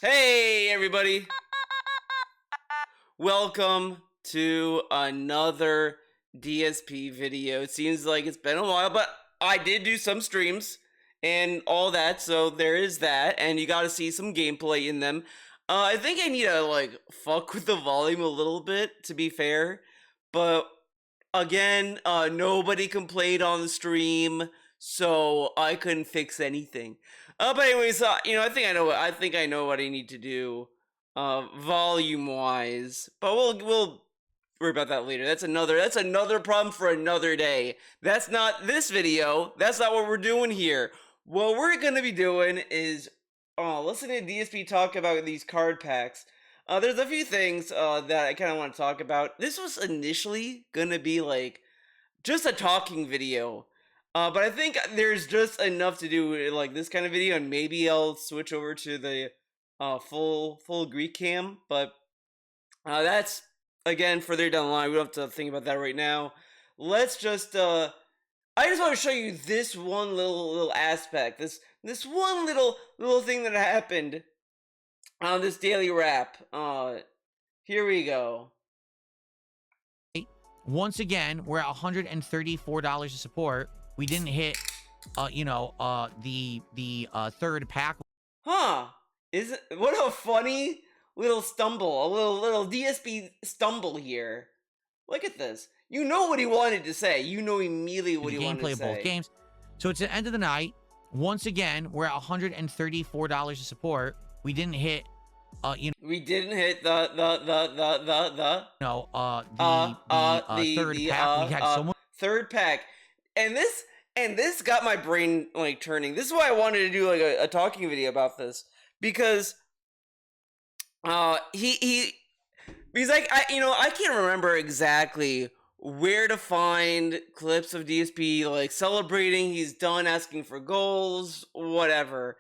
Hey everybody, welcome to another DSP video. It seems like it's been a while, but I did do some streams and all that, so there is that, and you gotta see some gameplay in them. I think I need to fuck with the volume a little bit, to be fair, but again, nobody complained on the stream, so I couldn't fix anything. But anyways, I think I know what I need to do, volume wise. But we'll worry about that later. That's another problem for another day. That's not this video. That's not what we're doing here. What we're gonna be doing is listening to DSP talk about these card packs. There's a few things that I kind of want to talk about. This was initially gonna be just a talking video, but I think there's just enough to do like this kind of video, and maybe I'll switch over to the full Greek cam. But that's again further down the line. We don't have to think about that right now. Let's just I just want to show you this one little aspect. This one little thing that happened on this daily wrap. Here we go. Once again, we're at $134 of support. We didn't hit, the third pack. Huh? What a funny little stumble, a little DSP stumble here. Look at this. You know what he wanted to say. You know immediately what he wanted to say. Gameplay of both games. So it's the end of the night. Once again, we're at $134 of support. We didn't hit. We didn't hit the third pack. We had someone third pack, and this got my brain turning. This is why I wanted to do a talking video about this, because he's like, I can't remember exactly where to find clips of DSP celebrating he's done asking for goals, whatever.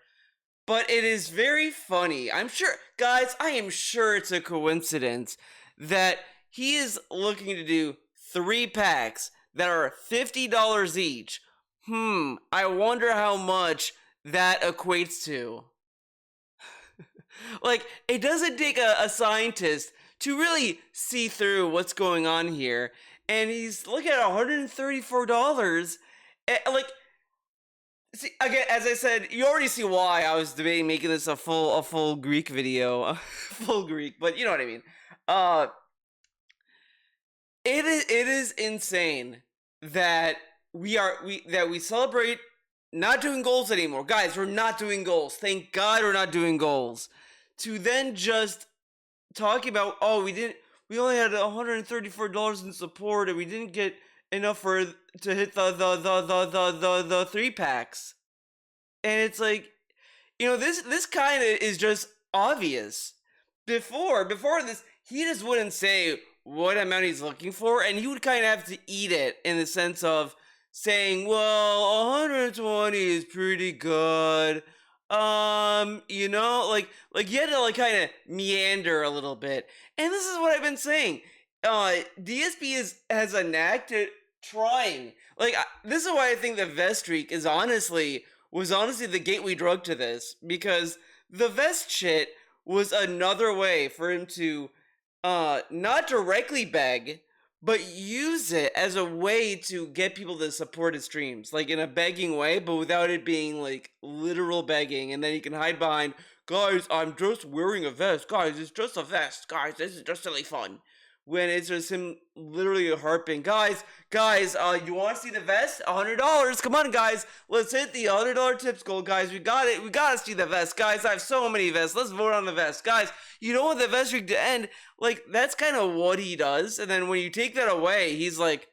But it is very funny. I am sure it's a coincidence that he is looking to do 3 packs that are $50 each. I wonder how much that equates to. It doesn't take a scientist to really see through what's going on here. And he's looking at $134. See, again, as I said, you already see why I was debating making this a full Greek video, full Greek, but you know what I mean. It is insane that we celebrate not doing goals anymore, guys. We're not doing goals. Thank God we're not doing goals. To then just talking about, we only had $134 in support, and we didn't get enough to hit the 3 packs. And it's like, this kind of is just obvious. Before this, he just wouldn't say what amount he's looking for, and he would kind of have to eat it in the sense of saying, well, 120 is pretty good. You had to kind of meander a little bit. And this is what I've been saying. DSP has a knack to trying. This is why I think the vest streak was honestly the gateway drug to this, because the vest shit was another way for him to not directly beg, but use it as a way to get people to support his streams, in a begging way, but without it being literal begging. And then he can hide behind, guys, I'm just wearing a vest, guys, it's just a vest, guys, this is just really fun. When it's just him literally harping, guys, you want to see the vest? $100. Come on, guys. Let's hit the $100 tips goal, guys. We got it. We got to see the vest, guys. I have so many vests. Let's vote on the vest, guys. You don't want the vest streak to end. That's kind of what he does. And then when you take that away, he's like,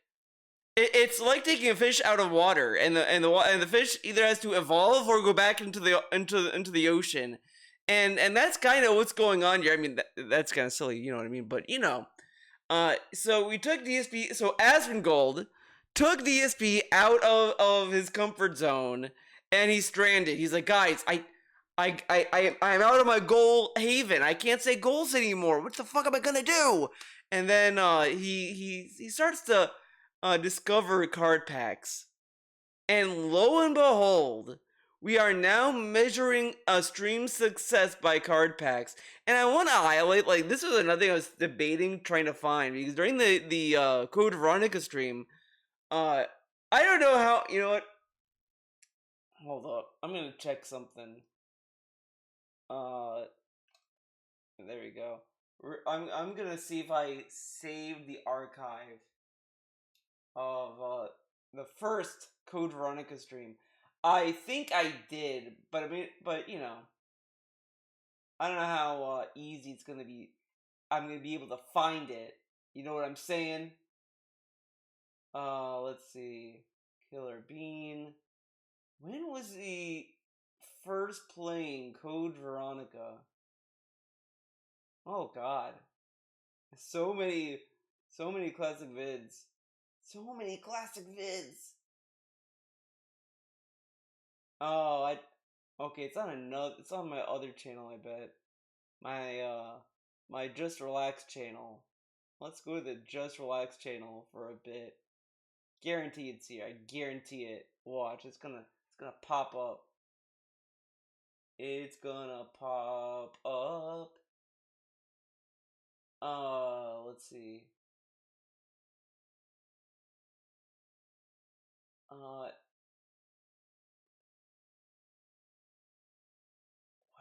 it's like taking a fish out of water, and the fish either has to evolve or go back into the ocean. And that's kind of what's going on here. I mean, that's kind of silly, you know what I mean? But so we took DSP. So Asmongold took DSP out of his comfort zone, and he's stranded. He's like, guys, I'm out of my goal haven. I can't say goals anymore. What the fuck am I gonna do? And then he starts to discover card packs, and lo and behold, we are now measuring a stream success by card packs. And I want to highlight, like, this was another thing I was debating trying to find, because during the Code Veronica stream, I don't know how, you know what? Hold up. I'm going to check something. There we go. I'm going to see if I saved the archive of the first Code Veronica stream. I think I did, but I mean, you know, I don't know how easy it's gonna be. I'm gonna be able to find it. You know what I'm saying? Let's see. Killer Bean. When was the first playing Code Veronica? Oh God, so many classic vids. So many classic vids. Oh, okay, it's on my other channel, I bet. My Just Relax channel. Let's go to the Just Relax channel for a bit. Guarantee it's here. I guarantee it. Watch, it's gonna pop up. It's gonna pop up. Let's see.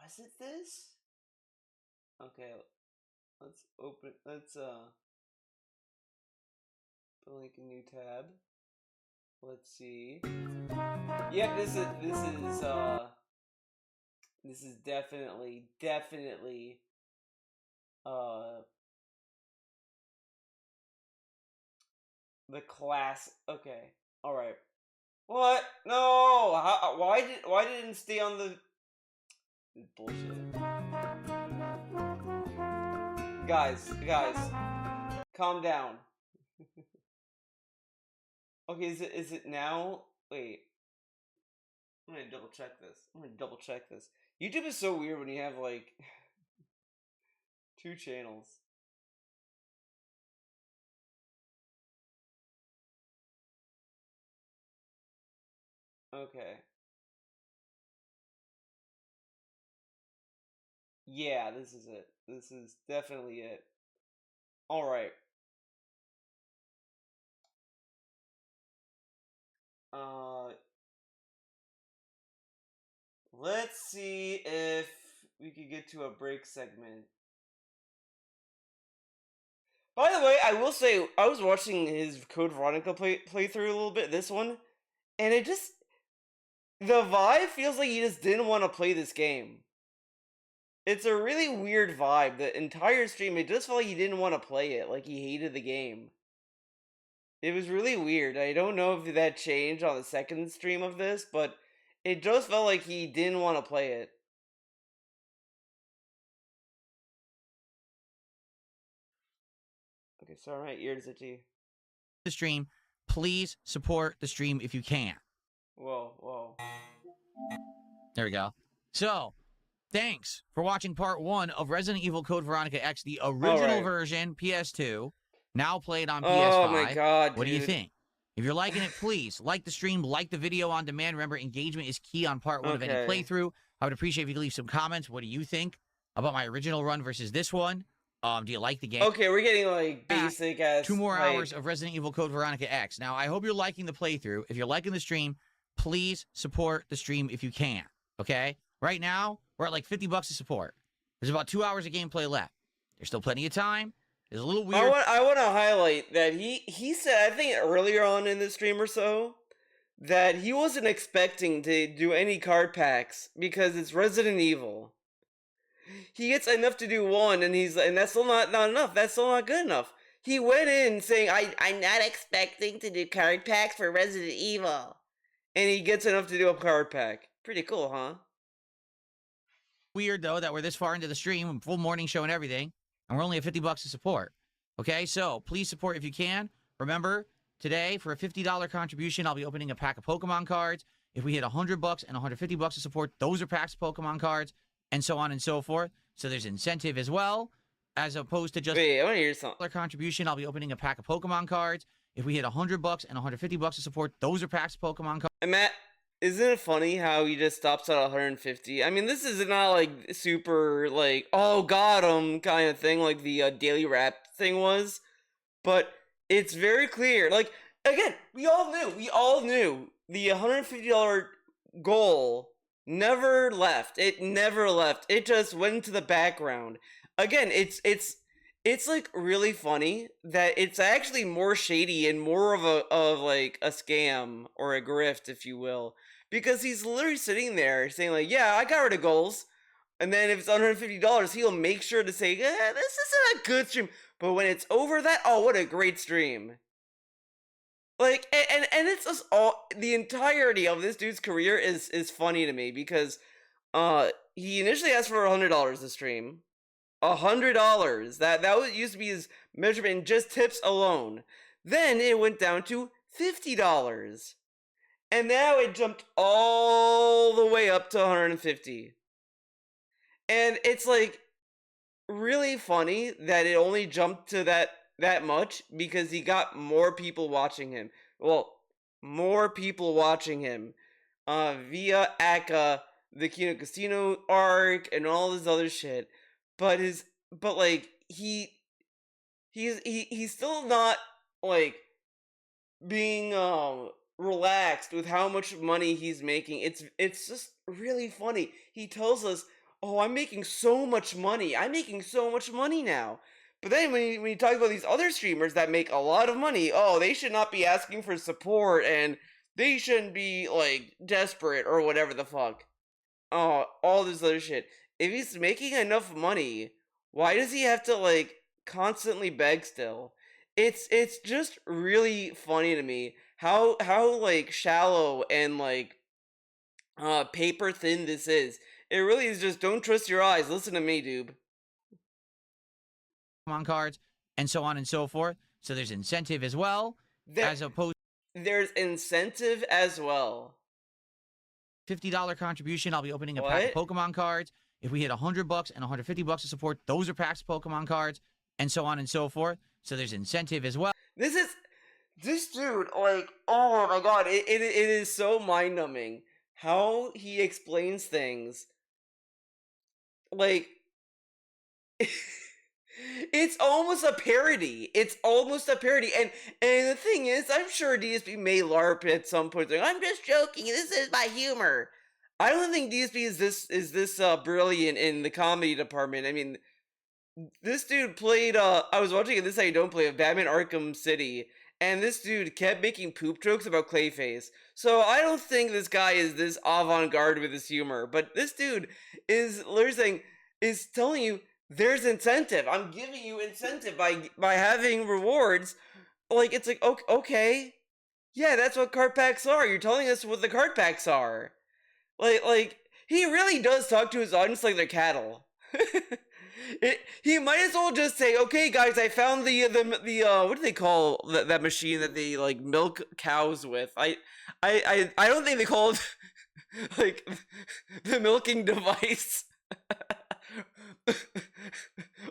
Was it this? Okay, let's link a new tab. Let's see. Yeah, this is definitely the class. Okay, all right. What? No. Why didn't it stay on the bullshit? Guys, calm down. Okay, is it now? Wait. I'm gonna double check this. YouTube is so weird when you have like 2 channels. Okay. Yeah, this is it. This is definitely it. All right. Let's see if we could get to a break segment. By the way, I will say I was watching his Code Veronica playthrough a little bit, this one, and it just, the vibe feels like he just didn't want to play this game. It's a really weird vibe. The entire stream, it just felt like he didn't want to play it, like he hated the game. It was really weird. I don't know if that changed on the second stream of this, but it just felt like he didn't want to play it. Okay, sorry, my ears itchy. The stream, please support the stream if you can. Whoa. There we go. So, thanks for watching part 1 of Resident Evil Code Veronica X, the original version, PS2, now played on PS5. Oh my God, what do you think? If you're liking it, please like the stream, like the video on demand. Remember, engagement is key on part 1 of any playthrough. I would appreciate if you could leave some comments. What do you think about my original run versus this one? Do you like the game? Okay, we're getting like basic ass 2 more hours of Resident Evil Code Veronica X. Now, I hope you're liking the playthrough. If you're liking the stream, please support the stream if you can. Okay? Right now, we're at like $50 to support. There's about 2 hours of gameplay left. There's still plenty of time. It's a little weird. I want to highlight that he said, I think earlier on in the stream or so, that he wasn't expecting to do any card packs because it's Resident Evil. He gets enough to do one, and that's still not enough. That's still not good enough. He went in saying, I'm not expecting to do card packs for Resident Evil. And he gets enough to do a card pack. Pretty cool, huh? Weird, though, that we're this far into the stream, full morning show and everything, and we're only at $50 to support. Okay, so please support if you can. Remember, today, for a $50 contribution, I'll be opening a pack of Pokemon cards. If we hit $100 and $150 to support, those are packs of Pokemon cards, and so on and so forth. So there's incentive as well, as opposed to just I want to hear something. Contribution. I'll be opening a pack of Pokemon cards. If we hit $100 and $150 to support, those are packs of Pokemon cards. And Matt, isn't it funny how he just stops at 150? I mean, this is not like super like, oh, got him kind of thing like the daily rap thing was, but it's very clear. Like, again, we all knew the $150 goal never left. It never left. It just went into the background. Again, it's like really funny that it's actually more shady and more of like a scam or a grift, if you will, because he's literally sitting there saying like, "Yeah, I got rid of goals," and then if it's $150, he'll make sure to say, "This isn't a good stream." But when it's over that, oh, what a great stream! Like, and it's just all the entirety of this dude's career is funny to me because he initially asked for $100 to stream. $100. That was used to be his measurement in just tips alone. Then it went down to $50. And now it jumped all the way up to 150. And it's like really funny that it only jumped to that much because he got more people watching him. Well, more people watching him via Aka, the Kino Casino arc, and all this other shit. But like he's still not like being relaxed with how much money he's making. It's just really funny. He tells us, "Oh, I'm making so much money. I'm making so much money now." But then when you talk about these other streamers that make a lot of money, oh, they should not be asking for support and they shouldn't be like desperate or whatever the fuck. Oh, all this other shit. If he's making enough money, why does he have to like constantly beg still? It's just really funny to me how like shallow and like paper thin this is. It really is just don't trust your eyes. Listen to me, dude. Pokemon cards, and so on and so forth. So there's incentive as well, There, as opposed there's incentive as well. to $50 contribution. I'll be opening a pack of What? Pokemon cards. If we hit $100 and $150 to support, those are packs of Pokemon cards, and so on and so forth. So there's incentive as well. This dude, like, oh my god, it is so mind numbing how he explains things. Like, it's almost a parody. It's almost a parody. And the thing is, I'm sure DSP may LARP at some point. Like, I'm just joking. This is my humor. I don't think DSP is this brilliant in the comedy department. I mean, this dude played I was watching it, This How You Don't Play of Batman Arkham City, and this dude kept making poop jokes about Clayface. So I don't think this guy is this avant-garde with his humor, but this dude is literally saying, is telling you there's incentive. I'm giving you incentive by having rewards. Like, it's like, okay. Yeah, that's what card packs are. You're telling us what the card packs are. Like he really does talk to his audience like they're cattle. He might as well just say, "Okay, guys, I found the what do they call that machine that they like milk cows with?" I don't think they call it like the milking device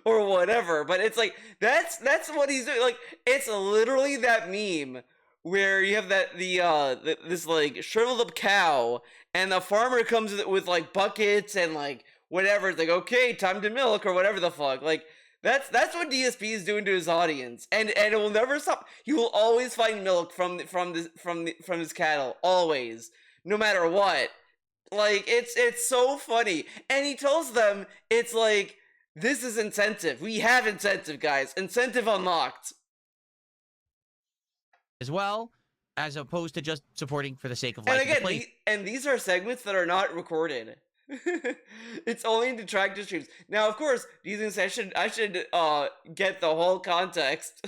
or whatever. But it's like that's what he's doing. Like, it's literally that meme where you have this like shriveled up cow, and the farmer comes with like buckets and like whatever. It's like, okay, time to milk or whatever the fuck. Like, that's what DSP is doing to his audience, and it will never stop. He will always find milk from his cattle, always, no matter what. Like, it's so funny, and he tells them it's like, this is incentive. We have incentive, guys. Incentive unlocked. As well, as opposed to just supporting for the sake of And liking the again, play. and these are segments that are not recorded. It's only in detractor streams. Now, of course, these things I should get the whole context.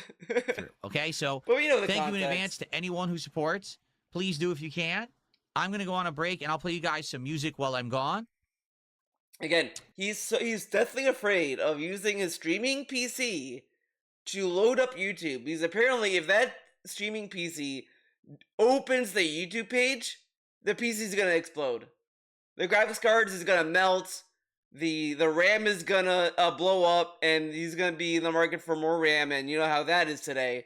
Okay, so But we know the thank context. you in advance to anyone who supports. Please do if you can. I'm gonna go on a break, and I'll play you guys some music while I'm gone. Again, he's deathly afraid of using his streaming PC to load up YouTube, because apparently if that streaming PC opens the YouTube page, the PC is gonna explode. The graphics cards is gonna melt. The RAM is gonna blow up, and he's gonna be in the market for more RAM, and you know how that is today.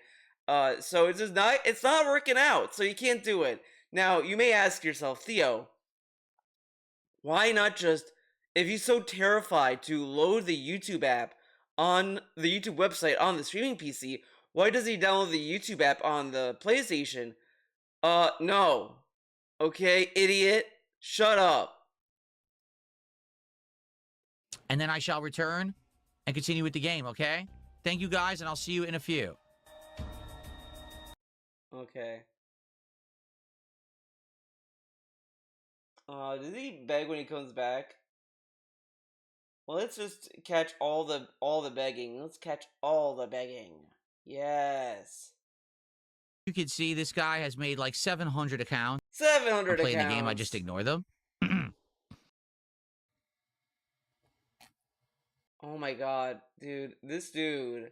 So it's not working out. So you can't do it. Now, you may ask yourself, Theo, why not just, if he's so terrified to load the YouTube app on the YouTube website on the streaming PC, why does he download the YouTube app on the PlayStation? No. Okay, idiot. Shut up. And then I shall return and continue with the game, okay? Thank you guys, and I'll see you in a few. Okay. Does he beg when he comes back? Well, let's just catch all the begging. Let's catch all the begging. Yes. You can see this guy has made like 700 accounts. 700 I'm playing accounts. the game, I just ignore them. Oh my god, dude. This dude.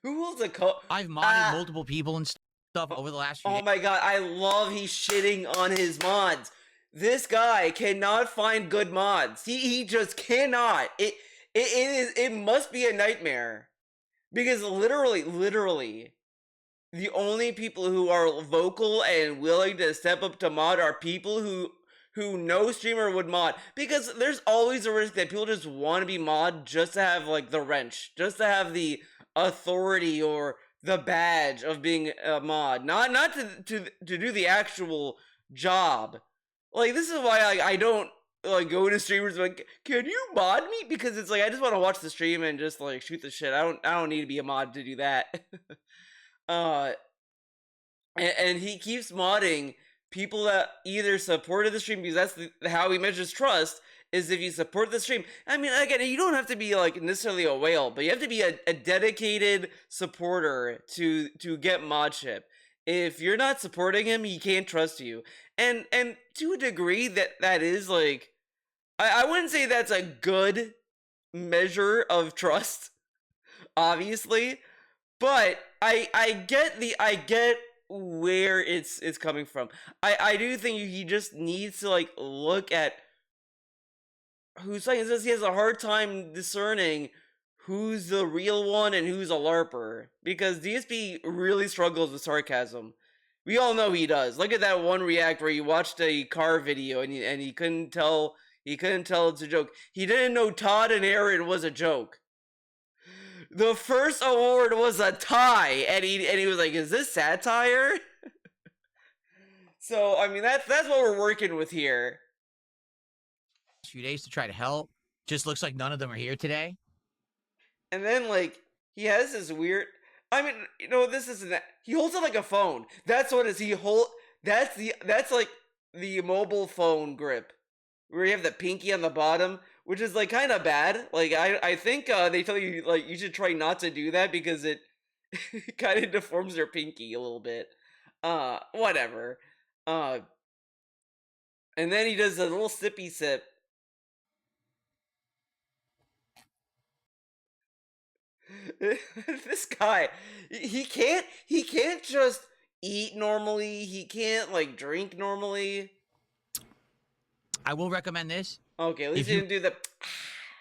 Who holds a I've modded multiple people and stuff over the last few Oh my god, I love he's shitting on his mods. This guy cannot find good mods. He just cannot. It must be a nightmare. Because literally, the only people who are vocal and willing to step up to mod are people who no streamer would mod. Because there's always a risk that people just want to be mod just to have like the wrench, just to have the authority or the badge of being a mod, not to do the actual job. Like, this is why I don't like go to streamers like, can you mod me? Because it's like I just want to watch the stream and just like shoot the shit. I don't need to be a mod to do that. And he keeps modding people that either supported the stream, because that's how he measures trust, is if you support the stream. I mean, again, you don't have to be like necessarily a whale, but you have to be a dedicated supporter to get modship. If you're not supporting him, he can't trust you. And to a degree, that is like, I wouldn't say that's a good measure of trust, obviously, but I get where it's coming from. I do think he just needs to like look at who's like, it says he has a hard time discerning who's the real one and who's a LARPer, because DSP really struggles with sarcasm. We all know he does. Look at that one react where he watched a car video and he couldn't tell it's a joke. He didn't know Todd and Aaron was a joke. The first award was a tie, and he was like, "Is this satire?" So I mean, that's what we're working with here. few days to try to help. Just looks like none of them are here today. And then like he has this weird. I mean, you know, this isn't that. He holds it like a phone. That's what is he hold. That's like the mobile phone grip, where you have the pinky on the bottom, which is like kind of bad. Like I think they tell you like you should try not to do that because it kind of deforms your pinky a little bit. Whatever. And then he does a little sippy sip. This guy, he can't just eat normally. He can't like drink normally. I will recommend this. Okay, at least If he you didn't do the.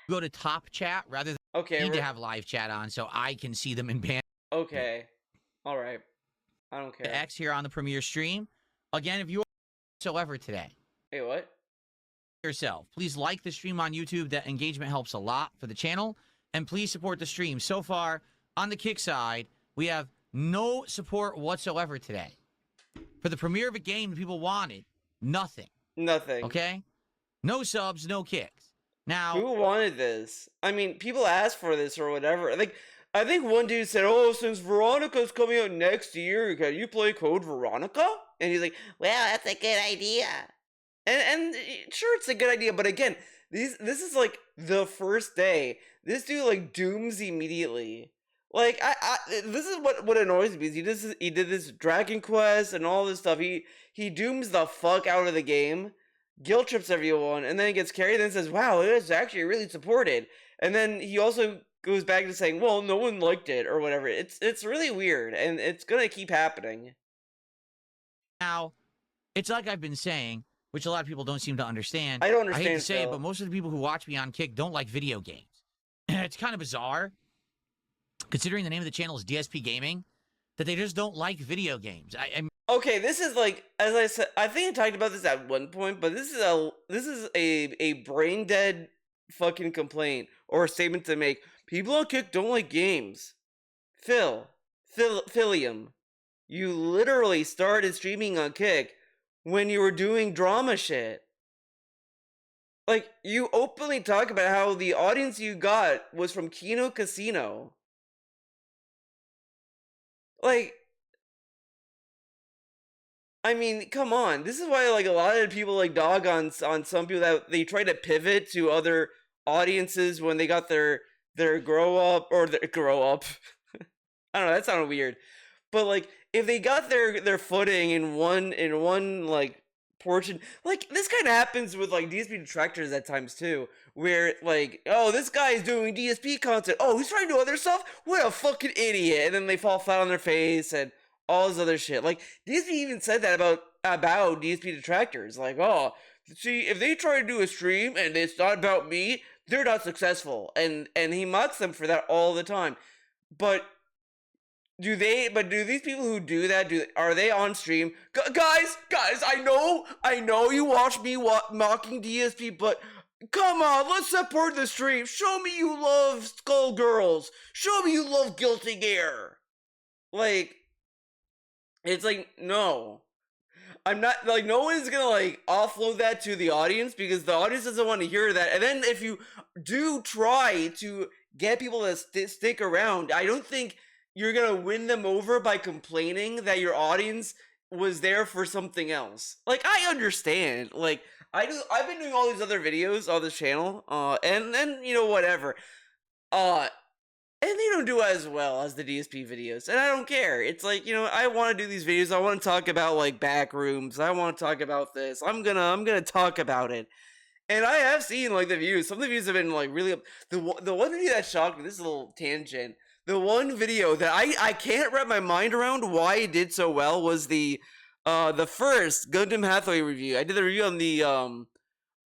Go to top chat rather than Okay, need to have live chat on so I can see them in band. okay, all right. I don't care. X here on the premiere stream. Again, if you are whatsoever today, Hey, what? yourself, please like the stream on YouTube. That engagement helps a lot for the channel. And please support the stream. So far, on the kick side, we have no support whatsoever today. For the premiere of a game that people wanted, nothing. Nothing. Okay? No subs, no kicks. Now, Who wanted this? I mean, people asked for this or whatever. Like, I think one dude said, "Oh, since Veronica's coming out next year, can you play Code Veronica?" And he's like, "Well, that's a good idea." And sure, it's a good idea, but again, this is like the first day. This dude like dooms immediately. Like this is what annoys me. Is he did this Dragon Quest and all this stuff. He dooms the fuck out of the game, guilt trips everyone, and then he gets carried and says, "Wow, it is actually really supported." And then he also goes back to saying, "Well, no one liked it" or whatever. It's really weird, and it's gonna keep happening. now, it's like I've been saying, which a lot of people don't seem to understand. I don't understand. I hate to say it, Phil. but most of the people who watch me on Kick don't like video games. It's kind of bizarre, considering the name of the channel is DSP Gaming. that they just don't like video games. Okay, this is like, as I said, I think I talked about this at one point, but this is a brain dead fucking complaint or a statement to make. People on Kick don't like games. Philium, you literally started streaming on Kick when you were doing drama shit. Like, you openly talk about how the audience you got was from Kino Casino. Like, I mean, come on. This is why, like, a lot of people like dog on some people that they try to pivot to other audiences when they got their grow up or their grow up. I don't know. That sounded weird, but like if they got their footing in one like portion, like this kind of happens with like DSP detractors at times too, where like, oh, this guy is doing DSP content. Oh, he's trying to do other stuff. What a fucking idiot! And then they fall flat on their face and all this other shit. Like DSP even said that about DSP detractors. Like, oh, see, if they try to do a stream and it's not about me, they're not successful. And he mocks them for that all the time. But do these people who do that, are they on stream? Guys, I know you watch me mocking DSP, but come on, let's support the stream. Show me you love Skullgirls. Show me you love Guilty Gear. Like, it's like, no. I'm not, like, no one's gonna, like, offload that to the audience because the audience doesn't want to hear that. And then if you do try to get people to stick around, I don't think you're gonna win them over by complaining that your audience was there for something else. Like, I understand. Like, I've been doing all these other videos on this channel, and you know, whatever. And they don't do as well as the DSP videos, and I don't care. It's like, you know, I want to do these videos. I want to talk about like back rooms. I want to talk about this. I'm gonna talk about it. And I have seen like the views. Some of the views have been like really. The one video that shocked me. This is a little tangent. The one video that I can't wrap my mind around why it did so well was the first Gundam Hathaway review. I did the review on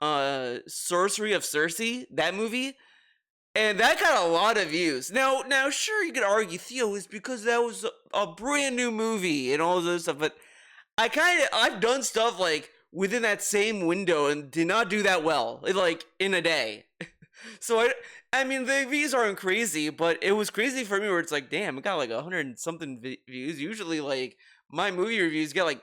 the Sorcery of Cersei, that movie. And that got a lot of views. Now, sure, you could argue, Theo, is because that was a brand new movie and all this stuff, but I've done stuff like within that same window and did not do that well, like in a day. So I mean, the views aren't crazy, but it was crazy for me where it's like, damn, it got like 100 and something views. Usually, like, my movie reviews get like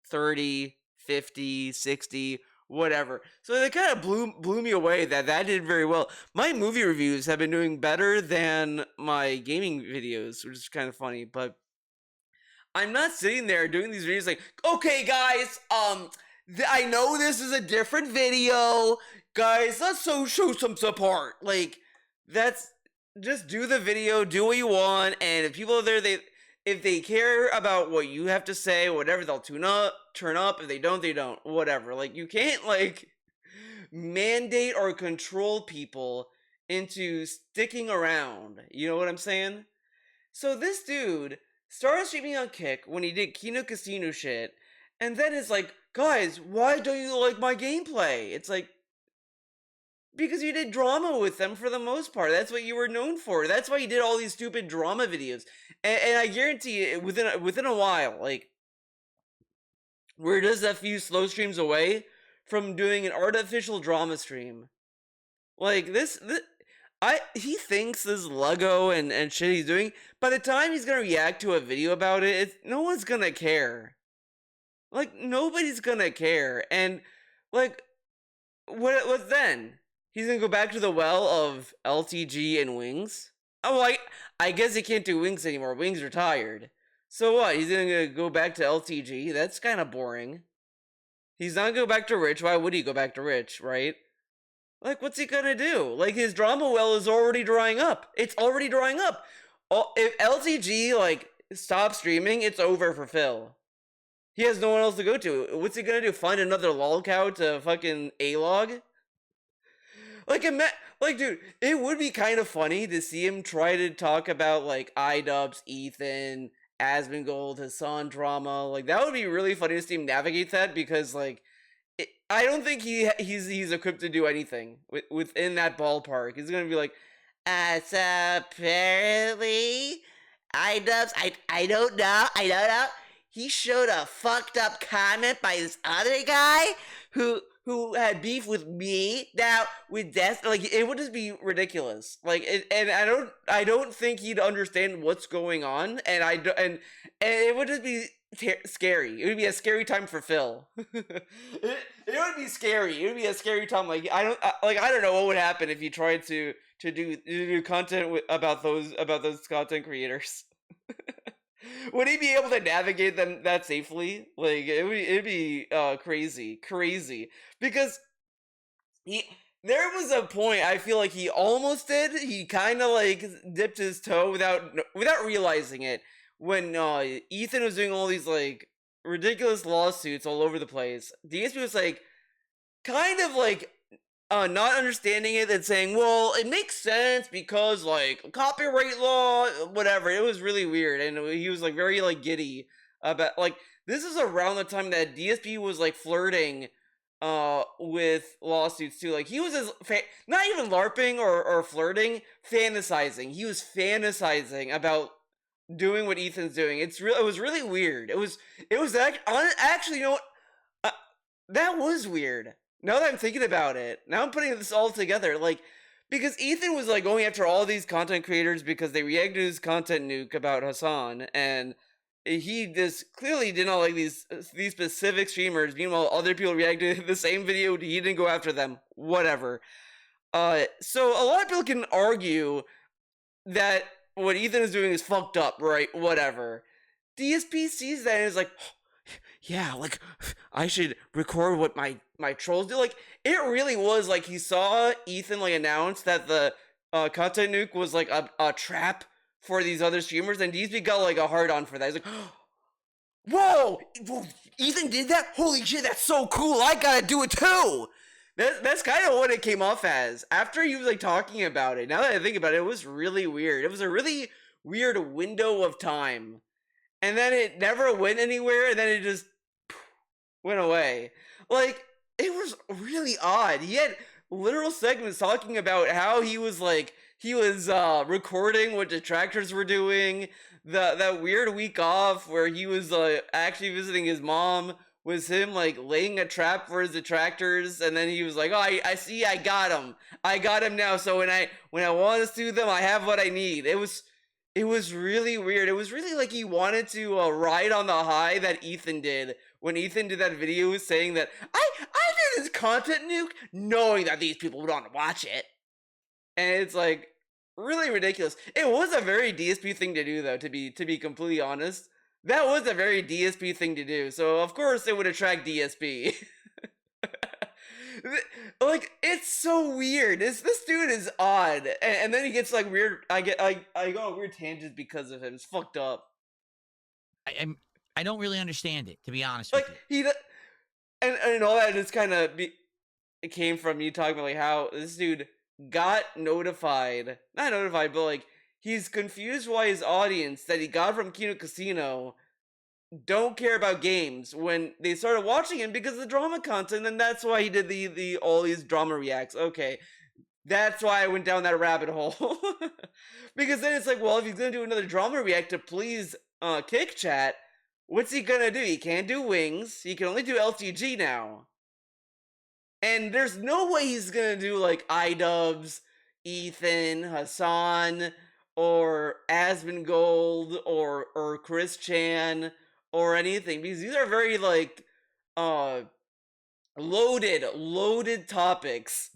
30, 50, 60, whatever. So they kind of blew me away that did very well. My movie reviews have been doing better than my gaming videos, which is kind of funny, but I'm not sitting there doing these videos like, okay, guys, I know this is a different video. Guys, let's show some support. Like, that's, just do the video, do what you want, and if people are there, if they care about what you have to say, whatever, they'll turn up. If they don't, they don't. Whatever. Like, you can't, like, mandate or control people into sticking around. You know what I'm saying? So this dude started streaming on Kick when he did Kino Casino shit, and then it's like, guys, why don't you like my gameplay? It's like, because you did drama with them for the most part. That's what you were known for. That's why you did all these stupid drama videos. And I guarantee you, within a while, like, we're just a few slow streams away from doing an artificial drama stream. Like, he thinks this Lego and shit he's doing, by the time he's gonna react to a video about it, no one's gonna care. Like, nobody's gonna care. And, like, what then? He's gonna go back to the well of LTG and Wings? Oh, well, I guess he can't do Wings anymore. Wings retired. So what? He's gonna go back to LTG? That's kind of boring. He's not gonna go back to Rich. Why would he go back to Rich, right? Like, what's he gonna do? Like, his drama well is already drying up. It's already drying up. If LTG, like, stops streaming, it's over for Phil. He has no one else to go to. What's he gonna do? Find another lolcow to fucking A-log? Like, dude, it would be kind of funny to see him try to talk about, like, iDubbbz, Ethan, Asmongold, Hassan drama. Like, that would be really funny to see him navigate that, because, like, I don't think he's equipped to do anything within that ballpark. He's gonna be like, so apparently, iDubbbz, I don't know, I don't know. He showed a fucked up comment by this other guy who had beef with me now with Death. Like it would just be ridiculous. Like and I don't think he'd understand what's going on, and and it would just be scary. It would be a scary time for Phil. It would be scary. It would be a scary time. Like I don't know what would happen if you tried to do content about those content creators. Would he be able to navigate them that safely? Like it'd be crazy because he there was a point I feel like he almost did. He kind of like dipped his toe without realizing it when Ethan was doing all these like ridiculous lawsuits all over the place. DSP was like kind of like not understanding it and saying, well, it makes sense because like copyright law, whatever. It was really weird, and he was like very like giddy about like this is around the time that DSP was like flirting with lawsuits too. Like he was not even larping or flirting, fantasizing. He was fantasizing about doing what Ethan's doing. It was really weird. It was actually, you know what? That was weird. Now that I'm thinking about it, now I'm putting this all together, like, because Ethan was like going after all these content creators because they reacted to his content nuke about Hassan, and he just clearly did not like these specific streamers. Meanwhile, other people reacted to the same video. He didn't go after them. Whatever. So a lot of people can argue that what Ethan is doing is fucked up, right? Whatever. DSP sees that and is like, yeah, like I should record what my trolls do. Like it really was like he saw Ethan like announce that the content nuke was like a trap for these other streamers, and DSP got like a hard on for that. He's like, whoa, Ethan did that? Holy shit, that's so cool! I gotta do it too. That's kind of what it came off as after he was like talking about it. Now that I think about it, it was really weird. It was a really weird window of time, and then it never went anywhere, and then it just went away. Like it was really odd. He had literal segments talking about how he was recording what detractors were doing. That weird week off where he was actually visiting his mom was him like laying a trap for his detractors, and then he was like, oh, I see, I got him now, so when I want to sue them, I have what I need. It was really weird. It was really like he wanted to ride on the high that Ethan did when Ethan did that video saying that I did this content nuke knowing that these people would want to watch it. And it's like really ridiculous. It was a very DSP thing to do though, to be completely honest. That was a very DSP thing to do. So of course it would attract DSP. Like it's so weird. This dude is odd, and then he gets like weird. I go on weird tangents because of him. It's fucked up. I don't really understand it, to be honest Like with you. and all that just kind of it came from you talking about like how this dude got notified, not notified, but like he's confused why his audience that he got from Kino Casino don't care about games when they started watching him because of the drama content, and that's why he did the all these drama reacts. Okay, that's why I went down that rabbit hole. Because then it's like, well, if he's gonna do another drama react to please kick chat, what's he gonna do? He can't do wings. He can only do LTG now. And there's no way he's gonna do like iDubbbz, Ethan, Hassan, or Asmongold, or Chris Chan, or anything, because these are very like loaded topics.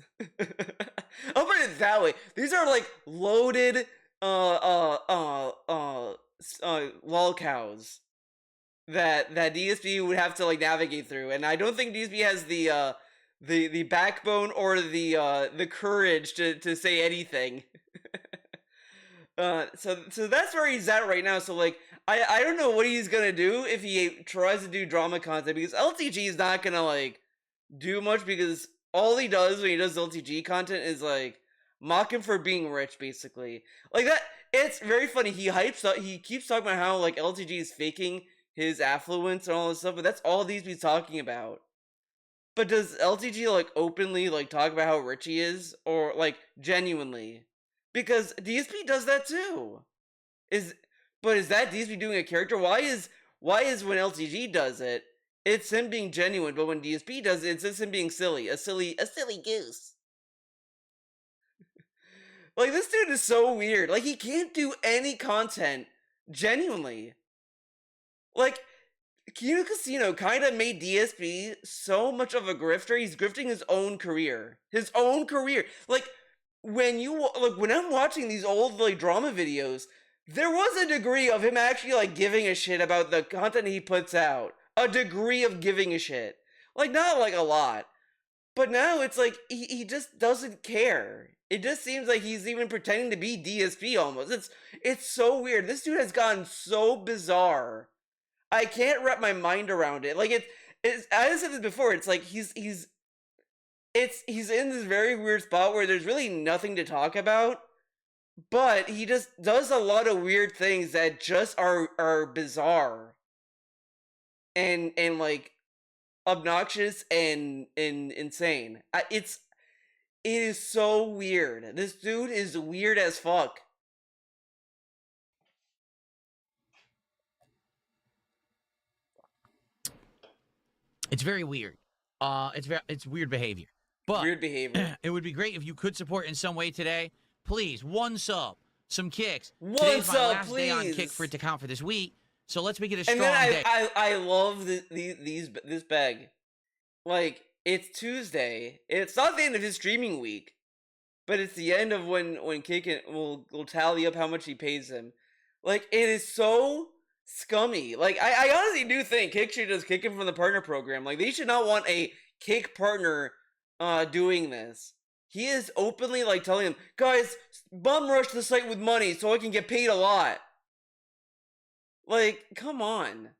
I'll put it that way. These are like loaded lolcows that DSP would have to like navigate through, and I don't think DSP has the backbone or the courage to say anything. So that's where he's at right now. So like I don't know what he's gonna do if he tries to do drama content, because LTG is not gonna like do much, because all he does when he does LTG content is like mock him for being rich, basically. Like that. It's very funny. He keeps talking about how like LTG is faking his affluence and all this stuff, but that's all these be talking about. But does LTG like openly like talk about how rich he is, or like genuinely? Because DSP does that too. But is that DSP doing a character? Why is when LTG does it, it's him being genuine, but when DSP does it, it's just him being silly, a silly goose. Like, this dude is so weird. Like, he can't do any content genuinely. Like, Kino Casino kind of made DSP so much of a grifter. He's grifting his own career. His own career. Like, when I'm watching these old, like, drama videos, there was a degree of him actually, like, giving a shit about the content he puts out. A degree of giving a shit. Like, not, like, a lot. But now it's like, he just doesn't care. It just seems like he's even pretending to be DSP almost. It's so weird. This dude has gotten so bizarre. I can't wrap my mind around it. Like, it's I said this before, it's like he's in this very weird spot where there's really nothing to talk about, but he just does a lot of weird things that just are bizarre and like obnoxious and insane. It is so weird. This dude is weird as fuck. It's very weird. It's weird behavior. But Weird behavior. it would be great if you could support in some way today. Please, one sub, some kicks. One Today's my sub, last day on Kick please. for it to count for this week. So let's make it a strong And then day. I love this bag. Like, it's Tuesday. It's not the end of his streaming week, but it's the end of when Kick will tally up how much he pays him. Like, it is so scummy. Like, I honestly do think Kick should just kick him from the partner program. Like, they should not want a Kick partner doing this. He is openly, like, telling him, guys, bum rush the site with money so I can get paid a lot. Like, come on.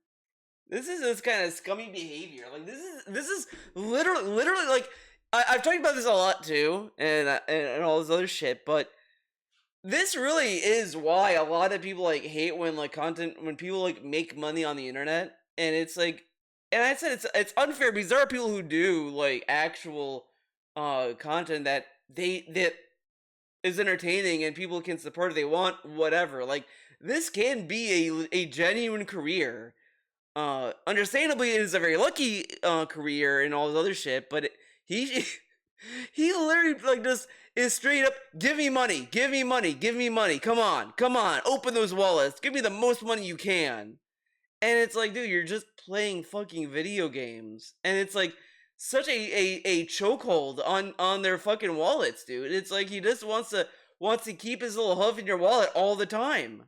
This is this kind of scummy behavior. Like, this is literally like, I've talked about this a lot too, and all this other shit, but this really is why a lot of people, like, hate when, like, when people, like, make money on the internet, and it's like, and I said it's unfair because there are people who do, like, actual content that is entertaining and people can support if they want, whatever. Like, this can be a genuine career. Understandably, it is a very lucky career and all this other shit, but he literally, like, just is straight up, give me money, give me money, give me money, come on, open those wallets, give me the most money you can. And it's like, dude, you're just playing fucking video games. And it's like such a chokehold on their fucking wallets, dude. It's like he just wants to keep his little hoof in your wallet all the time.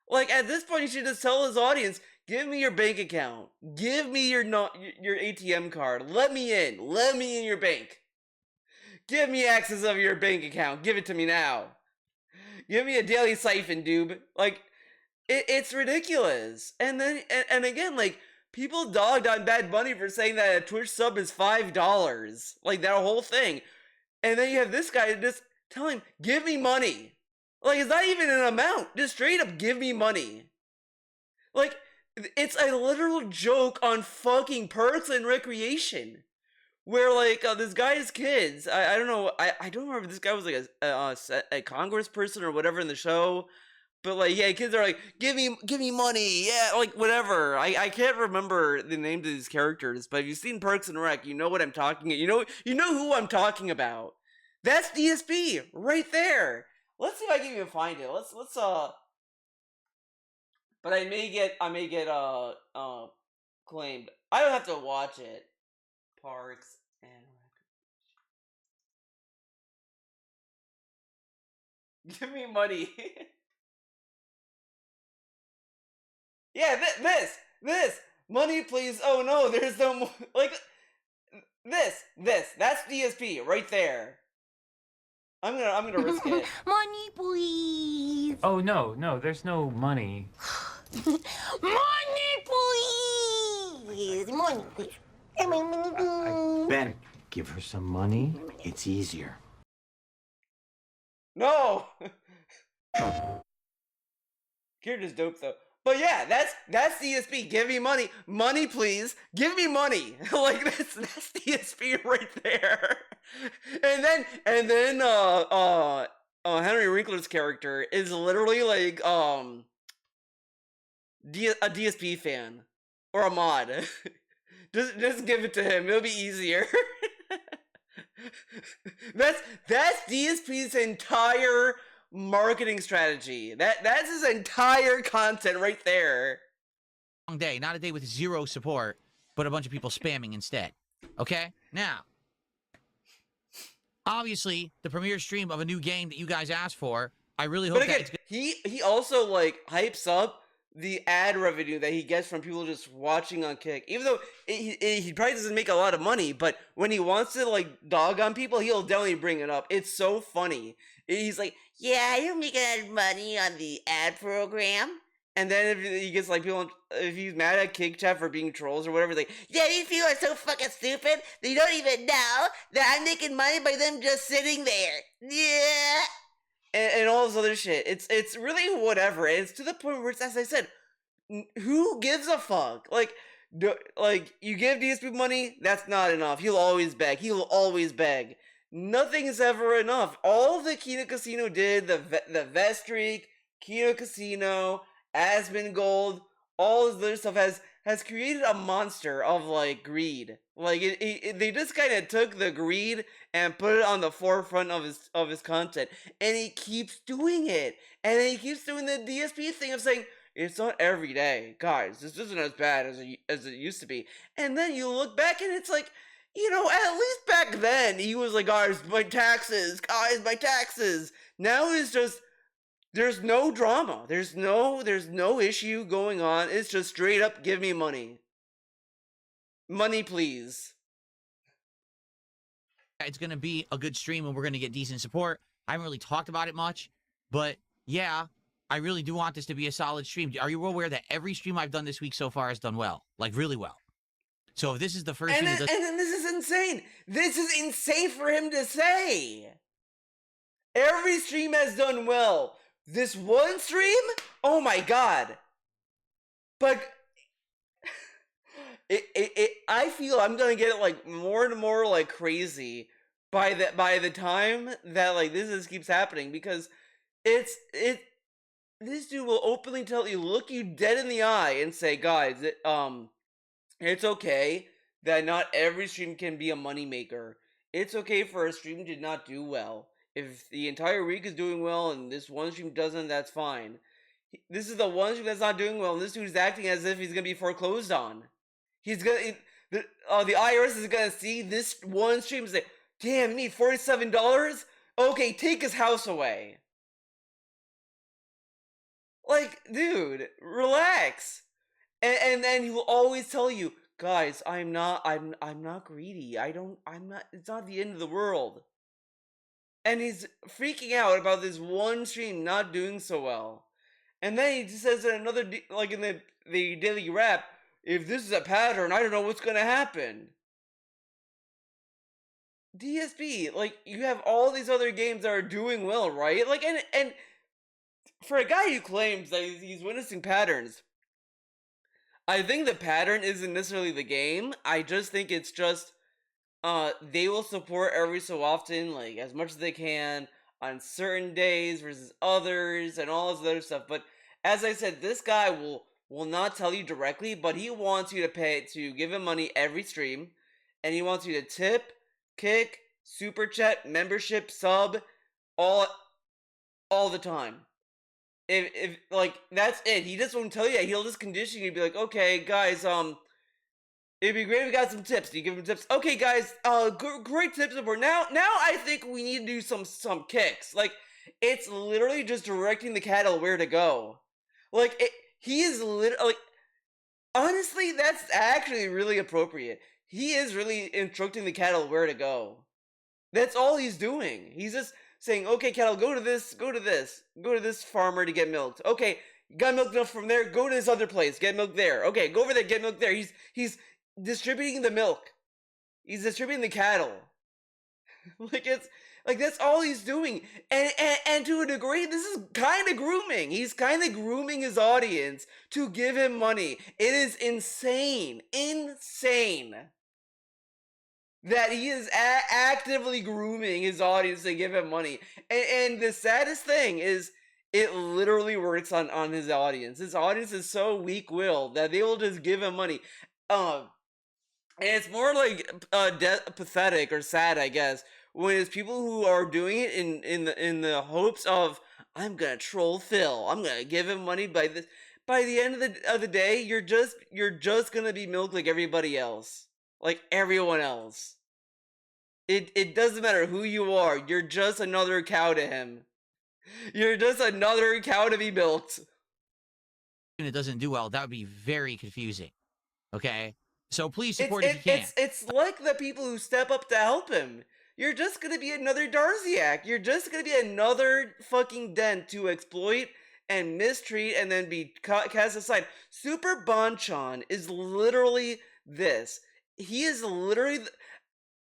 Like, at this point, you should just tell his audience, give me your bank account. Give me your ATM card. Let me in your bank. Give me access of your bank account. Give it to me now. Give me a daily siphon, dude. Like, it's ridiculous. And then, and again, like, people dogged on Bad Bunny for saying that a Twitch sub is $5. Like, that whole thing. And then you have this guy just tell him, give me money. Like, it's not even an amount. Just straight up give me money. Like, it's a literal joke on fucking Parks and Recreation. Where, like, this guy's kids, I don't know, I don't remember if this guy was, like, a congressperson or whatever in the show. But, like, yeah, kids are like, give me money, yeah, like, whatever. I can't remember the names of these characters, but if you've seen Parks and Rec, you know what I'm talking, you know who I'm talking about. That's DSP, right there. Let's see if I can even find it. Let's but I may get claimed. I don't have to watch it. Parks and Rec. Give me money. Yeah, this money, please. Oh no, there's no more. Like, this. That's DSP right there. I'm gonna risk it. Money, please. Oh, no, there's no money. Money, please. Money, please. Ben, give her some money. It's easier. No. Character's dope though. But yeah, that's DSP. Give me money, please. Give me money. Like, that's DSP right there. And then Henry Winkler's character is literally like a DSP fan or a mod. just give it to him. It'll be easier. that's DSP's entire marketing strategy. That's his entire content right there. Long day, not a day with zero support, but a bunch of people spamming instead. Okay? Now, obviously, the premiere stream of a new game that you guys asked for, I really hope But again, that it's he also like hypes up the ad revenue that he gets from people just watching on Kick. Even though he probably doesn't make a lot of money, but when he wants to like dog on people, he'll definitely bring it up. It's so funny. He's like, Yeah, I don't make a lot of money on the ad program. and then if he gets like people, if he's mad at Kick Chat for being trolls or whatever, like, Yeah, these people are so fucking stupid. They don't even know that I'm making money by them just sitting there. Yeah. and all this other shit. It's really whatever. And it's to the point where it's, as I said, who gives a fuck? Like, like you give DSP money, that's not enough. He'll always beg. He'll always beg. Nothing is ever enough. All the Kino Casino did, the Vestreak, Kino Casino, Asmongold, all this other stuff has created a monster of like greed. Like they just kind of took the greed and put it on the forefront of his content, and he keeps doing it, and he keeps doing the DSP thing of saying it's not every day, guys. This isn't as bad as it used to be. And then you look back, and it's like, you know, at least back then he was like, guys, my taxes, Now it's just there's no drama. There's no issue going on. It's just straight up give me money. Money, please. going to be a good stream and we're going to get decent support. I haven't really talked about it much, but yeah, I really do want this to be a solid stream. Are you aware that every stream I've done this week so far has done well? Like, really well. So if this is the first And stream then, that does... and then this is insane. This is insane for him to say. Every stream has done well. This one stream? Oh my god. But I feel I'm gonna get like more and more like crazy by the time that like this keeps happening, because this dude will openly look you dead in the eye and say, guys, it's okay that not every stream can be a moneymaker. It's okay for a stream to not do well. If the entire week is doing well and this one stream doesn't, that's fine. This is the one stream that's not doing well, and this dude's acting as if he's gonna be foreclosed on. He's gonna the IRS is gonna see this one stream and say, "Damn, you need $47? Okay, take his house away." Like, dude, relax. And then he will always tell you, guys, I'm not greedy. I'm not, it's not the end of the world. And he's freaking out about this one stream not doing so well. And then he just says in another, like in the daily wrap, if this is a pattern, I don't know what's gonna happen. DSP, like, you have all these other games that are doing well, right? Like, and for a guy who claims that he's witnessing patterns, I think the pattern isn't necessarily the game. I just think it's just they will support every so often, like as much as they can on certain days versus others and all this other stuff. But as I said, this guy will not tell you directly, but he wants you to give him money every stream, and he wants you to tip, kick, super chat, membership, sub, all the time. If like that's it, he just won't tell you that. He'll just condition you to be like, okay, guys, it'd be great if we got some tips. Do you give him tips? Okay, guys, great tip support. Now I think we need to do some kicks. Like, it's literally just directing the cattle where to go. Like, he is literally, like, honestly, that's actually really appropriate. He is really instructing the cattle where to go. That's all he's doing. He's just saying, okay, cattle, go to this farmer to get milked. Okay, got milk enough from there, go to this other place, get milk there. Okay, go over there, get milk there. He's distributing the milk. He's distributing the cattle. Like, it's like that's all he's doing. And to a degree, this is kind of grooming. He's kind of grooming his audience to give him money. It is insane that he is actively grooming his audience to give him money. And the saddest thing is it literally works on his audience. His audience is so weak-willed that they will just give him money. Um, and it's more like pathetic or sad, I guess, when it's people who are doing it in the hopes of, I'm gonna troll Phil. I'm gonna give him money by this. By the end of the day, you're just gonna be milked like everybody else, like everyone else. It doesn't matter who you are. You're just another cow to him. You're just another cow to be milked. And it doesn't do well, that would be very confusing. Okay? So please support It's if you can. it's like the people who step up to help him. You're just gonna be another Darziak. You're just gonna be another fucking dent to exploit and mistreat and then be cast aside. Super Bonchan is literally this. He is literally,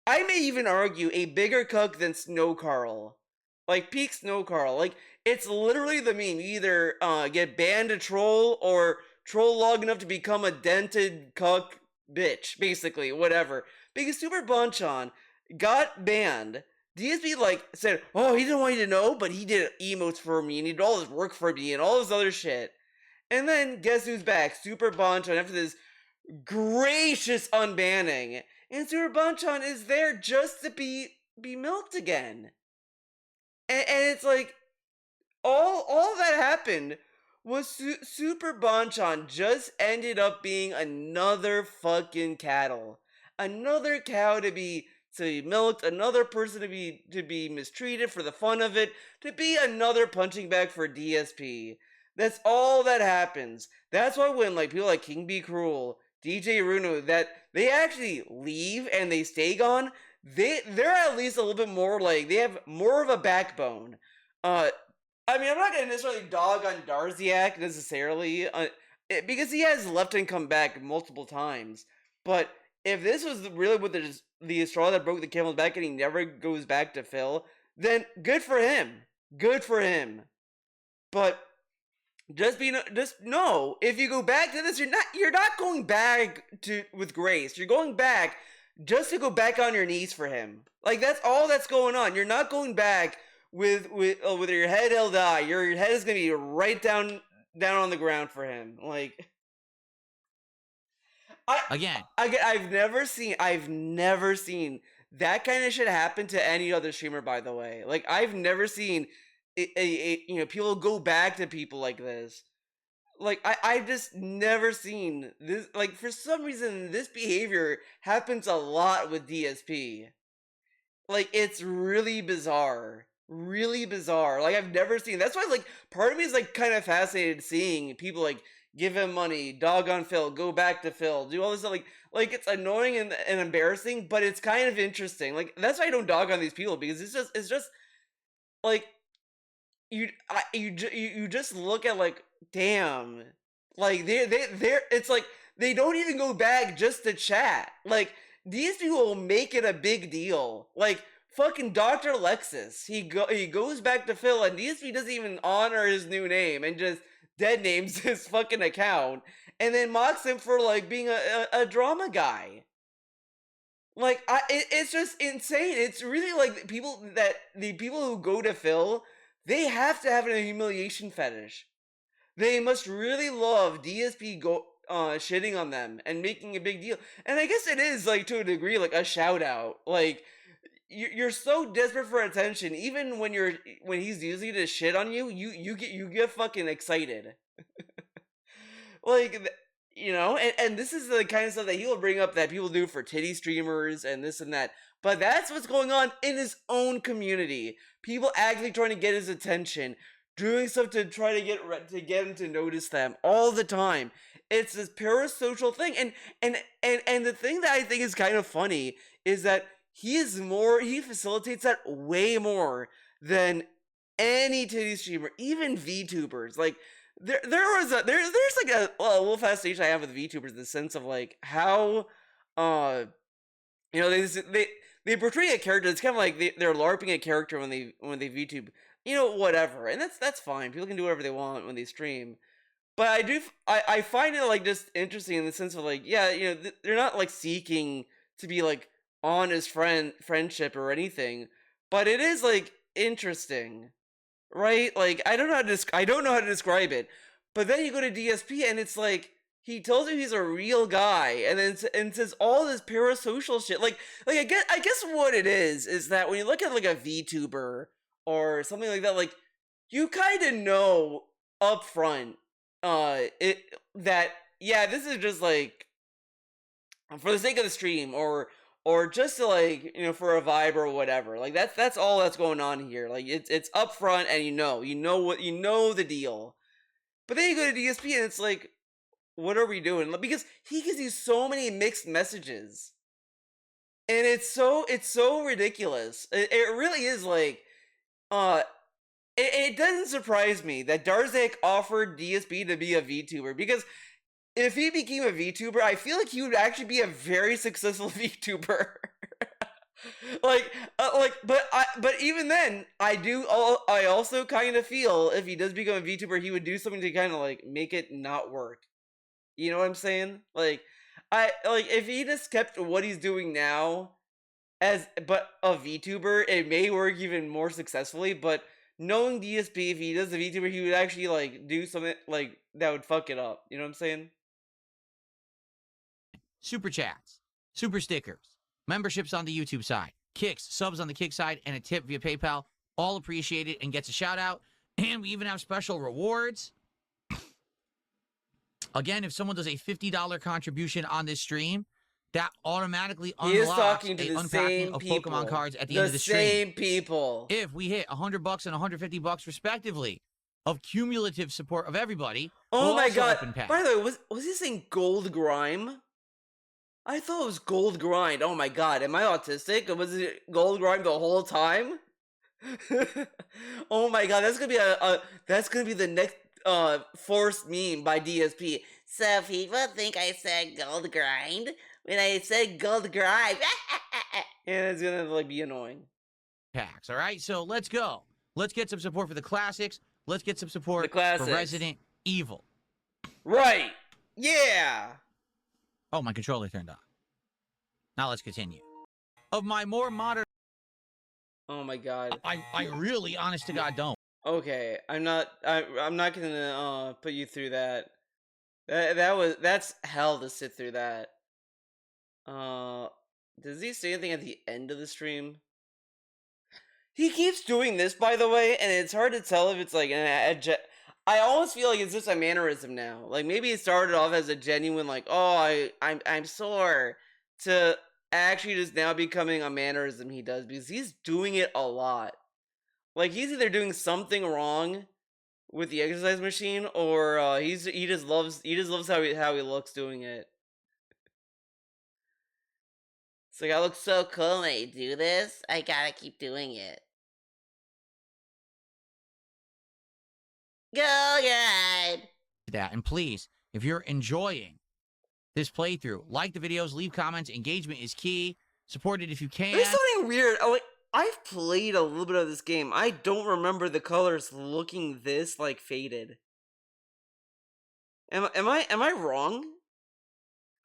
I may even argue, a bigger cuck than Snow Carl. Like, peak Snow Carl. Like, it's literally the meme. You either get banned to troll or troll long enough to become a dented cuck bitch, basically, whatever. Because Super Bonchan got banned. DSP, like, said, oh, he didn't want you to know, but he did emotes for me, and he did all his work for me, and all this other shit. And then, guess who's back? Super Bonchan, after this gracious unbanning. And Super Bonchan is there just to be milked again. And it's like, all that happened was Super Bonchan just ended up being another fucking cattle. Another cow to be milked, another person to be mistreated for the fun of it, to be another punching bag for DSP. That's all that happens. That's why when like people like King Be Cruel, DJ Runo, that they actually leave and they stay gone, they're at least a little bit more like, they have more of a backbone. I mean, I'm not gonna necessarily dog on Darziak necessarily, because he has left and come back multiple times. But if this was really what the straw that broke the camel's back and he never goes back to Phil, then good for him. Good for him. But just know, if you go back to this, you're not going back to with grace. You're going back just to go back on your knees for him. Like, that's all that's going on. You're not going back with your head held high. Your head is gonna be right down on the ground for him. Like, I've never seen that kind of shit happen to any other streamer. By the way, like, I've never seen people go back to people like this. Like, I've just never seen this. Like, for some reason, this behavior happens a lot with DSP. Like, it's really bizarre. Really bizarre. Like, I've never seen. That's why, like, part of me is, like, kind of fascinated seeing people, like, give him money, dog on Phil, go back to Phil, do all this stuff. Like it's annoying and embarrassing, but it's kind of interesting. Like, that's why I don't dog on these people, because it's just, like, you just look at, like, damn, like, they're it's like they don't even go back just to chat. Like, these people will make it a big deal. Like, fucking Dr. Lexus, he goes back to Phil, and DSP doesn't even honor his new name and just dead names his fucking account, and then mocks him for, like, being a drama guy. Like, it's just insane. It's really like the people who go to Phil, they have to have a humiliation fetish. They must really love DSP shitting on them and making a big deal. And I guess it is, like, to a degree, like, a shout out. Like, you're so desperate for attention, even when he's using to shit on you, you get fucking excited. Like, and this is the kind of stuff that he will bring up that people do for titty streamers and this and that. But that's what's going on in his own community. People actually trying to get his attention, doing stuff to try to get him to notice them all the time. It's this parasocial thing, and the thing that I think is kind of funny is that he facilitates that way more than any titty streamer, even VTubers. Like, there's like a little fascination I have with VTubers in the sense of, like, how they portray a character. It's kind of like they're LARPing a character when they VTube, whatever, and that's fine. People can do whatever they want when they stream. But I find it, like, just interesting in the sense of, like, yeah, they're not, like, seeking to be, like, honest friendship or anything, but it is, like, interesting. right? Like I don't know how to describe it. But then you go to DSP and it's like he tells you he's a real guy, and then and says all this parasocial shit. Like I guess what it is that when you look at like a VTuber or something like that, like you kind of know up front, it that yeah, this is just like for the sake of the stream or just to like for a vibe or whatever. Like that's all that's going on here. Like it's upfront and you know the deal. But then you go to DSP and it's like, what are we doing? Because he gives you so many mixed messages, and it's so ridiculous. It really is like uh. It doesn't surprise me that Darzak offered DSP to be a VTuber, because if he became a VTuber, I feel like he would actually be a very successful VTuber. But even then, I also kind of feel if he does become a VTuber, he would do something to kind of like make it not work. You know what I'm saying? Like if he just kept what he's doing now but a VTuber, it may work even more successfully. But knowing DSP, if he does a VTuber, he would actually like do something like that would fuck it up. You know what I'm saying? Super chats, super stickers, memberships on the YouTube side, kicks, subs on the kick side, and a tip via PayPal. All appreciated and gets a shout out. And we even have special rewards. Again, if someone does a $50 contribution on this stream, that automatically unlocks an unpacking of Pokemon cards at the end of the stream. The same people. If we hit $100 and $150 respectively of cumulative support of everybody, oh my god! By the way, was he saying Gold Grime? I thought it was Gold Grind. Oh my god, am I autistic? Was it Gold Grind the whole time? Oh my god, that's gonna be the next forced meme by DSP. So people think I said gold grind when I said gold grind. And it's gonna like be annoying. Packs, all right? So let's go. Let's get some support for the classics. Let's get some support for Resident Evil. Right. Yeah. Oh, my controller turned on. Now let's continue. Of my more modern... Oh my god. I really, honest to God, don't. Okay, I'm not gonna put you through that. That's hell to sit through that. Does he say anything at the end of the stream? He keeps doing this, by the way, and it's hard to tell if it's like I almost feel like it's just a mannerism now. Like maybe it started off as a genuine like, oh, I'm sore, to actually just now becoming a mannerism he does, because he's doing it a lot. Like he's either doing something wrong with the exercise machine, or he just loves how he looks doing it. It's like, I look so cool when I do this. I gotta keep doing it. Go ahead. That, and please, if you're enjoying this playthrough, like the videos, leave comments. Engagement is key. Support it if you can. There's something weird. I've played a little bit of this game. I don't remember the colors looking this like faded. Am I wrong?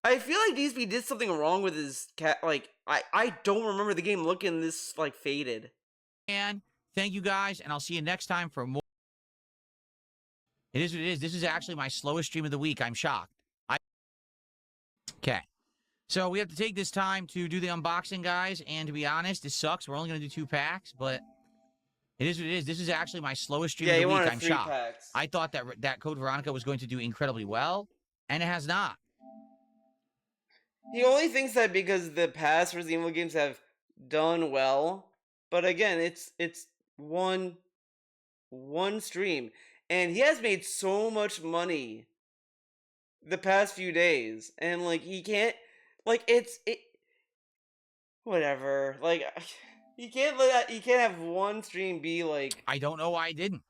I feel like DSP did something wrong with his cat. Like I don't remember the game looking this like faded. And thank you guys, and I'll see you next time for more. It is what it is. This is actually my slowest stream of the week. I'm shocked. Okay. So we have to take this time to do the unboxing, guys. And to be honest, this sucks. We're only going to do 2 packs, but it is what it is. This is actually my slowest stream of the week. I'm shocked. Packs. I thought that Code Veronica was going to do incredibly well, and it has not. He only thinks that because the past Resident Evil games have done well, but again, it's one stream, and he has made so much money the past few days, and like he can't, like whatever, like you can't have one stream be like. I don't know why I didn't.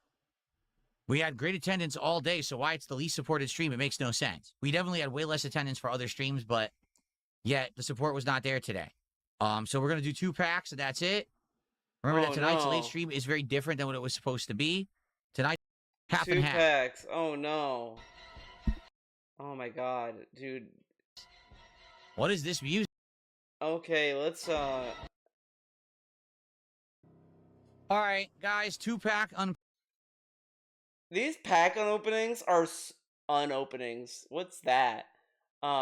We had great attendance all day, so why it's the least supported stream, it makes no sense. We definitely had way less attendance for other streams, but yet the support was not there today. So we're gonna do 2 packs, and that's it. Remember that tonight's late stream is very different than what it was supposed to be. Tonight, half and half. 2 packs. Oh no. Oh my god, dude. What is this music? Okay, let's Alright, guys, 2-pack these pack openings are unopenings. What's that?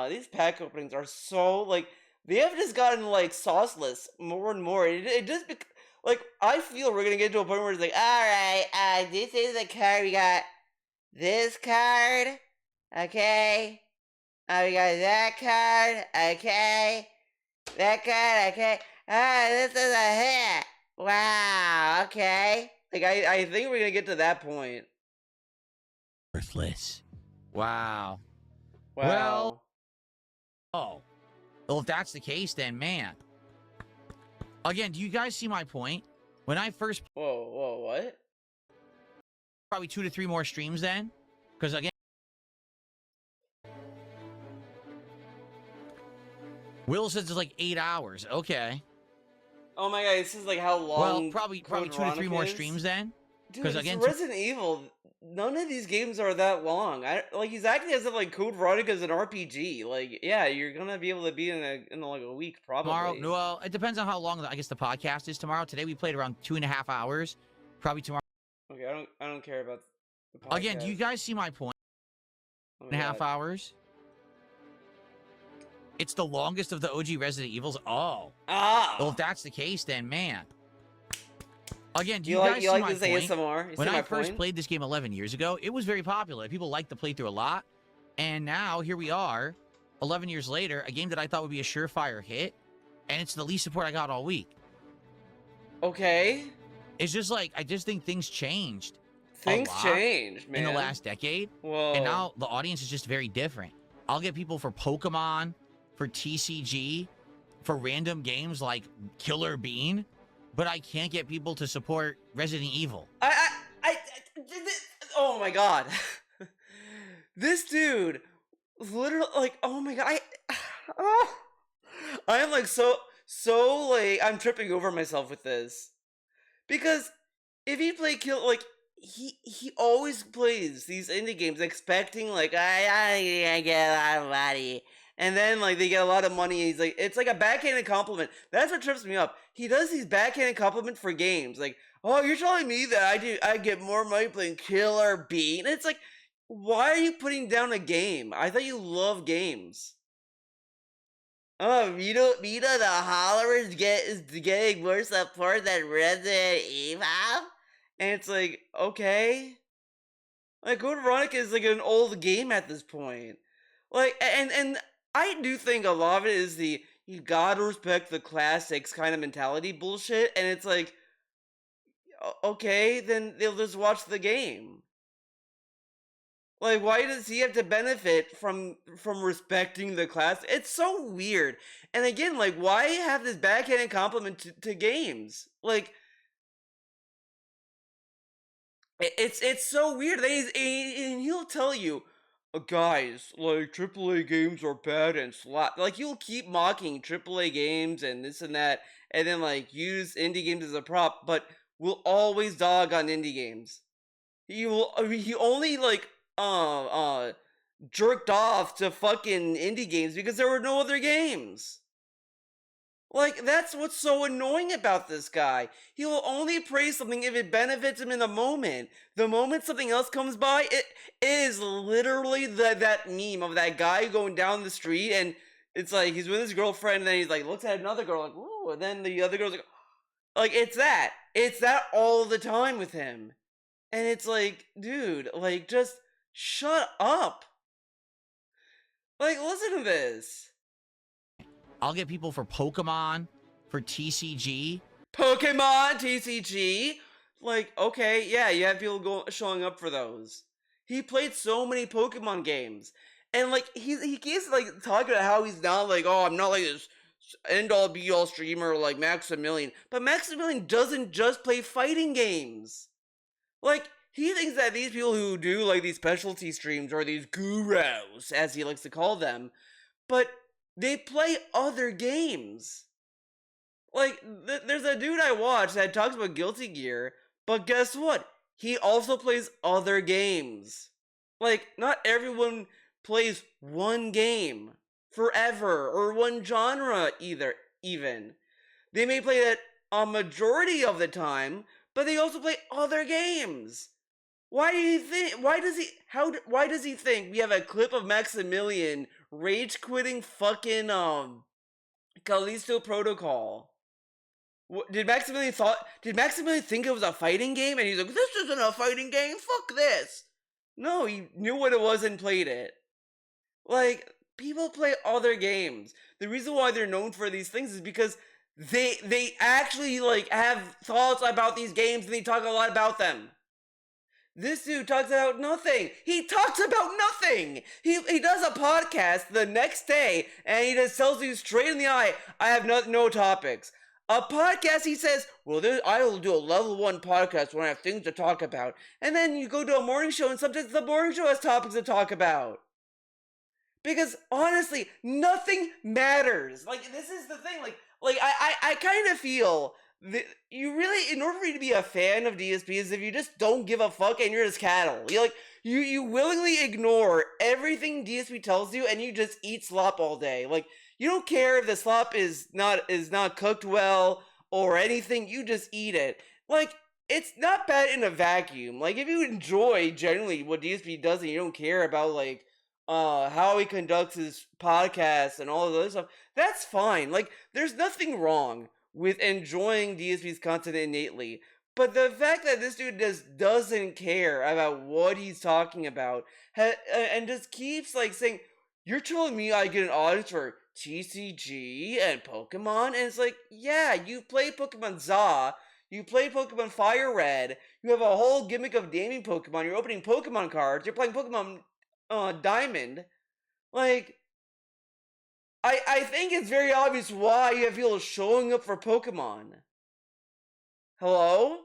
These pack openings are so like they have just gotten like sauceless more and more. It just like I feel we're gonna get to a point where it's like, all right, this is the card. We got this card, okay. We got that card, okay. That card, okay. This is a hit. Wow, okay. Like I think we're gonna get to that point. Worthless. Wow. Wow. Well, well, if that's the case, then man. Again, do you guys see my point? When I first Whoa, what? probably 2 to 3 more streams then, because again, Will says it's like 8 hours. Okay. Oh my god, this is like how long? Well, probably Code 2 to 3 more is? streams then. Dude, 'Cause it's again, Resident Evil. None of these games are that long. Like he's acting as if like Code Veronica's an RPG. Like, yeah, you're gonna be able to be in like a week probably. Tomorrow, well, it depends on how long I guess the podcast is tomorrow. Today we played around 2.5 hours. Probably tomorrow. Okay, I don't care about the podcast. Again, do you guys see my point? Oh my 2.5 God. hours. It's the longest of the OG Resident Evils. Oh. Ah. Well, if that's the case, then man. Again, do you you like guys you see like my this point? ASMR? You When see I my first point? played this game 11 years ago, it was very popular. People liked the playthrough a lot. And now, here we are, 11 years later, a game that I thought would be a surefire hit, and it's the least support I got all week. Okay. It's just like, I just think things changed Things lot changed, man. in the last decade. Whoa. And now the audience is just very different. I'll get people for Pokemon, for TCG, for random games like Killer Bean, but I can't get people to support Resident Evil. Oh my god. This dude literally like oh my god. I am like so like I'm tripping over myself with this. Because if he play kill like he always plays these indie games expecting like I get a lot of money. And then like they get a lot of money. He's like it's like a backhanded compliment. That's what trips me up. He does these backhanded compliments for games. Like, oh, you're telling me that I get more money playing Killer Bee. And it's like, why are you putting down a game? I thought you love games. Oh, Vita the Holler is getting more support than Resident Evil? And it's like, okay. Like Code Veronica is like an old game at this point. Like and I do think a lot of it is the you gotta respect the classics kind of mentality bullshit, and it's like, okay, then they'll just watch the game. Like, why does he have to benefit from respecting the class? It's so weird. And again, like, why have this backhanded compliment to games? Like, it's so weird. And he'll tell you, guys, like AAA games are bad and slap. Like you'll keep mocking AAA games and this and that, and then like use indie games as a prop, but will always dog on indie games. He only like jerked off to fucking indie games because there were no other games. Like, that's what's so annoying about this guy. He will only praise something if it benefits him in the moment. The moment something else comes by, it is literally that meme of that guy going down the street and it's like he's with his girlfriend and then he's like looks at another girl like, ooh, and then the other girl's like it's that. It's that all the time with him. And it's like, dude, like just shut up. Like, listen to this. I'll get people for Pokemon, for TCG. Pokemon TCG? Like, okay, yeah, you have people showing up for those. He played so many Pokemon games. And like he keeps like talking about how he's not like, oh, I'm not like this end all be all streamer like Maximilian. But Maximilian doesn't just play fighting games. Like, he thinks that these people who do like these specialty streams are these gurus, as he likes to call them, but they play other games. Like, there's a dude I watch that talks about Guilty Gear, but guess what? He also plays other games. Like, not everyone plays one game forever, or one genre even. They may play that a majority of the time, but they also play other games. Why do you think? Why does he? Why does he think we have a clip of Maximilian rage quitting fucking Callisto Protocol? Did Maximilian think it was a fighting game? And he's like, this isn't a fighting game. Fuck this. No, he knew what it was and played it. Like, people play other games. The reason why they're known for these things is because they actually like have thoughts about these games and they talk a lot about them. This dude talks about nothing. He talks about nothing. He does a podcast the next day and he just tells you straight in the eye, I have no topics. A podcast, he says, well, I will do a level 1 podcast when I have things to talk about. And then you go to a morning show and sometimes the morning show has topics to talk about. Because honestly, nothing matters. Like, this is the thing. Like I kind of feel that you really, in order for you to be a fan of DSP, is if you just don't give a fuck and you're just cattle. You willingly ignore everything DSP tells you and you just eat slop all day. Like, you don't care if the slop is not cooked well or anything, you just eat it. Like, it's not bad in a vacuum. Like, if you enjoy generally what DSP does and you don't care about, like, how he conducts his podcast and all of those stuff, that's fine. Like, there's nothing wrong with enjoying DSP's content innately. But the fact that this dude just doesn't care about what he's talking about and just keeps, like, saying, you're telling me I get an audience for TCG and Pokemon? And it's like, yeah, you play Pokemon Za, you play Pokemon Fire Red, you have a whole gimmick of naming Pokemon, you're opening Pokemon cards, you're playing Pokemon Diamond. Like, I think it's very obvious why you have people showing up for Pokemon. Hello?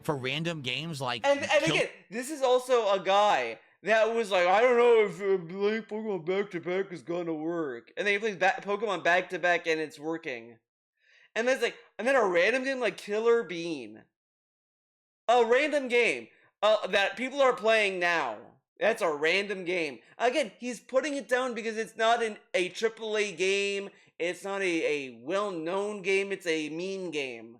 For random games like... And again, this is also a guy that was like, I don't know if playing Pokemon back-to-back is gonna work. And then he plays Pokemon back-to-back and it's working. And then a random game like Killer Bean. A random game that people are playing now. That's a random game. Again, he's putting it down because it's not a AAA game. It's not a well-known game. It's a meme game.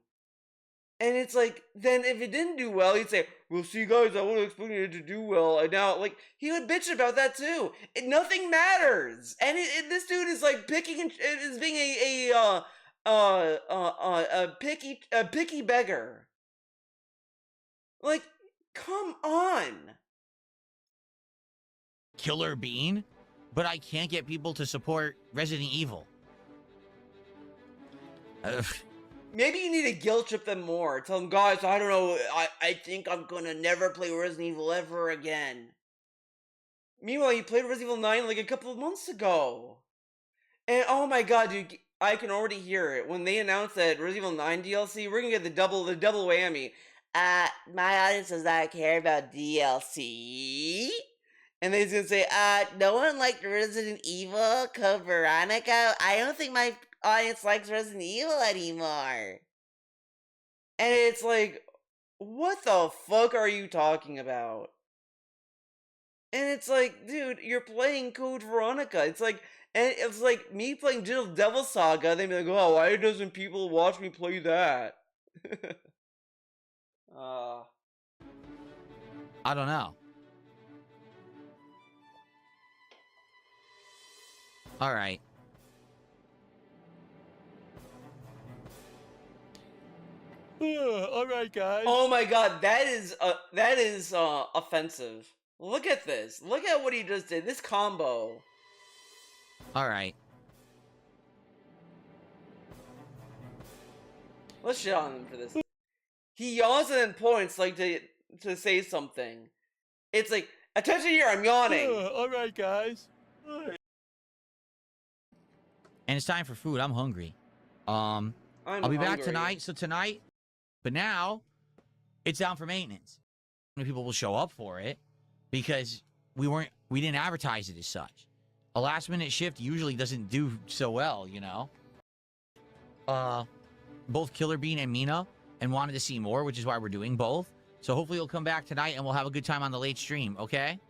And it's like, then if it didn't do well, he'd say, well, see, guys, I wasn't expecting it to do well. And now, like, he would bitch about that, too. Nothing matters. And this dude is, like, being a picky beggar. Like, come on. Killer Bean, but I can't get people to support Resident Evil. Maybe you need to guilt trip them more. Tell them, guys, I don't know, I think I'm gonna never play Resident Evil ever again. Meanwhile, you played Resident Evil 9 like a couple of months ago. And oh my god, dude, I can already hear it. When they announced that Resident Evil 9 DLC, we're gonna get the double whammy. My audience does not care about DLC. And then he's gonna say, No one liked Resident Evil, Code Veronica. I don't think my audience likes Resident Evil anymore. And it's like, what the fuck are you talking about? And it's like, dude, you're playing Code Veronica. It's like me playing Digital Devil Saga. They'd be like, oh, why doesn't people watch me play that? I don't know. All right. All right, guys. Oh my god, that is offensive. Look at this. Look at what he just did. This combo. All right. Let's shit on him for this. He yawns and then points like to say something. It's like, attention here, I'm yawning. All right, guys. And it's time for food. I'm hungry. I'll be back tonight. So tonight, but now it's down for maintenance. Many people will show up for it because we didn't advertise it as such. A last minute shift usually doesn't do so well, you know. Both Killer Bean and Mina and wanted to see more, which is why we're doing both. So hopefully you'll come back tonight and we'll have a good time on the late stream, okay?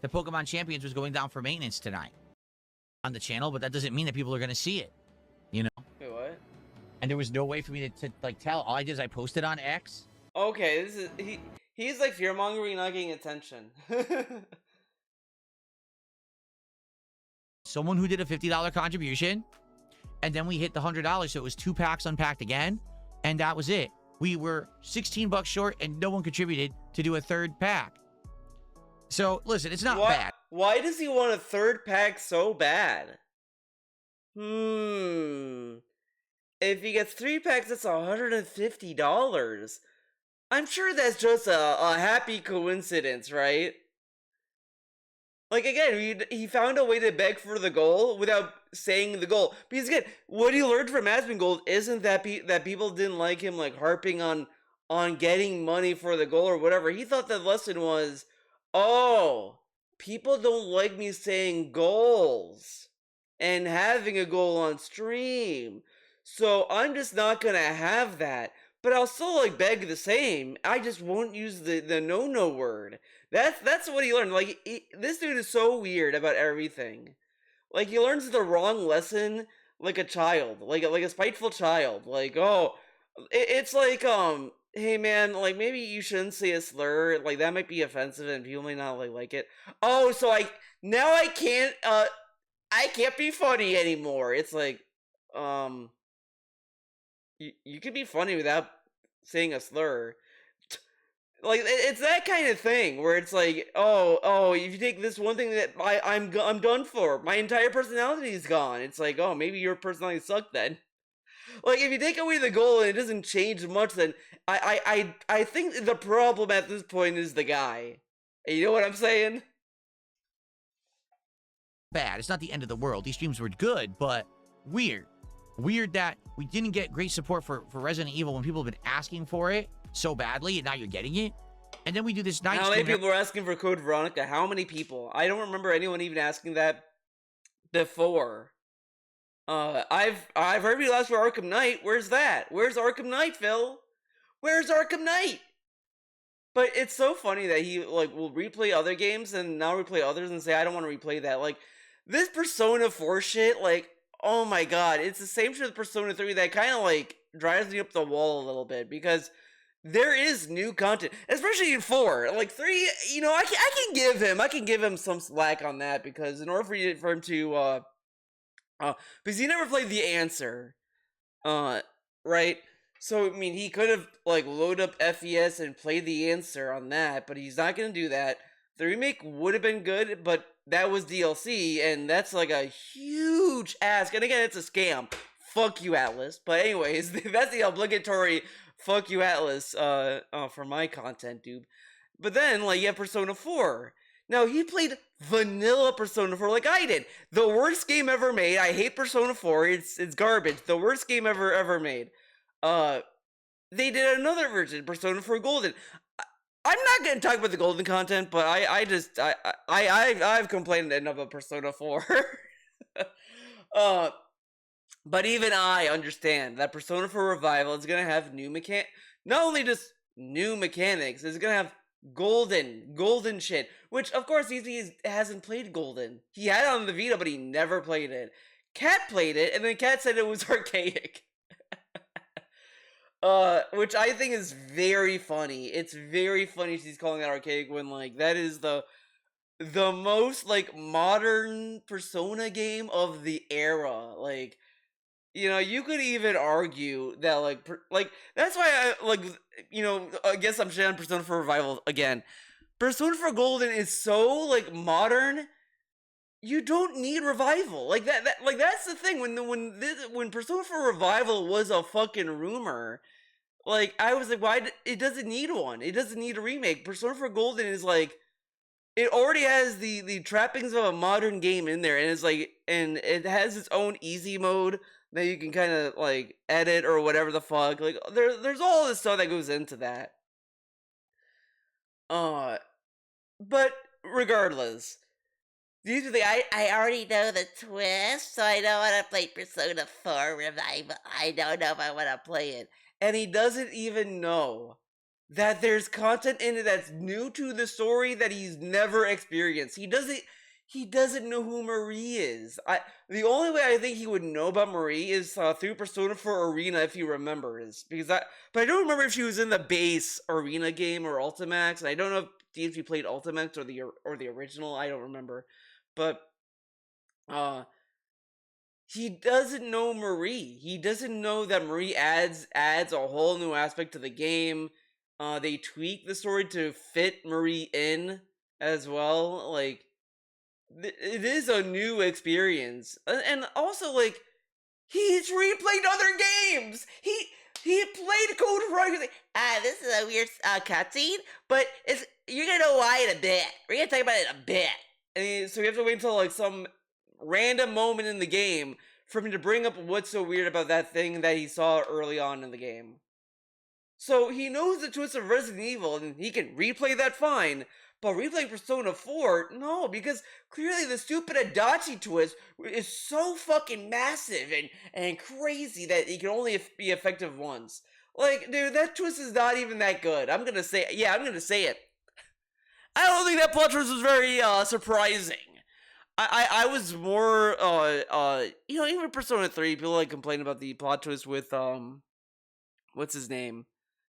The Pokemon Champions was going down for maintenance tonight on the channel, but that doesn't mean that people are going to see it, you know? Wait, what? And there was no way for me to like tell. All I did is I posted on X. Okay, He's like fear mongering, not getting attention. Someone who did a $50 contribution, and then we hit the $100, so it was 2 packs unpacked again, and that was it. We were 16 bucks short, and no one contributed to do a third pack. So listen, it's not bad. Why does he want a third pack so bad? If he gets 3 packs, that's $150. I'm sure that's just a happy coincidence, right? Like, again, he found a way to beg for the goal without saying the goal. Because, again, what he learned from Asmongold isn't that people didn't like him, like, harping on getting money for the goal or whatever. He thought the lesson was, oh, people don't like me saying goals and having a goal on stream. So I'm just not gonna have that. But I'll still, like, beg the same. I just won't use the no word. That's what he learned. Like, this dude is so weird about everything. Like, he learns the wrong lesson like a child. Like a spiteful child. Like, oh, it's like, hey man, like, maybe you shouldn't say a slur. Like, that might be offensive and people may not like it. Oh, so I can't be funny anymore. It's like, you can be funny without saying a slur. Like, it's that kind of thing where it's like, oh, if you take this one thing that I'm done for, my entire personality is gone. It's like, oh, maybe your personality sucked then. Like, if you take away the goal and it doesn't change much, then I think the problem at this point is the guy. You know what I'm saying? Bad. It's not the end of the world. These streams were good, but weird. Weird that we didn't get great support for Resident Evil when people have been asking for it so badly, and now you're getting it. And then we do this night. How many people are asking for Code Veronica? How many people? I don't remember anyone even asking that before. I've heard people ask for Arkham Knight. Where's that? Where's Arkham Knight, Phil? Where's Arkham Knight? But it's so funny that he, like, will replay other games and now replay others and say, I don't want to replay that. Like, this Persona 4 shit, like, oh my god, it's the same shit with Persona 3 that kind of, like, drives me up the wall a little bit, because there is new content, especially in 4. Like, 3, you know, I can give him some slack on that, because in order for him to, because he never played The Answer, right? So, I mean, he could have, like, loaded up FES and played The Answer on that, but he's not gonna do that. The remake would have been good, but that was DLC, and that's, like, a huge ask. And again, it's a scam. Fuck you, Atlas. But anyways, that's the obligatory fuck you, Atlas, for my content, dude. But then, like, you have Persona 4. Now, he played vanilla Persona 4 like I did. The worst game ever made. I hate Persona 4. It's garbage. The worst game ever made. They did another version, Persona 4 Golden. I'm not gonna talk about the Golden content, but I've complained enough about Persona 4. But even I understand that Persona 4 Revival is gonna have not only just new mechanics, it's gonna have golden shit. Which, of course, he hasn't played Golden. He had it on the Vita, but he never played it. Kat played it, and then Kat said it was archaic. Which I think is very funny. It's very funny she's calling that archaic when, like, that is the most, like, modern Persona game of the era. Like, you know, you could even argue that, like, that's why I, like, you know, I guess I'm shitting on Persona 4 Revival again. Persona 4 Golden is so, like, modern, you don't need Revival. Like, like, that's the thing. When Persona 4 Revival was a fucking rumor, like, I was like, why? It doesn't need one. It doesn't need a remake. Persona 4 Golden is, like, it already has the trappings of a modern game in there, and it's like, and it has its own easy mode that you can kind of, like, edit or whatever the fuck. Like, there's all this stuff that goes into that. But regardless, Usually, I already know the twist, so I don't want to play Persona 4 Revival. I don't know if I want to play it. and he doesn't even know that there's content in it that's new to the story that he's never experienced. he doesn't know who Marie is. The only way I think he would know about Marie is through Persona 4 Arena, if he remembers. But I don't remember if she was in the base Arena game or Ultimax, and I don't know if DSP played Ultimax or the original. I don't remember, but he doesn't know Marie. He doesn't know that Marie adds a whole new aspect to the game. They tweak the story to fit Marie in as well. Like, it is a new experience, and also like he's replayed other games. He played Code Veronica. This is a weird cutscene, but you're gonna know why in a bit. We're gonna talk about it in a bit. And so we have to wait until like some random moment in the game for him to bring up what's so weird about that thing that he saw early on in the game. So he knows the twist of Resident Evil, and he can replay that fine. But replaying Persona 4, no, because clearly the stupid Adachi twist is so fucking massive and crazy that it can only be effective once. Like, dude, that twist is not even that good. I'm gonna say it. I don't think that plot twist was very surprising. I was more even Persona 3, people like complain about the plot twist with what's his name?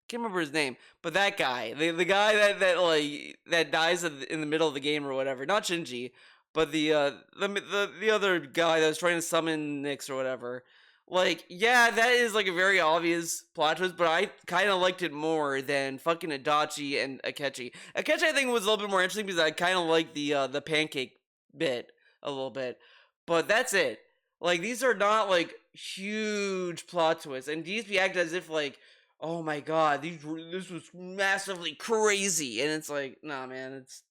Can't remember his name, but that guy, the guy that dies in the middle of the game or whatever. Not Shinji, but the other guy that was trying to summon Nyx or whatever. Like, yeah, that is like a very obvious plot twist, but I kind of liked it more than fucking Adachi and Akechi. Akechi, I think, was a little bit more interesting because I kind of like the pancake bit a little bit, but that's it. Like, these are not like huge plot twists, and DSP acted as if like, oh my god, this was massively crazy, and it's like, nah, man, it's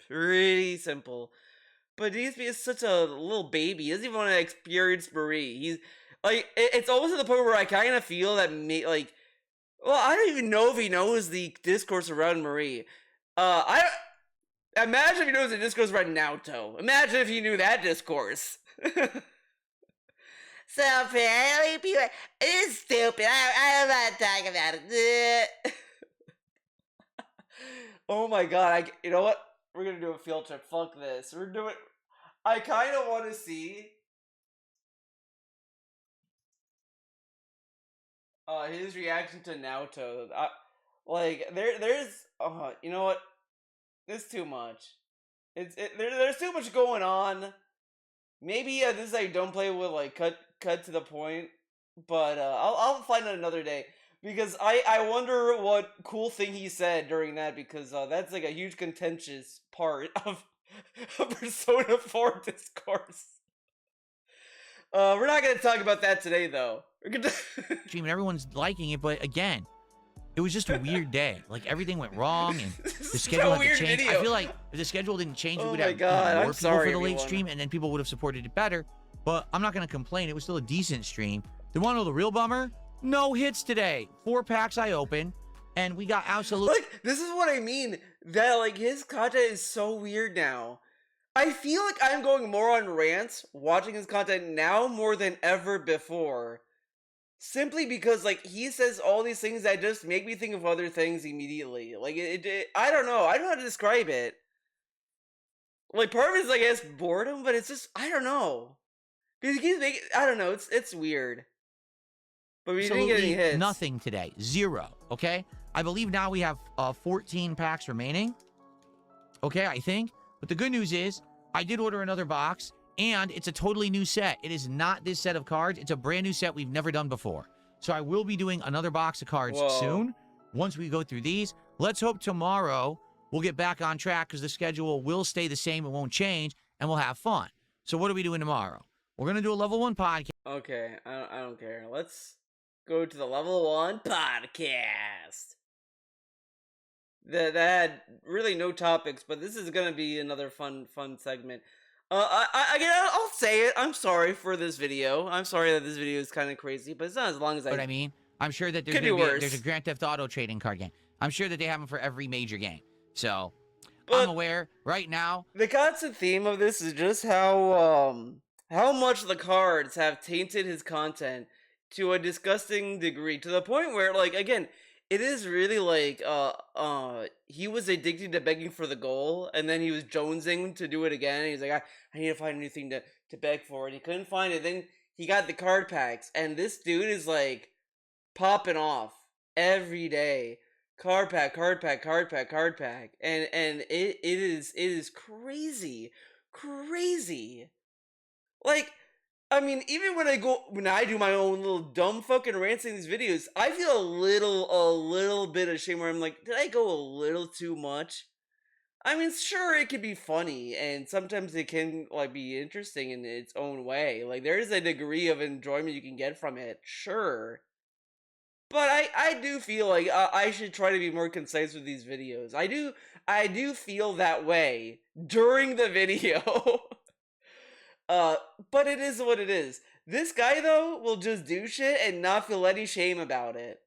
pretty simple. But DSP is such a little baby. He doesn't even want to experience Marie. He's like, it's almost to the point where I kind of feel that I don't even know if he knows the discourse around Marie. I imagine if he knows the discourse around Naoto. Imagine if he knew that discourse. So apparently, people, it is stupid. I don't want to talk about it. Oh my god! You know what? We're gonna do a field trip. Fuck this. I kind of want to see his reaction to Naoto. There's you know what? It's too much. There's too much going on. Maybe this is like don't play with like cut to the point, but I'll find it another day because I wonder what cool thing he said during that, because that's like a huge contentious part of Persona 4 discourse. We're not gonna talk about that today though. We're gonna Stream and everyone's liking it, but again, it was just a weird day. Like, everything went wrong, and the schedule had to change. I feel like if the schedule didn't change, we would have more people for the late stream, and then people would have supported it better. But I'm not going to complain. It was still a decent stream. Do you want to know the real bummer? No hits today. 4 packs I opened, and we got absolutely... Like, this is what I mean. That, like, his content is so weird now. I feel like I'm going more on rants watching his content now more than ever before. Simply because, like, he says all these things that just make me think of other things immediately. Like, I don't know. I don't know how to describe it. Like, part of it is, I guess, boredom, but it's just, I don't know. Because he keeps making, I don't know, it's weird. But we didn't get any hits. Nothing today. 0, okay? I believe now we have 14 packs remaining. Okay, I think. But the good news is, I did order another box, and it's a totally new set. It is not this set of cards. It's a brand new set we've never done before. So I will be doing another box of cards soon, once we go through these. Let's hope tomorrow we'll get back on track, because the schedule will stay the same. It won't change, and we'll have fun. So what are we doing tomorrow? We're going to do a level 1 podcast. Okay, I don't care. Let's go to the level 1 podcast. That had really no topics, but this is going to be another fun segment. I'll say it. I'm sorry for this video. I'm sorry that this video is kind of crazy, but it's not as long as But I mean, I'm sure that there's a Grand Theft Auto trading card game. I'm sure that they have them for every major game. So, I'm aware right now. The constant theme of this is just how much the cards have tainted his content to a disgusting degree, to the point where, like, again, it is really like he was addicted to begging for the goal, and then he was jonesing to do it again. He's like, I need to find a new thing to beg for, and he couldn't find it. Then he got the card packs, and this dude is like popping off every day. Card pack, card pack, card pack, card pack, and it is crazy, crazy. Like, I mean, even when I do my own little dumb fucking rants in these videos, I feel a little bit ashamed where I'm like, did I go a little too much? I mean, sure, it can be funny, and sometimes it can like be interesting in its own way. Like, there is a degree of enjoyment you can get from it, sure. But I do feel like I should try to be more concise with these videos. I do feel that way during the video. But it is what it is. This guy though will just do shit and not feel any shame about it.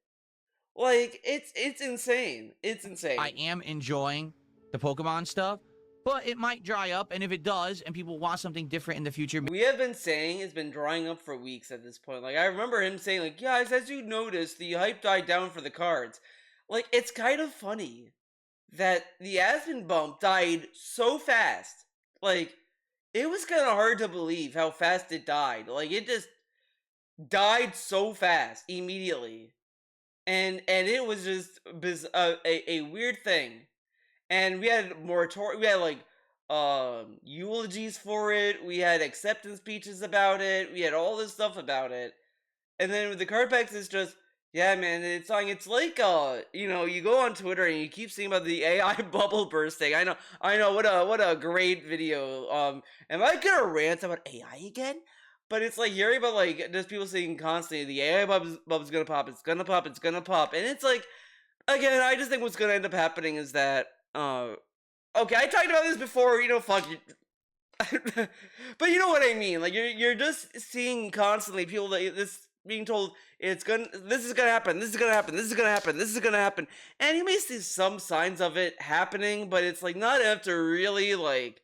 Like it's insane. It's insane. I am enjoying the Pokemon stuff, but it might dry up, and if it does, and people want something different in the future, We have been saying it's been drying up for weeks at this point. Like I remember him saying, like, guys, as you notice, the hype died down for the cards. Like it's kind of funny that the Aspen bump died so fast. Like it was kind of hard to believe how fast it died. Like it just died so fast immediately, and it was just a weird thing. And we had moratorium. We had like eulogies for it. We had acceptance speeches about it. We had all this stuff about it. And then with the card packs, it's just, yeah, man, it's like you go on Twitter and you keep seeing about the AI bubble bursting. I know, what a great video. Am I gonna rant about AI again? But it's like hearing about like just people saying constantly the AI bub's gonna pop, it's gonna pop, it's gonna pop, and it's like, again, I just think what's gonna end up happening is that okay, I talked about this before, fuck you. But you know what I mean. Like you're just seeing constantly people that this being told this is gonna happen, this is gonna happen, this is gonna happen, this is gonna happen, and you may see some signs of it happening, but it's like not enough to really like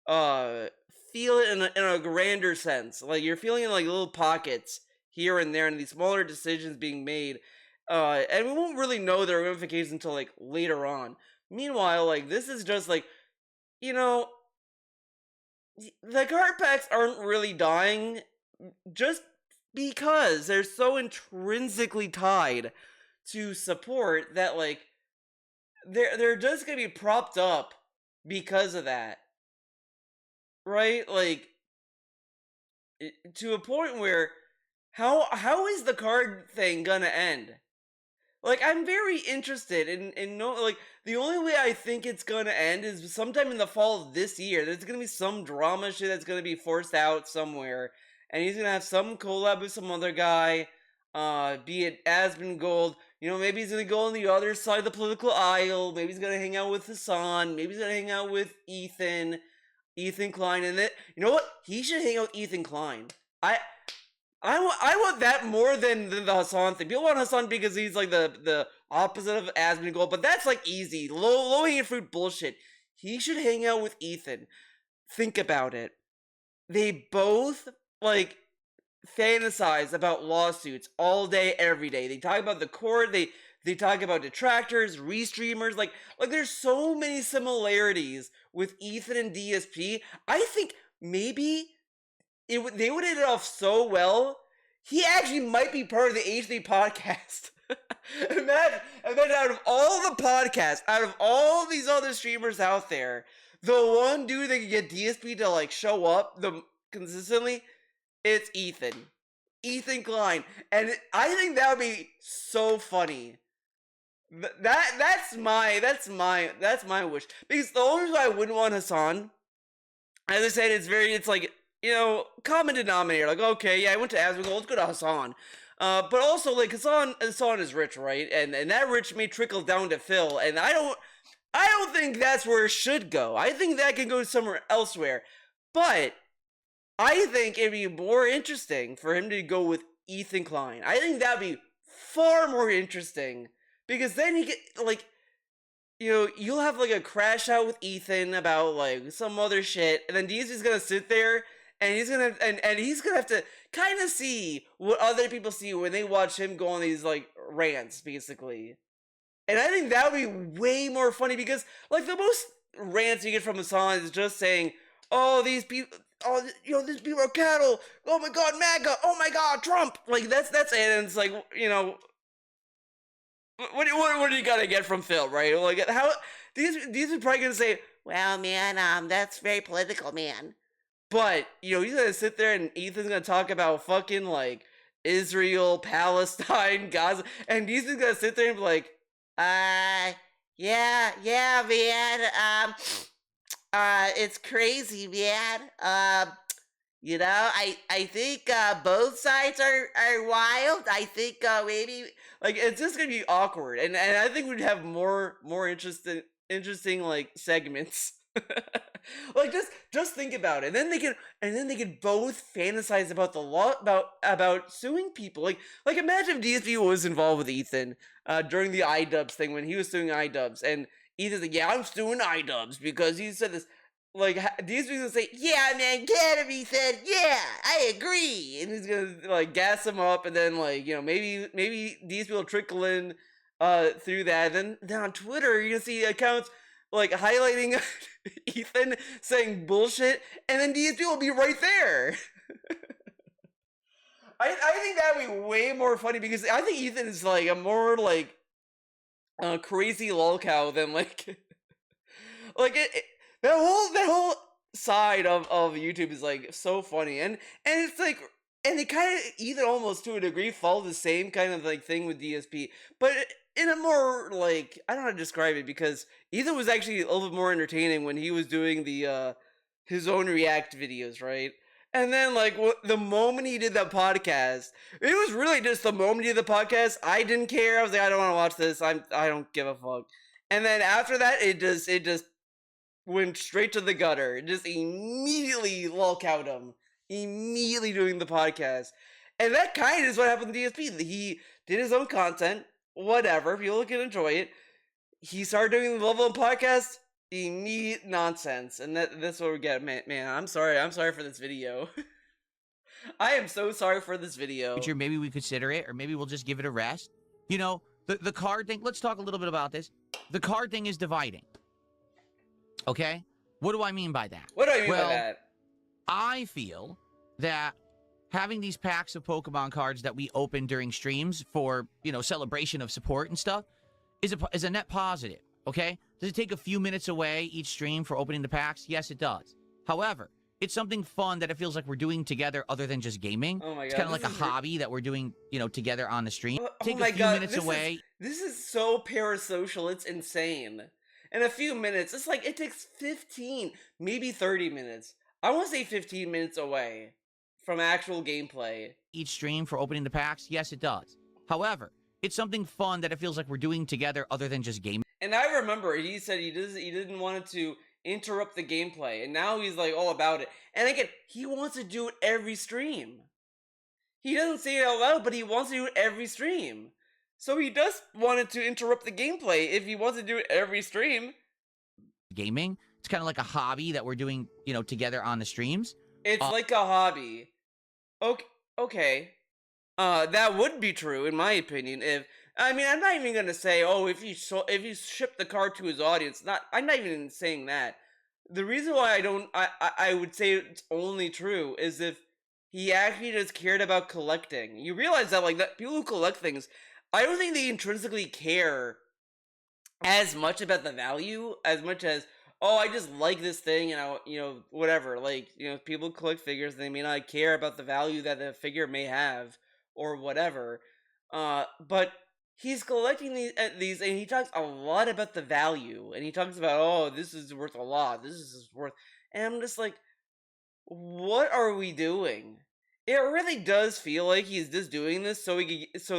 feel it in a grander sense. Like you're feeling in like little pockets here and there, and these smaller decisions being made, and we won't really know their ramifications until like later on. Meanwhile, like this is just like, you know, the card packs aren't really dying just because they're so intrinsically tied to support that like they're just gonna be propped up because of that, right? Like to a point where how is the card thing gonna end? Like I'm very interested in know, like the only way I think it's gonna end is sometime in the fall of this year. There's gonna be some drama shit that's gonna be forced out somewhere, and he's gonna have some collab with some other guy, be it Aspen Gold. Maybe he's gonna go on the other side of the political aisle. Maybe he's gonna hang out with Hassan. Maybe he's gonna hang out with Ethan Klein, and then you know what? He should hang out with Ethan Klein. I want that more than the Hassan thing. People want Hassan because he's like the opposite of Aspen Gold, but that's like easy, low hanging fruit bullshit. He should hang out with Ethan. Think about it. They both like fantasize about lawsuits all day, every day. They talk about the court. They talk about detractors, restreamers. Like there's so many similarities with Ethan and DSP. I think maybe they would hit it off so well. He actually might be part of the H3 podcast. imagine out of all the podcasts, out of all these other streamers out there, the one dude that can get DSP to like show up consistently, it's Ethan Klein, and I think that would be so funny. That's my wish, because the only reason I wouldn't want Hassan, as I said, it's like, common denominator. Like, okay, yeah, I went to Aspen, let's go to Hassan. But also, like, Hassan is rich, right? And that rich may trickle down to Phil, and I don't think that's where it should go. I think that can go somewhere elsewhere. But I think it'd be more interesting for him to go with Ethan Klein. I think that'd be far more interesting, because then you get, like, you'll have, like, a crash out with Ethan about, like, some other shit, and then DSP's gonna sit there, and he's gonna have to kind of see what other people see when they watch him go on these like rants, basically. And I think that would be way more funny because, like, the most rants you get from Hassan is just saying, "Oh, these people, oh, these people are cattle. Oh my God, MAGA. Oh my God, Trump." Like that's it. And it's like, what do you gotta get from Phil, right? Like how these are probably gonna say, Well, man, that's very political, man. but he's gonna sit there and Ethan's gonna talk about fucking like Israel, Palestine, Gaza, and Ethan's gonna sit there and be like, Yeah, man. It's crazy, man. I think both sides are wild. I think maybe like it's just gonna be awkward, and I think we'd have more interesting like segments. Like just think about it. And then they could both fantasize about the law about suing people. Like imagine if DSP was involved with Ethan during the iDubbbz thing when he was suing iDubbbz, and Ethan's like, "Yeah, I'm suing iDubbbz because he said this." Like DSP's gonna say, "Yeah, man, get him," Ethan. "Yeah, I agree," and he's gonna like gas him up, and then like maybe DSP will trickle in through that. And then on Twitter you're gonna see accounts like highlighting Ethan saying bullshit, and then DSP will be right there. I think that would be way more funny because I think Ethan is like a more like crazy lolcow than like like that whole side of YouTube is like so funny, and it's like, and they kind of either almost to a degree follow the same kind of like thing with DSP, but in a more like, I don't know how to describe it, because Ethan was actually a little bit more entertaining when he was doing the his own react videos, right? And then like the moment he did that podcast, it was really just the moment he did the podcast, I didn't care. I was like, I don't want to watch this. I don't give a fuck. And then after that, it just went straight to the gutter. Just immediately lolcowed him. Immediately doing the podcast. And that kind of is what happened to DSP. He did his own content. Whatever. People can enjoy it. He started doing the Level Up podcast. Immediate nonsense. And that's what we get. Man, I'm sorry. I'm sorry for this video. I am so sorry for this video. Maybe we consider it, or maybe we'll just give it a rest. The card thing, let's talk a little bit about this. The card thing is dividing. Okay? What do I mean by that? What do I mean by that? I feel that having these packs of Pokemon cards that we open during streams for, celebration of support and stuff is a net positive, okay? Does it take a few minutes away each stream for opening the packs? Yes, it does. However, it's something fun that it feels like we're doing together other than just gaming. Oh my God. It's kind of like a hobby that we're doing, together on the stream. Take a few minutes away. This is so parasocial. It's insane. In a few minutes, it's like it takes 15, maybe 30 minutes. I want to say 15 minutes away from actual gameplay. Each stream for opening the packs? Yes, it does. However, it's something fun that it feels like we're doing together other than just gaming. And I remember he said he didn't want it to interrupt the gameplay, and now he's like all about it. And again, he wants to do it every stream. He doesn't say it out loud, but he wants to do it every stream. So he does want it to interrupt the gameplay if he wants to do it every stream. Gaming? It's kind of like a hobby that we're doing, together on the streams. It's like a hobby. Okay. That would be true in my opinion. I'm not even gonna say, oh, if you ship the card to his audience. I'm not even saying that. The reason why I would say it's only true is if he actually just cared about collecting. You realize that like that people who collect things, I don't think they intrinsically care as much about the value as much as, oh, I just like this thing and whatever. Like, people collect figures, they may not care about the value that the figure may have or whatever. But he's collecting these and he talks a lot about the value, and he talks about, oh, this is worth a lot. This is worth, and I'm just like, what are we doing? It really does feel like he's just doing this so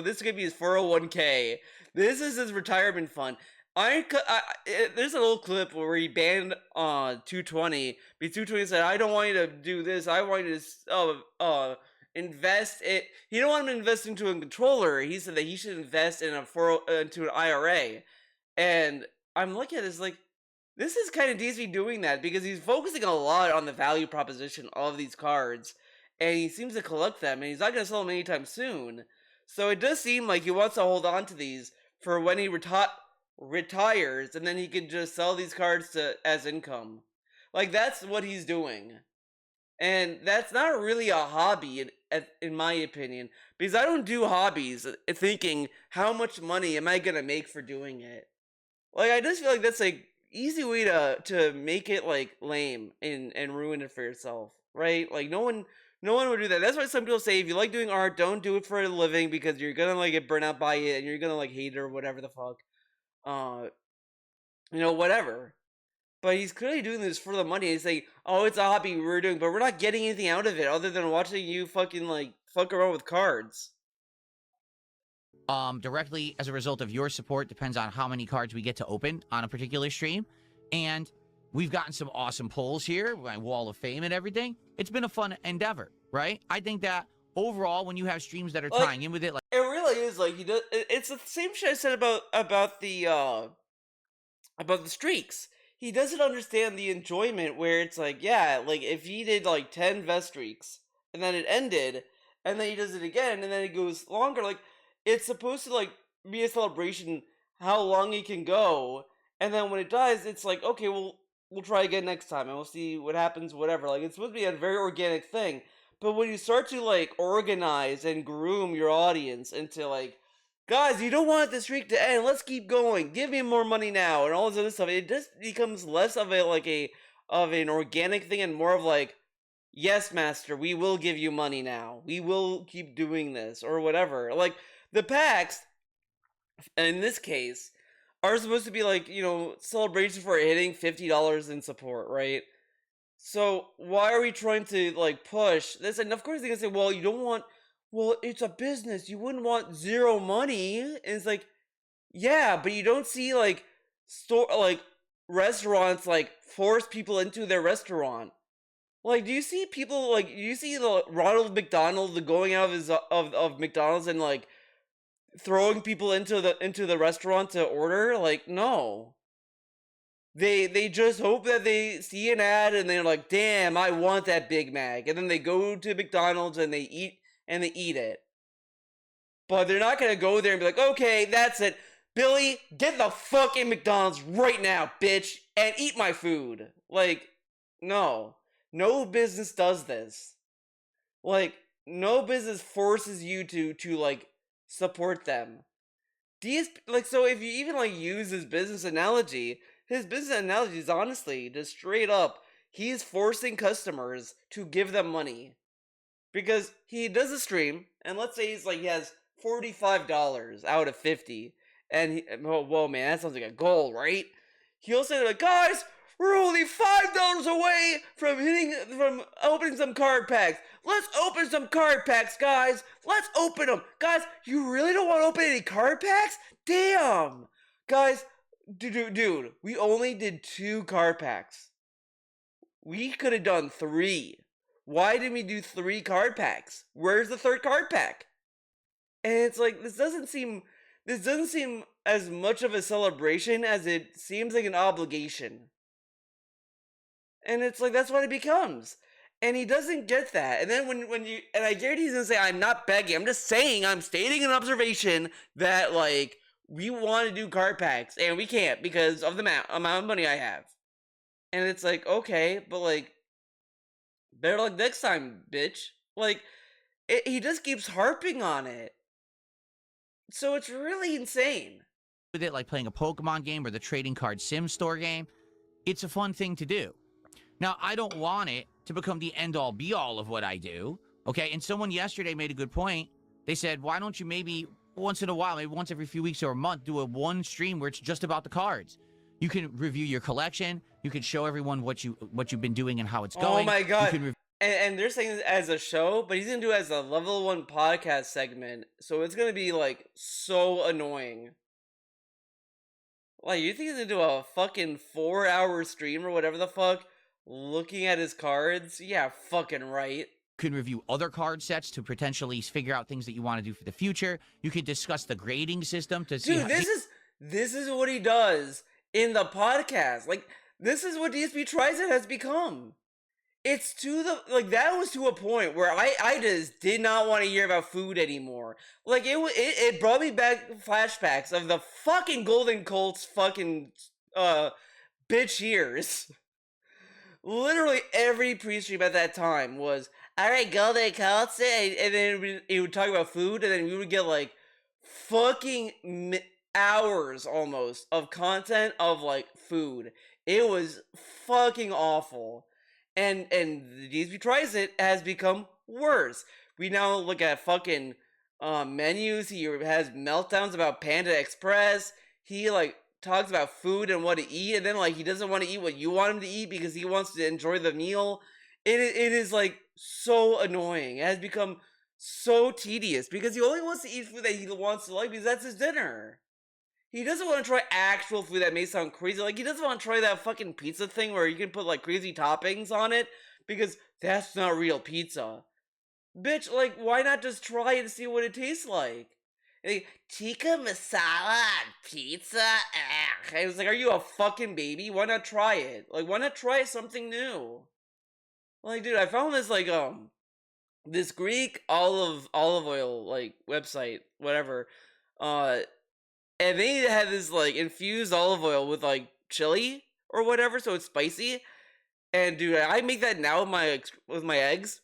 this could be his 401k. This is his retirement fund. There's an old clip where he banned 220 because 220 said, I don't want you to do this. I want you to invest it. He don't want him to invest into a controller. He said that he should invest in into an IRA. And I'm looking at this like, this is kind of DSP doing that because he's focusing a lot on the value proposition of these cards. And he seems to collect them, and he's not going to sell them anytime soon. So it does seem like he wants to hold on to these for when he retires, and then he can just sell these cards as income. Like, that's what he's doing. And that's not really a hobby, in my opinion, because I don't do hobbies thinking, how much money am I gonna make for doing it? Like, I just feel like that's like easy way to make it like lame and ruin it for yourself, right? Like, no one would do that. That's why some people say, if you like doing art, don't do it for a living, because you're gonna like get burnt out by it and you're gonna like hate it or whatever the fuck. Whatever. But he's clearly doing this for the money. He's like, oh, it's a hobby we're doing, but we're not getting anything out of it other than watching you fucking like fuck around with cards. Directly as a result of your support depends on how many cards we get to open on a particular stream. And we've gotten some awesome polls here, my wall of fame and everything. It's been a fun endeavor, right? I think that overall, when you have streams that are Like, tying in with it, like it really is like he does. It's the same shit I said about the streaks. He doesn't understand the enjoyment where it's like, yeah, like if he did like 10 vest streaks and then it ended, and then he does it again and then it goes longer, like it's supposed to like be a celebration how long he can go, and then when it dies, it's like, okay, well, we'll try again next time and we'll see what happens, whatever. Like, it's supposed to be a very organic thing. But when you start to like organize and groom your audience into like, guys, you don't want the streak to end, let's keep going, give me more money now, and all this other stuff, it just becomes less of an organic thing and more of like, yes, master, we will give you money now, we will keep doing this or whatever. Like, the packs in this case are supposed to be like, celebrations for hitting $50 in support, right? So why are we trying to like push this? And of course they're gonna say, well, you don't want, well, it's a business, you wouldn't want zero money. And it's like, yeah, but you don't see like restaurants like force people into their restaurant. Like, do you see people like, you see the Ronald McDonald going out of his of McDonald's and like throwing people into the restaurant to order? Like, no. They just hope that they see an ad and they're like, damn, I want that Big Mac. And then they go to McDonald's and they eat it. But they're not gonna go there and be like, okay, that's it. Billy, get the fucking McDonald's right now, bitch, and eat my food. Like, no. No business does this. Like, no business forces you to like support them. DSP, like, so if you even like use his business analogy is honestly just straight up, he's forcing customers to give them money. Because he does a stream, and let's say he has $45 out of 50, and whoa man, that sounds like a goal, right? He'll say like, guys, we're only $5 away from opening some card packs. Let's open some card packs, guys. Let's open them. Guys, you really don't want to open any card packs? Damn. Guys, dude, we only did 2 card packs. We could have done 3. Why did we do 3 card packs? Where's the 3rd card pack? And it's like, this doesn't seem as much of a celebration as it seems like an obligation. And it's like, that's what it becomes. And he doesn't get that. And then and I guarantee he's gonna say, I'm not begging, I'm just saying, I'm stating an observation that like, we want to do card packs and we can't because of the amount of money I have. And it's like, okay, but like, better luck next time, bitch. Like, he just keeps harping on it. So it's really insane. with it, like playing a Pokemon game or the trading card sim store game, it's a fun thing to do. Now, I don't want it to become the end-all be-all of what I do, okay? And someone yesterday made a good point. They said, why don't you maybe once in a while, maybe once every few weeks or a month, do one stream where it's just about the cards? You can review your collection. You can show everyone what you've been doing and how it's going. Oh my god! You can and they're saying this as a show, but he's gonna do it as a level 1 podcast segment, so it's gonna be like so annoying. Like, you think he's gonna do a fucking 4-hour stream or whatever the fuck, looking at his cards? Yeah, fucking right. can review other card sets to potentially figure out things that you want to do for the future. You can discuss the grading system to see. Dude, this is what he does in the podcast. Like, this is what DSP Tries It has become. it's to the like that was to a point where I just did not want to hear about food anymore. Like it brought me back flashbacks of the fucking Golden Colts fucking bitch years. Literally every pre-stream at that time was, all right, Golden Colts, and then it would talk about food, and then we would get like fucking hours almost of content of like food. It was fucking awful. And the DSP Tries It has become worse. We now look at fucking menus. He has meltdowns about Panda Express. He like talks about food and what to eat, and then like he doesn't want to eat what you want him to eat because he wants to enjoy the meal. It is like so annoying. It has become so tedious because he only wants to eat food that he wants to like because that's his dinner. He doesn't want to try actual food that may sound crazy. Like, he doesn't want to try that fucking pizza thing where you can put, like, crazy toppings on it, because that's not real pizza. Bitch, like, why not just try it and see what it tastes like? Like, tikka masala on pizza? Ugh. I was like, are you a fucking baby? Why not try it? Like, why not try something new? Like, dude, I found this, like, this Greek olive oil, like, website, whatever, and they had this like infused olive oil with like chili or whatever, so it's spicy. And dude, I make that now with my eggs.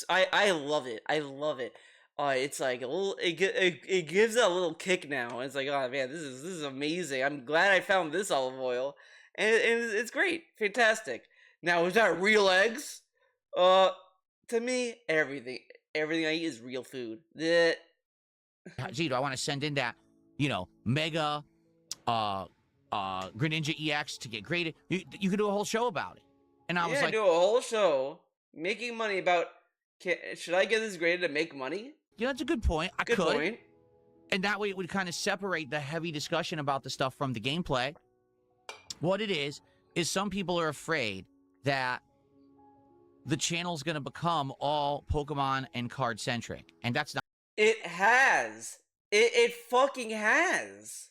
I love it. I love it. It's like a little. It gives it a little kick now. It's like, oh man, this is amazing. I'm glad I found this olive oil, and it's great, fantastic. Now is that real eggs? To me, everything I eat is real food. Gee, do I want to send in that, mega Greninja EX to get graded? You could do a whole show about it. And I was like, do a whole show making money about, should I get this graded to make money? yeah, that's a good point. I Good could. point. And that way it would kind of separate the heavy discussion about the stuff from the gameplay. What it is some people are afraid that the channel's going to become all Pokemon and card centric. And that's not. It has. It fucking has.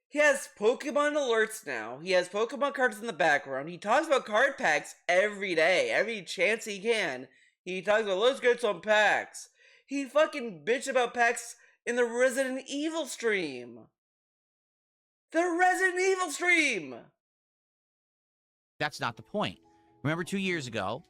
He has Pokemon alerts now. He has Pokemon cards in the background. He talks about card packs every day, every chance he can. He talks about, let's get some packs. He fucking bitched about packs in the Resident Evil stream. The Resident Evil stream! That's not the point. Remember 2 years ago,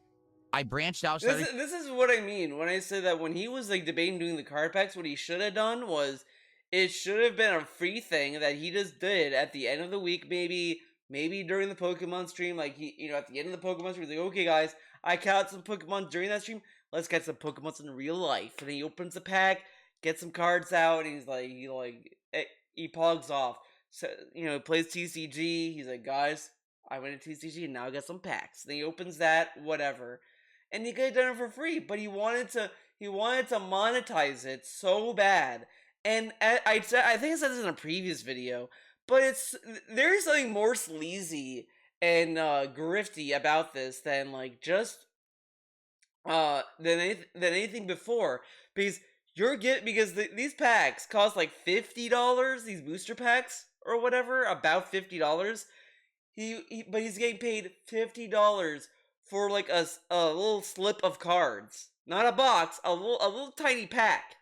I branched out. This is what I mean when I say that when he was like debating doing the card packs, what he should have done was it should have been a free thing that he just did at the end of the week, maybe during the Pokemon stream, like he, at the end of the Pokemon stream, he's like, okay guys, I caught some Pokemon during that stream, let's get some Pokemon in real life. And he opens the pack, gets some cards out, and he's like, he pogs off. So, plays TCG, he's like, guys, I went to TCG and now I got some packs. Then he opens that, whatever. And he could have done it for free, but he wanted to monetize it so bad. And I think I said this in a previous video, but there's something more sleazy and grifty about this than like just than anything before, because these packs cost like $50, these booster packs or whatever, about $50. But he's getting paid $50 for like a little slip of cards, not a box, a little tiny pack.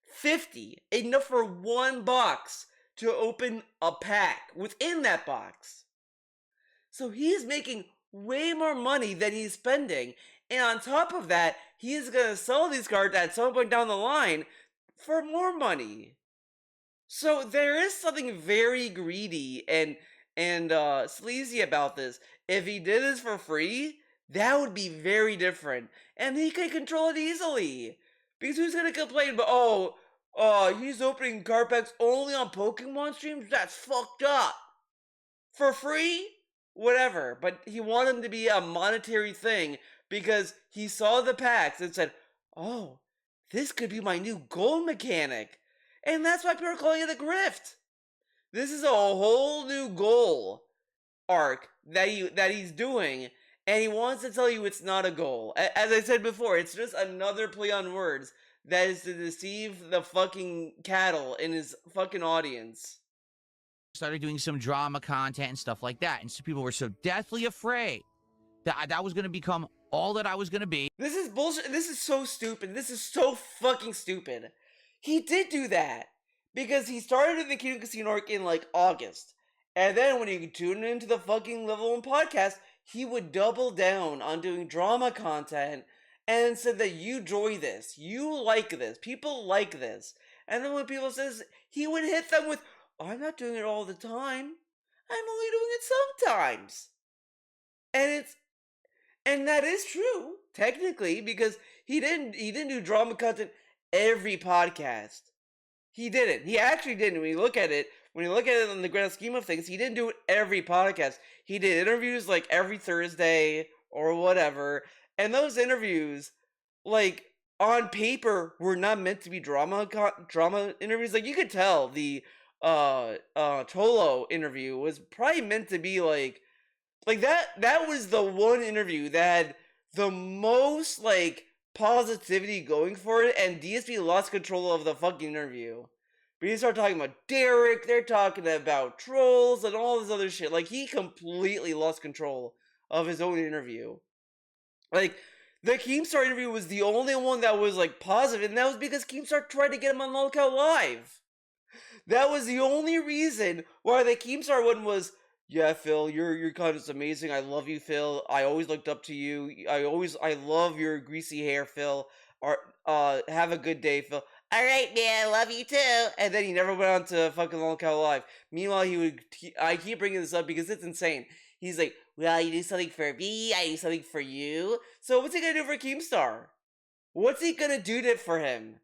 50, enough for one box to open a pack within that box. So he's making way more money than he's spending, and on top of that, he is gonna sell these cards at some point down the line for more money. So there is something very greedy and sleazy about this. If he did this for free, that would be very different, and he could control it easily. Because who's gonna complain about, he's opening card packs only on Pokemon streams? That's fucked up. For free? Whatever. But he wanted them to be a monetary thing because he saw the packs and said, oh, this could be my new gold mechanic. And that's why people are calling it a grift. This is a whole new goal arc that he's doing, and he wants to tell you it's not a goal. As I said before, it's just another play on words that is to deceive the fucking cattle in his fucking audience. Started doing some drama content and stuff like that, and so people were so deathly afraid that was going to become all that I was going to be. This is bullshit. This is so stupid. This is so fucking stupid. He did do that because he started in the Kino Casino arc in like August. And then when you tune into the fucking Level 1 podcast, he would double down on doing drama content and said that you enjoy this. You like this. People like this. And then when people says, he would hit them with, I'm not doing it all the time. I'm only doing it sometimes. And that is true, technically, because he didn't do drama content every podcast. He didn't. He actually didn't. When you look at it in the grand scheme of things, he didn't do it every podcast. He did interviews like every Thursday or whatever. And those interviews, like, on paper, were not meant to be drama interviews. Like, you could tell the Tolo interview was probably meant to be like that was the one interview that had the most like positivity going for it, and DSP lost control of the fucking interview. But he started talking about Derek, they're talking about trolls and all this other shit. Like, he completely lost control of his own interview. Like, the Keemstar interview was the only one that was like positive, and that was because Keemstar tried to get him on Lolcow Live. That was the only reason why the Keemstar one was, yeah, Phil, your content's amazing. I love you, Phil. I always looked up to you. I love your greasy hair, Phil. Have a good day, Phil. Alright, man, love you too. And then he never went on to fucking Lolcow Live. Meanwhile, I keep bringing this up because it's insane. He's like, well, you do something for me, I do something for you. So what's he gonna do for Keemstar? What's he gonna do for him?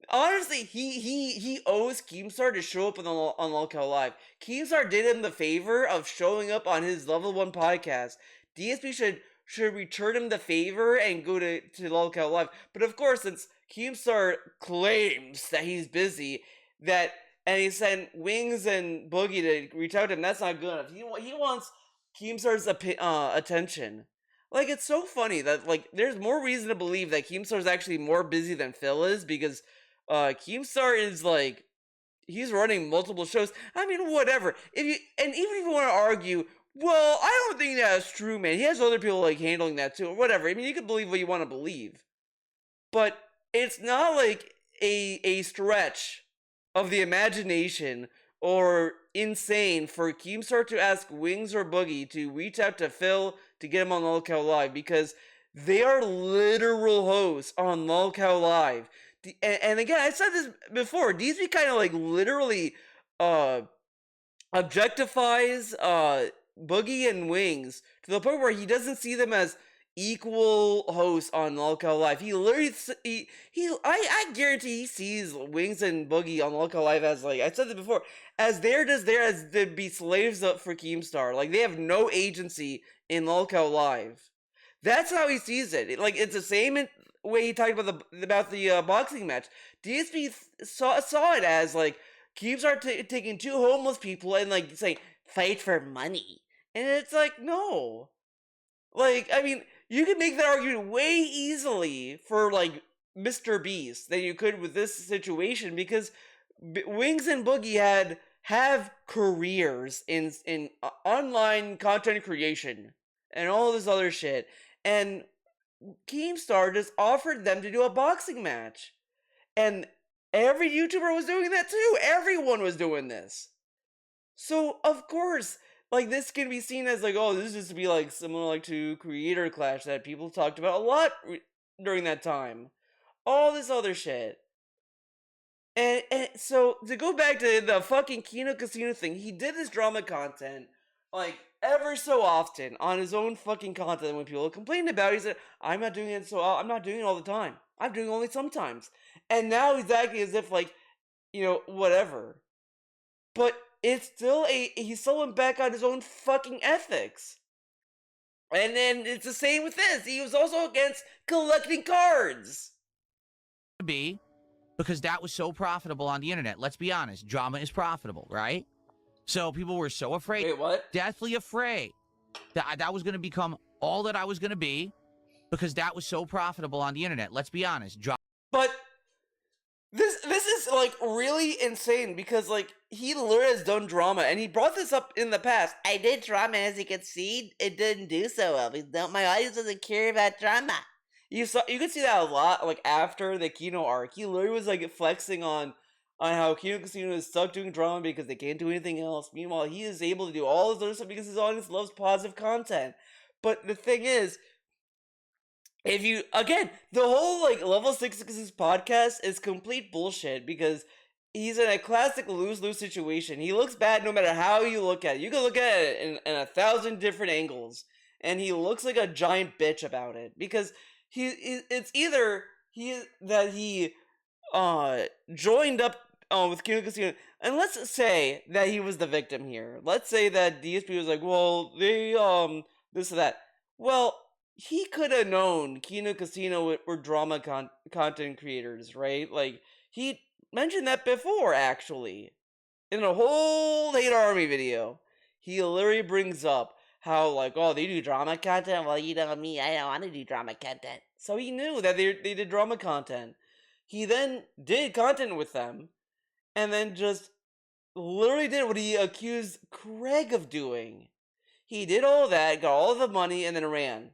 Honestly, he owes Keemstar to show up on Lolcow Live. Keemstar did him the favor of showing up on his Level 1 podcast. DSP should return him the favor and go to Lolcow Live. But of course, since Keemstar claims that he's busy, and he sent Wings and Boogie to reach out to him, that's not good enough. He wants Keemstar's attention. Like, it's so funny that, like, there's more reason to believe that Keemstar's actually more busy than Phil is, because Keemstar is, like, he's running multiple shows. I mean, whatever. Even if you want to argue, well, I don't think that's true, man. He has other people, like, handling that, too, or whatever. I mean, you can believe what you want to believe. But it's not, like, a stretch of the imagination or insane for Keemstar to ask Wings or Boogie to reach out to Phil to get him on Lolcow Live, because they are literal hosts on Lolcow Live. And again, I said this before, DSP kind of like literally objectifies Boogie and Wings to the point where he doesn't see them as equal hosts on Lolcow Live. He literally, I guarantee he sees Wings and Boogie on Lolcow Live as, like, I said this before, as they're just there as to be slaves up for Keemstar. Like, they have no agency in Lolcow Live. That's how he sees it. Like, it's the same way he talked about the boxing match. DSP saw it as, like, Keemstar taking two homeless people and, like, saying, fight for money. And it's like, no. Like, I mean, you could make that argument way easily for, like, Mr. Beast than you could with this situation, because Wings and Boogie have careers in online content creation and all this other shit, and Keemstar just offered them to do a boxing match, and every YouTuber was doing that too. Everyone was doing this. So of course, like, this can be seen as, like, oh, this is to be, like, similar, like, to Creator Clash that people talked about a lot during that time. All this other shit. And so, to go back to the fucking Kino Casino thing, he did this drama content, like, ever so often on his own fucking content. When people complained about it, he said, I'm not doing it all the time. I'm doing it only sometimes. And now he's acting as if, like, you know, whatever. But it's still he's still went back on his own fucking ethics. And then it's the same with this. He was also against collecting cards. Be because that was so profitable on the internet. Let's be honest, drama is profitable, right? So people were so afraid, Wait, what? deathly afraid that was going to become all that I was going to be, because that was so profitable on the internet. Let's be honest, But this is, like, really insane because like he literally has done drama, and he brought this up in the past. I did drama, and as you can see, it didn't do so well because my audience doesn't care about drama. You could see that a lot, like after the Kino arc. He literally was like flexing on how Kino Casino is stuck doing drama because they can't do anything else. Meanwhile, he is able to do all this other stuff because his audience loves positive content. But the thing is, if you again, the whole like Level 666 podcast is complete bullshit because he's in a classic lose-lose situation. He looks bad no matter how you look at it. You can look at it in 1,000 different angles, and he looks like a giant bitch about it because it's either he joined up with Kino Casino, and let's say that he was the victim here. Let's say that DSP was like, well, they this or that. Well, he could have known Kino Casino were drama content creators, right? Like he mentioned that before, actually, in a whole Hate Army video. He literally brings up how like, oh, they do drama content. Well, you know me, I don't want to do drama content. So he knew that they did drama content. He then did content with them, and then just literally did what he accused Craig of doing. He did all that, got all the money, and then ran.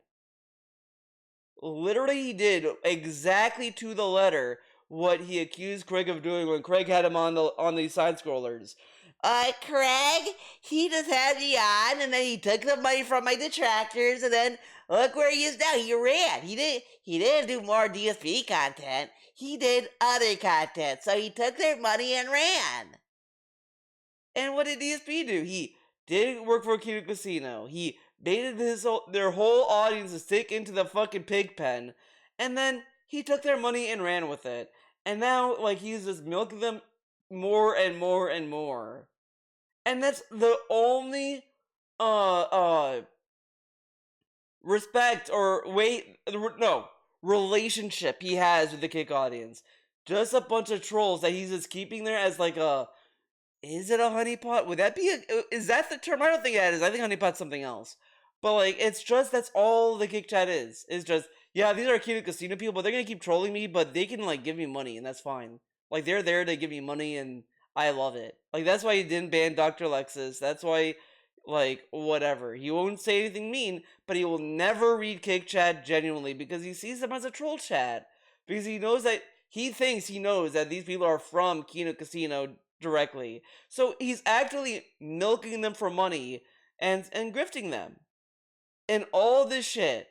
Literally, he did exactly to the letter what he accused Craig of doing when Craig had him on these side scrollers. Craig, he just had me on, and then he took the money from my detractors, and then look where he is now. He ran. He didn't do more DSP content. He did other content. So he took their money and ran. And what did DSP do? He did work for Kino Casino. He baited their whole audience to stick into the fucking pig pen, and then he took their money and ran with it. And now, like, he's just milking them more and more and more. And that's the only respect or relationship he has with the kick audience. Just a bunch of trolls that he's just keeping there as like is it a honeypot? Would that be is that the term? I don't think that is. I think honeypot's something else. But like, it's just, that's all the kick chat is. It's just, yeah, these are Kino Casino people, but they're gonna keep trolling me, but they can like give me money, and that's fine. Like, they're there to give me money, and I love it. Like, that's why he didn't ban Dr. Lexus. That's why, like, whatever. He won't say anything mean, but he will never read kick chat genuinely because he sees them as a troll chat. Because he knows that, he thinks he knows that these people are from Kino Casino directly. So he's actually milking them for money and grifting them. And all this shit.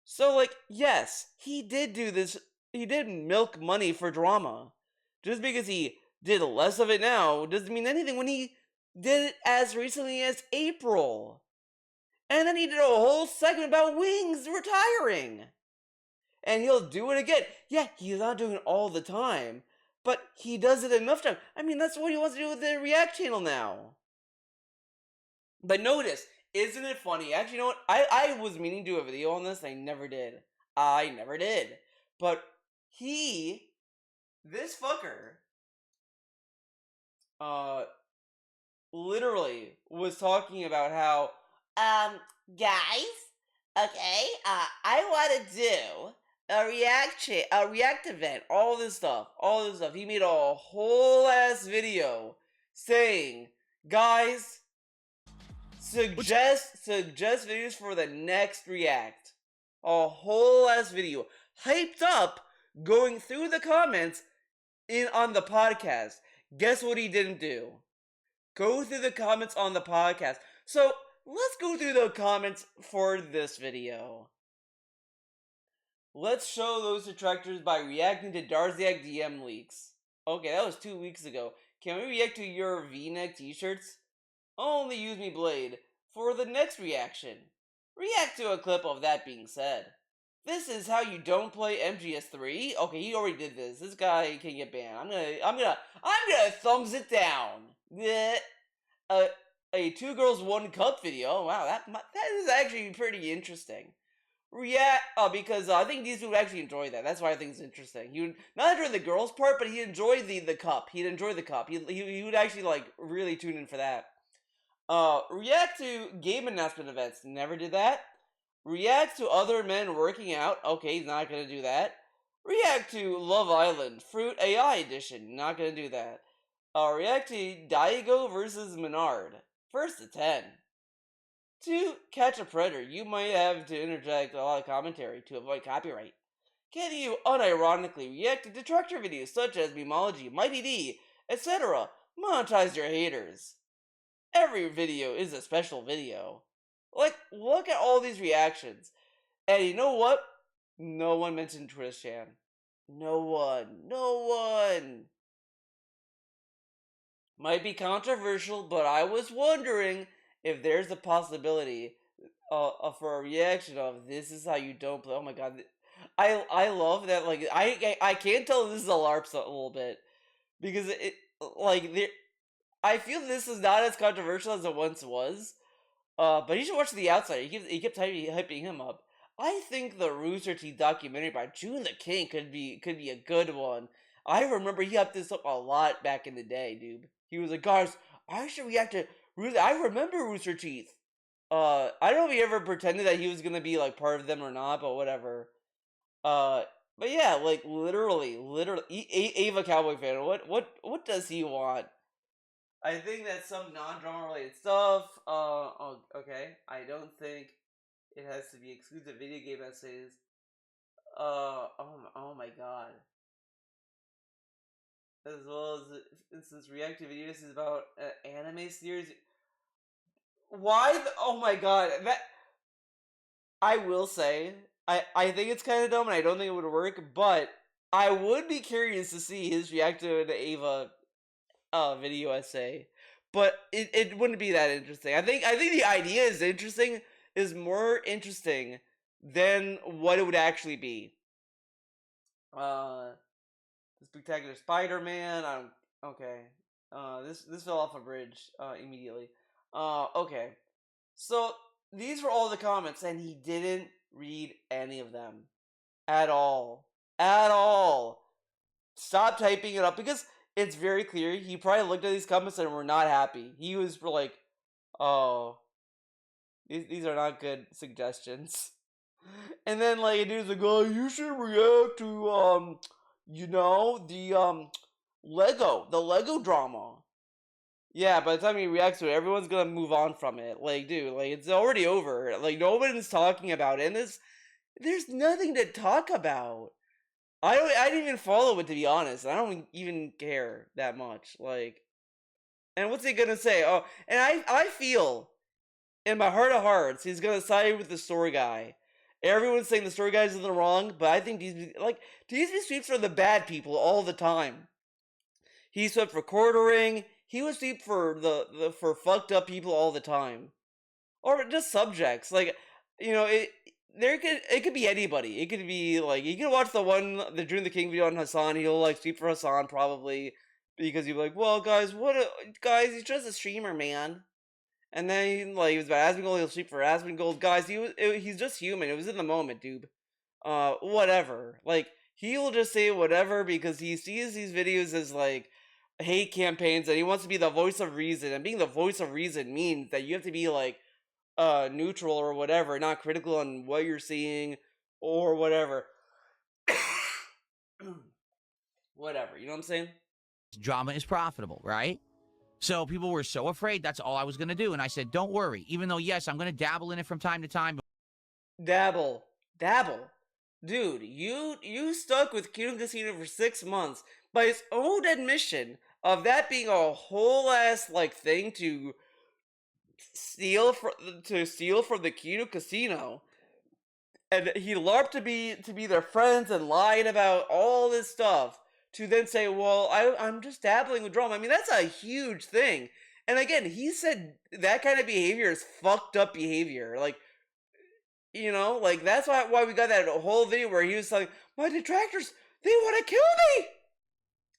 So, like, yes, he did do this. He did milk money for drama. Just because he did less of it now doesn't mean anything when he did it as recently as April. And then he did a whole segment about Wings retiring. And he'll do it again. Yeah, he's not doing it all the time, but he does it enough time. I mean, that's what he wants to do with the React channel now. But notice, isn't it funny? Actually, you know what? I was meaning to do a video on this, and I never did. But this fucker, literally was talking about how, guys, okay, I want to do a React event, all this stuff. He made a whole ass video saying, guys, suggest videos for the next React. A whole ass video, hyped up, going through the comments on the podcast. Guess what he didn't do? Go through the comments on the podcast. So let's go through the comments for this video. Let's show those detractors by reacting to Darziak DM leaks. Okay, that was 2 weeks ago. Can we react to your V-neck t-shirts? Only use me Blade for the next reaction. React to a clip of that being said. This is how you don't play MGS3? Okay, he already did this. This guy can get banned. I'm gonna thumbs it down. A 2 girls 1 cup video. Oh, wow, that is actually pretty interesting. Because I think these would actually enjoy that. That's why I think it's interesting. He would not enjoy the girls part, but he'd enjoy the cup. He'd enjoy the cup. He would actually like really tune in for that. React to game announcement events. Never did that. React to other men working out. Okay, he's not gonna do that. React to Love Island Fruit AI Edition. Not gonna do that. Reacting Daigo versus Menard. First to 10. To catch a predator, you might have to interject a lot of commentary to avoid copyright. Can you unironically react to detractor videos such as Memology, Mighty D, etc.? Monetize your haters. Every video is a special video. Like, look at all these reactions. And you know what? No one mentioned Trishan. No one. No one. Might be controversial, but I was wondering if there's a possibility for a reaction of this is how you don't play. Oh my god. I love that. Like, I can't tell this is a LARP a little bit. Because I feel this is not as controversial as it once was. But you should watch The Outsider. He kept hyping him up. I think the Rooster Teeth documentary by June the King could be a good one. I remember he hyped this up a lot back in the day, dude. He was like, guys, I should react to Rooster. I remember Rooster Teeth. I don't know if he ever pretended that he was gonna be like part of them or not, but whatever. But yeah, like literally, Ava Cowboy fan. What does he want? I think that's some non-drama related stuff. Oh, okay. I don't think it has to be exclusive video game essays. Oh my god. As well as instance reactive videos is about anime series. Why? Oh my god. That I will say, I think it's kind of dumb and I don't think it would work, but I would be curious to see his reaction to the Ava video essay. But it wouldn't be that interesting. I think the idea is interesting, is more interesting than what it would actually be. The Spectacular Spider-Man. Okay. This fell off a bridge immediately. Okay. So these were all the comments, and he didn't read any of them at all. At all. Stop typing it up because it's very clear he probably looked at these comments and were not happy. He was like, "Oh, these are not good suggestions." And then like a dude's like, "Oh, you should react to the Lego drama." Yeah, by the time he reacts to it, everyone's gonna move on from it. Like, dude, like it's already over. Like nobody's talking about it, and there's nothing to talk about. I didn't even follow it, to be honest. I don't even care that much. Like, and what's he gonna say? Oh, and I feel in my heart of hearts he's gonna side with the story guy. Everyone's saying the story guy's in the wrong, but I think DSP sweeps for the bad people all the time. He swept for quartering. He would sweep for for fucked up people all the time, or just subjects. Like, it could be anybody. It could be like you can watch the June the King video on Hassan. He'll like sweep for Hassan probably because he'll be like, well, guys, guys, he's just a streamer, man. And then he was about Asmongold. He'll sweep for Asmongold. Guys, he's just human. It was in the moment, dude. Whatever. Like he will just say whatever because he sees these videos as like hate campaigns and he wants to be the voice of reason. And being the voice of reason means that you have to be like neutral or whatever, not critical on what you're seeing or whatever. Whatever, you know what I'm saying? Drama is profitable, right? So people were so afraid that's all I was going to do. And I said, don't worry. Even though, yes, I'm going to dabble in it from time to time. Dabble. Dude, you stuck with Kingdom Casino for 6 months by his own admission of that being a whole ass like thing to steal from the Kino Casino, and he LARPed to be their friends and lied about all this stuff to then say, well, I'm just dabbling with drama. I mean, that's a huge thing. And again, he said that kind of behavior is fucked up behavior. Like, like that's why we got that whole video where he was like, my detractors, they want to kill me.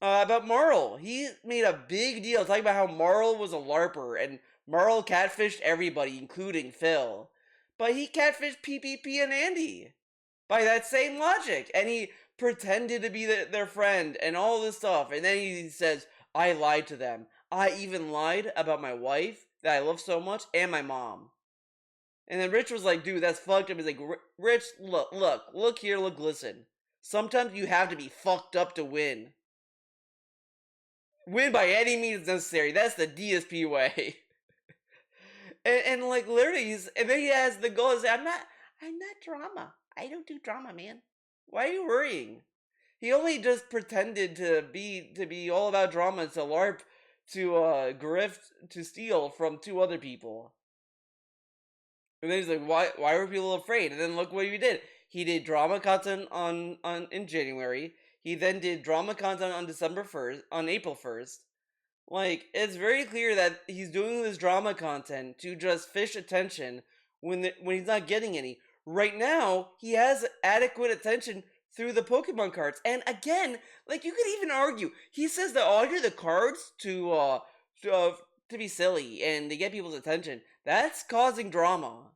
About Marl, he made a big deal talking about how Marl was a LARPer and Marl catfished everybody, including Phil. But he catfished PPP and Andy by that same logic. And he pretended to be their friend and all this stuff. And then he says, I lied to them. I even lied about my wife that I love so much and my mom. And then Rich was like, dude, that's fucked up. He's like, Rich, look here, listen. Sometimes you have to be fucked up to win. Win by any means necessary. That's the DSP way. and like literally, and then he has the goal. Is I'm not drama. I don't do drama, man. Why are you worrying? He only just pretended to be all about drama to LARP, to grift, to steal from 2 other people. And then he's like, why were people afraid? And then look what he did. He did drama content on in January. He then did drama content on April 1st. Like, it's very clear that he's doing this drama content to just fish attention when he's not getting any. Right now, he has adequate attention through the Pokemon cards. And again, like, you could even argue, he says that all the cards to be silly and to get people's attention. That's causing drama.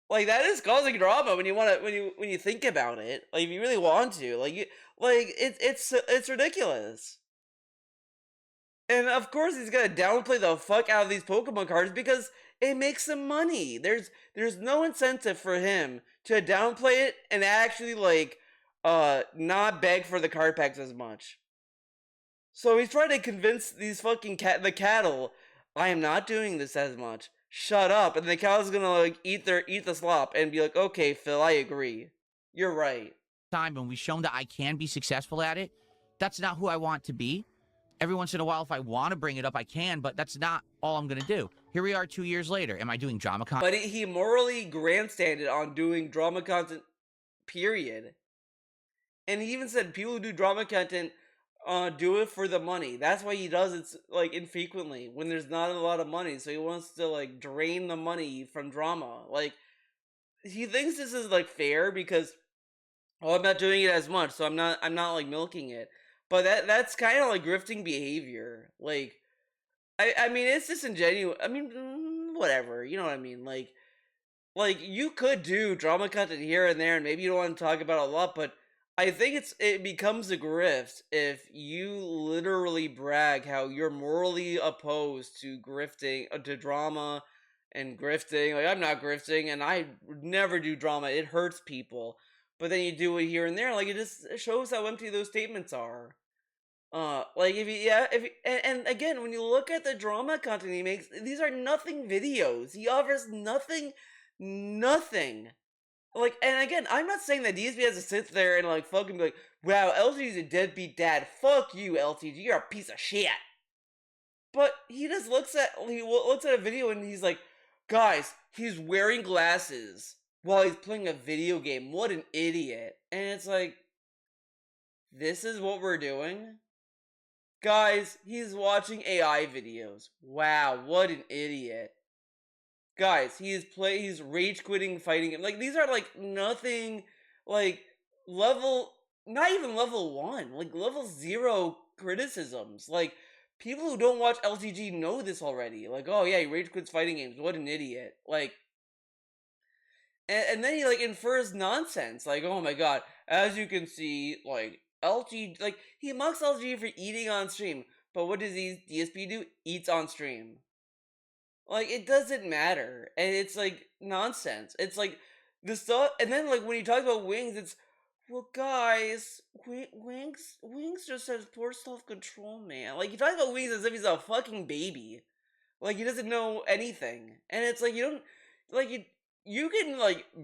Like, that is causing drama when you think about it. Like, if you really want to. It's ridiculous. And of course he's gonna downplay the fuck out of these Pokemon cards because it makes him money. There's no incentive for him to downplay it and actually not beg for the card packs as much. So he's trying to convince these fucking the cattle, I am not doing this as much. Shut up. And the cattle's gonna eat the slop and be like, okay, Phil, I agree. You're right. Time when we've shown that I can be successful at it, that's not who I want to be. Every once in a while, if I want to bring it up, I can, but that's not all I'm going to do. Here we are 2 years later. Am I doing drama content? But he morally grandstanded on doing drama content, period. And he even said people who do drama content do it for the money. That's why he does it infrequently when there's not a lot of money. So he wants to drain the money from drama. He thinks this is fair because I'm not doing it as much, so I'm not milking it. But that's kind of grifting behavior. I mean, it's disingenuous. I mean, whatever. You know what I mean? You could do drama content here and there, and maybe you don't want to talk about it a lot, but I think it becomes a grift if you literally brag how you're morally opposed to grifting, to drama and grifting. I'm not grifting, and I would never do drama. It hurts people. But then you do it here and there, it just shows how empty those statements are. And again, when you look at the drama content he makes, these are nothing videos. He offers nothing. And again, I'm not saying that DSP has to sit there and fucking be like, wow, LTG's a deadbeat dad. Fuck you, LTG. You're a piece of shit. But he just looks at a video and he's like, guys, he's wearing glasses while he's playing a video game. What an idiot. And it's like, this is what we're doing? Guys, he's watching AI videos. Wow, what an idiot. Guys, he's rage quitting fighting game. These are nothing, level, not even level 1, level 0 criticisms. People who don't watch LTG know this already. Oh yeah, he rage quits fighting games. What an idiot. And then he infers nonsense. Oh my god, as you can see, LG, he mocks LG for eating on stream, but what does DSP do? Eats on stream. It doesn't matter, and it's nonsense. It's the stuff, and then when he talks about Wings, it's, well, guys, Wings just has poor self-control, man. You talk about Wings as if he's a fucking baby, he doesn't know anything, and it's you don't you can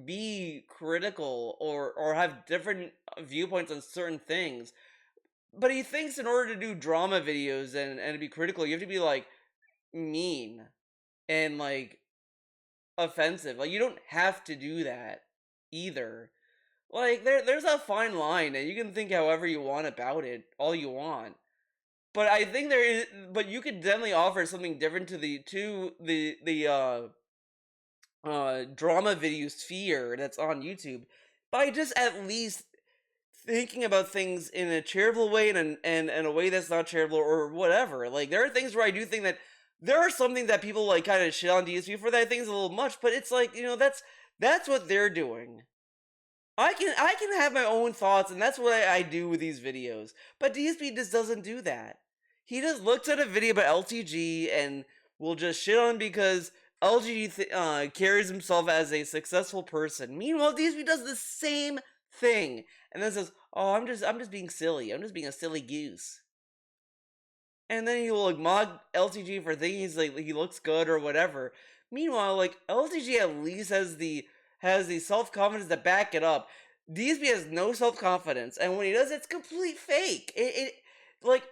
be critical or have different viewpoints on certain things, but he thinks in order to do drama videos and to be critical, you have to be mean and offensive. You don't have to do that either. There's a fine line, and you can think however you want about it, all you want. But I think but you could definitely offer something different to the drama video sphere that's on YouTube by just at least thinking about things in a charitable way and in a way that's not charitable or whatever. There are things where I do think that there are some things that people kind of shit on DSP for that I think is a little much, but it's that's what they're doing. I can have my own thoughts, and that's what I do with these videos. But DSP just doesn't do that. He just looks at a video about LTG and will just shit on because LG carries himself as a successful person. Meanwhile, DSP does the same thing, and then says, "Oh, I'm just being silly. I'm just being a silly goose." and then he'll like mock LTG for thinking he's like he looks good or whatever. Meanwhile, like LTG at least has the self confidence to back it up. DSP has no self confidence, and when he does, it's complete fake. It like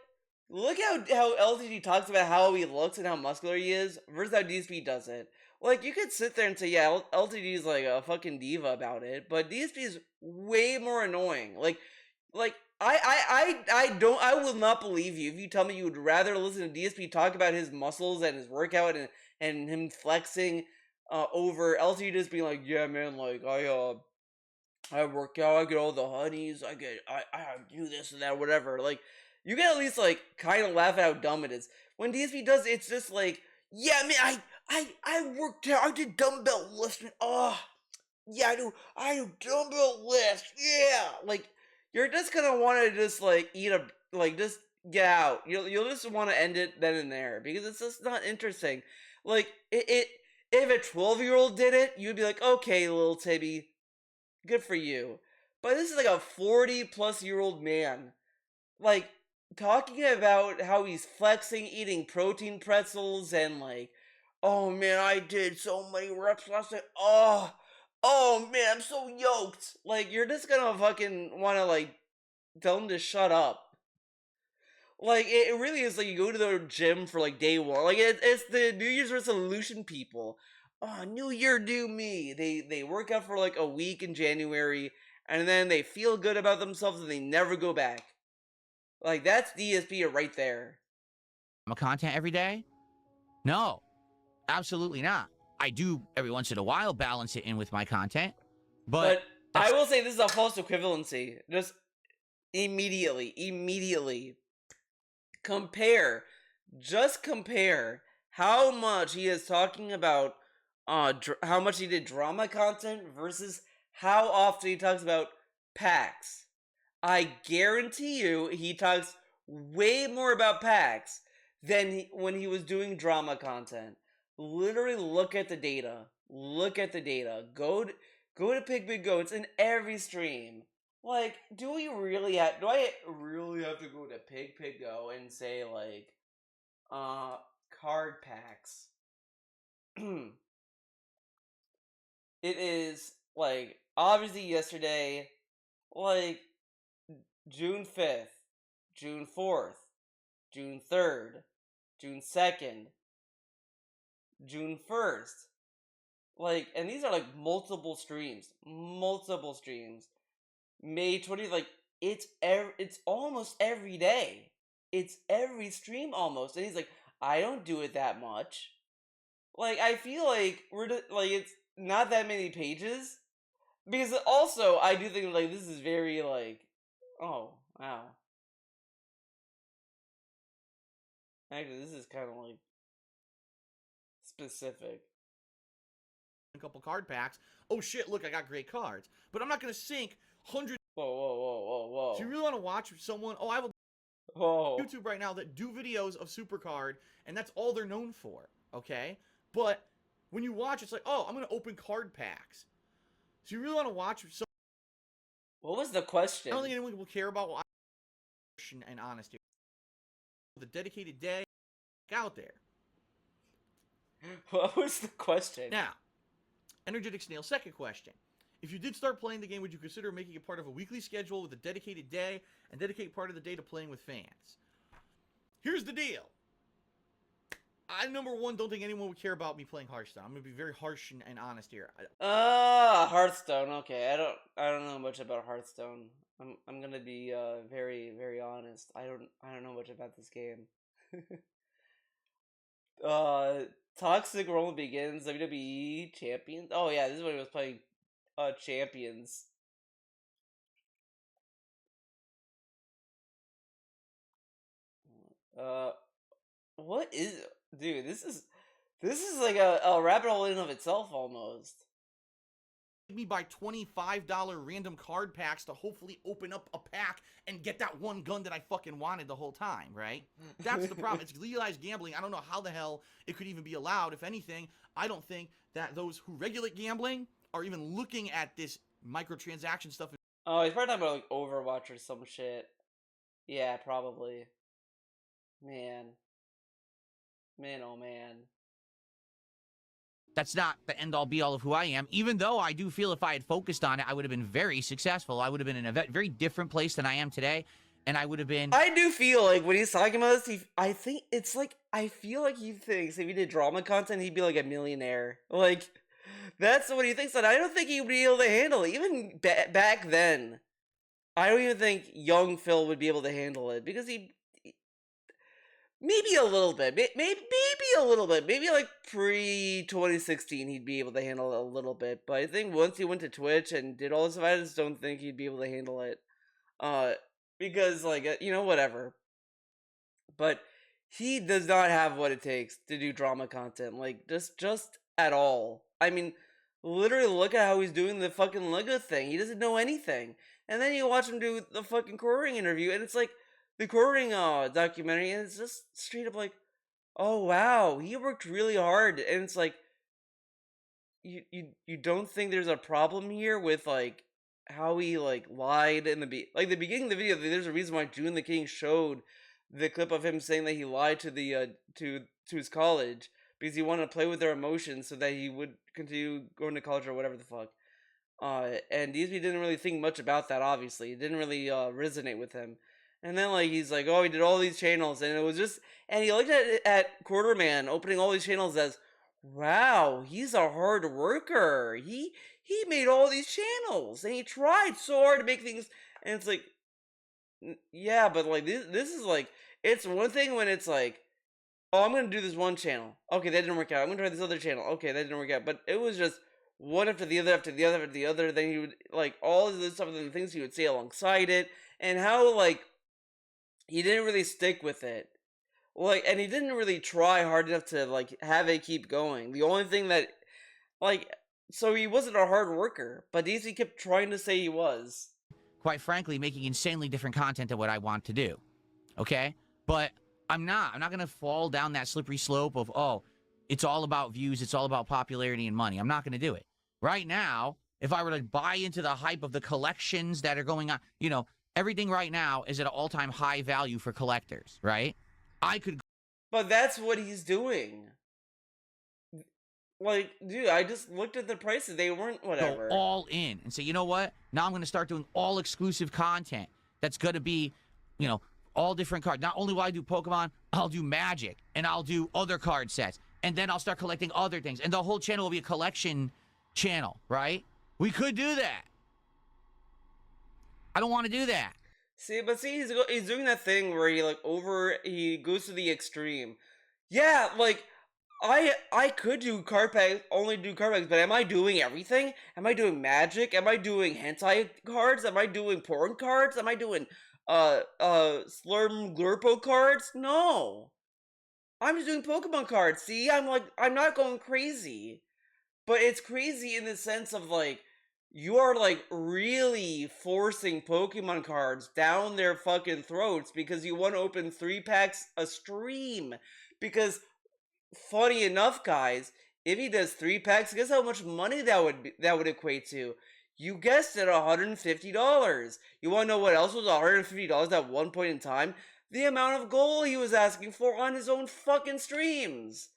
look how LTG talks about how he looks and how muscular he is versus how DSP does it. Like you could sit there and say, yeah, LTG is like a fucking diva about it, but DSP is way more annoying. Like I will not believe you if you tell me you would rather listen to DSP talk about his muscles and his workout and him flexing over LTG just being like, yeah, man, like I work out, I get all the honeys, I do this and that, whatever. Like you can at least like kind of laugh at how dumb it is. When DSP does, it's just like, yeah, man, I worked out, I did dumbbell lifting. Oh, yeah, I do dumbbell lifts. Yeah, like you're just gonna want to just like just get out. You'll just want to end it then and there because it's just not interesting. Like if a 12-year-old did it, you'd be like, okay, little Tibby, good for you. But this is like a 40-plus-year-old man, like talking about how he's flexing, eating protein pretzels, and like, oh man, I did so many reps last night. Oh man, I'm so yoked. Like, you're just gonna fucking wanna, like, tell him to shut up. Like, it really is like you go to the gym for, like, day one. Like, it's the New Year's resolution people. Oh, New Year, new me. They work out for, like, a week in January, and then they feel good about themselves, and they never go back. Like, that's DSP right there. My content every day? No, absolutely not. I do every once in a while balance it in with my content, but I will say this is a false equivalency. Just immediately compare, just compare how much he is talking about how much he did drama content versus how often he talks about packs. I guarantee you he talks way more about packs than when he was doing drama content. Literally look at the data. Look at the data. Go to Pig Big Go. It's in every stream. Like, do I really have to go to Pig Go and say like card packs? It is like obviously yesterday, like June 5th, June 4th, June 3rd, June 2nd, June 1st. Like, and these are like multiple streams. May 20th, like, it's almost every day. It's every stream almost. And he's like, I don't do it that much. Like, I feel like it's not that many pages. Because also, I do think, like, this is very, like, oh, wow. Actually, this is kind of, like, specific. A couple card packs. Oh shit, look, I got great cards. But I'm not going to sink hundreds. Whoa. So you really want to watch someone? Oh, I have a YouTube right now that do videos of Supercard, and that's all they're known for, okay? But when you watch, it's like, oh, I'm going to open card packs. So you really want to watch someone? What was the question? I don't think anyone will care about what and honesty. The dedicated day out there. What was the question? Now, Energetic Snail, second question. If you did start playing the game, would you consider making it part of a weekly schedule with a dedicated day and dedicate part of the day to playing with fans? Here's the deal. I, number one, don't think anyone would care about me playing Hearthstone. I'm going to be very harsh and honest here. Hearthstone. Okay, I don't know much about Hearthstone. I'm gonna be very, very honest. I don't know much about this game. Toxic Roll Begins, WWE Champions. Oh yeah, this is when he was playing Champions. What is, dude? This is like a rabbit hole in of itself almost. Me buy $25 random card packs to hopefully open up a pack and get that one gun that I fucking wanted the whole time, right? That's the problem. It's legalized gambling. I don't know how the hell it could even be allowed. If anything, I don't think that those who regulate gambling are even looking at this microtransaction stuff. Oh, he's probably talking about like Overwatch or some shit. Yeah, probably. Man. Man, oh man. That's not the end-all be-all of who I am, even though I do feel if I had focused on it, I would have been very successful. I would have been in a very different place than I am today, and I would have been... I do feel like when he's talking about this, I think it's like, I feel like he thinks if he did drama content, he'd be like a millionaire. Like, that's what he thinks, and I don't think he would be able to handle it. Even back then, I don't even think young Phil would be able to handle it, because maybe a little bit, maybe a little bit, maybe like pre-2016 he'd be able to handle it a little bit, but I think once he went to Twitch and did all this stuff, I just don't think he'd be able to handle it, because, like, whatever, but he does not have what it takes to do drama content, like, just at all. I mean, literally look at how he's doing the fucking Lego thing. He doesn't know anything, and then you watch him do the fucking Coring interview, and it's like, the Coring documentary, and it's just straight up like, oh wow, he worked really hard, and it's like, you don't think there's a problem here with like how he like lied in the the beginning of the video? There's a reason why June the King showed the clip of him saying that he lied to the to his college because he wanted to play with their emotions so that he would continue going to college or whatever the fuck. And DSP didn't really think much about that. Obviously, it didn't really resonate with him. And then, like, he's like, oh, he did all these channels, and it was just, and he looked at Quarterman opening all these channels as, wow, he's a hard worker. He made all these channels, and he tried so hard to make things, and it's like, yeah, but like this is like, it's one thing when it's like, oh, I'm gonna do this one channel. Okay, that didn't work out. I'm gonna try this other channel. Okay, that didn't work out. But it was just one after the other, after the other, after the other. Then he would like all of this stuff, and the things he would say alongside it, and how like he didn't really stick with it. Like, and he didn't really try hard enough to like have it keep going. The only thing that like, so he wasn't a hard worker, but DC kept trying to say he was. quite frankly, making insanely different content than what I want to do. Okay? But I'm not going to fall down that slippery slope of, oh, it's all about views, it's all about popularity and money. I'm not going to do it. Right now, if I were to buy into the hype of the collections that are going on, everything right now is at an all-time high value for collectors, right? I could... But that's what he's doing. Like, dude, I just looked at the prices. They weren't whatever. Go all in and say, you know what? Now I'm going to start doing all exclusive content. That's going to be, all different cards. Not only will I do Pokemon, I'll do Magic, and I'll do other card sets. And then I'll start collecting other things. And the whole channel will be a collection channel, right? We could do that. I don't want to do that. See, he's doing that thing where he goes to the extreme. Yeah, like, I could do card packs, only do card packs, but am I doing everything? Am I doing Magic? Am I doing hentai cards? Am I doing porn cards? Am I doing Slurm Glurpo cards? No. I'm just doing Pokemon cards. See, I'm not going crazy. But it's crazy in the sense of like, you are like really forcing Pokemon cards down their fucking throats because you want to open 3 packs a stream. Because funny enough, guys, if he does 3 packs, guess how much money that would equate to? You guessed it, $150. You want to know what else was $150 at one point in time? The amount of gold he was asking for on his own fucking streams.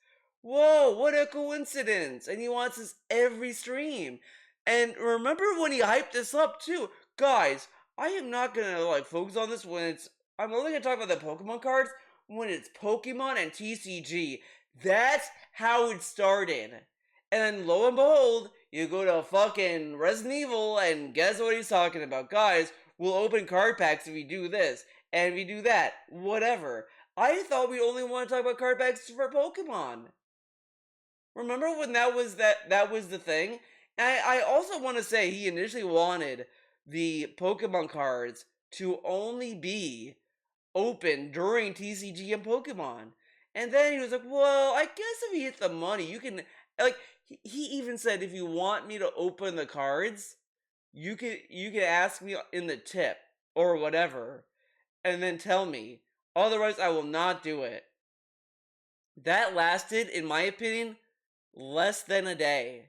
Whoa, what a coincidence. And he wants this every stream. And remember when he hyped this up too? Guys, I am not gonna like focus on this when I'm only gonna talk about the Pokemon cards when it's Pokemon and TCG. That's how it started. And then lo and behold, you go to fucking Resident Evil and guess what he's talking about. Guys, we'll open card packs if we do this, and if we do that, whatever. I thought we only want to talk about card packs for Pokemon. Remember when that was the thing? And I also want to say he initially wanted the Pokemon cards to only be open during TCG and Pokemon. And then he was like, well, I guess if you hit the money, you can, like, he even said, if you want me to open the cards, you can ask me in the tip or whatever, and then tell me. Otherwise, I will not do it. That lasted, in my opinion, less than a day.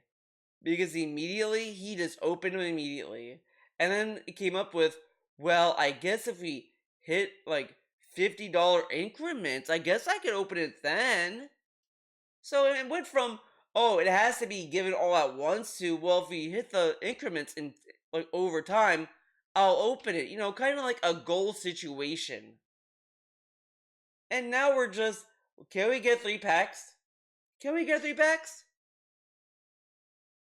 Because he just opened them immediately. And then it came up with, well, I guess if we hit, like, $50 increments, I guess I could open it then. So it went from, oh, it has to be given all at once to, well, if we hit the increments in like over time, I'll open it. You know, kind of like a goal situation. And now we're just, can we get 3 packs? Can we get 3 packs?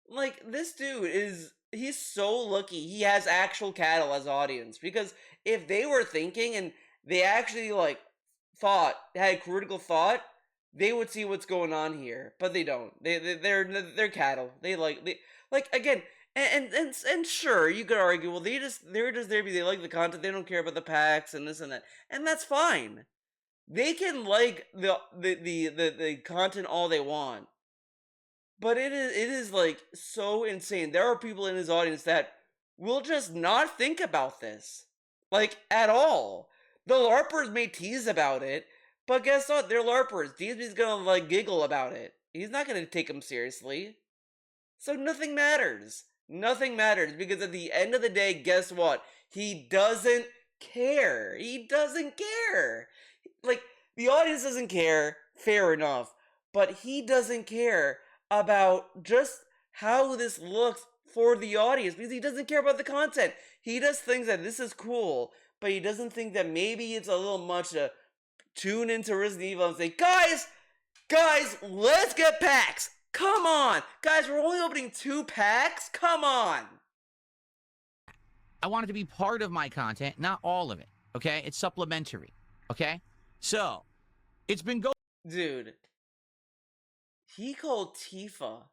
Like, this dude he's so lucky he has actual cattle as audience. Because if they were thinking and they actually, like, had critical thought, they would see what's going on here. But they don't. They're cattle. Again, and sure, you could argue, well, they're just there because they like the content, they don't care about the packs and this and that. And that's fine. They can like the content all they want. But it is like so insane. There are people in his audience that will just not think about this. Like, at all. The LARPers may tease about it, but guess what? They're LARPers. DSP's gonna like giggle about it. He's not gonna take them seriously. So nothing matters. Nothing matters because at the end of the day, guess what? He doesn't care. He doesn't care. Like, the audience doesn't care, fair enough, but he doesn't care about just how this looks for the audience because he doesn't care about the content. He just thinks that this is cool, but he doesn't think that maybe it's a little much to tune into Resident Evil and say, guys, let's get packs. Come on. Guys, we're only opening 2 packs. Come on. I want it to be part of my content, not all of it. Okay? It's supplementary. Okay? So, it's been going. Dude, he called Tifa,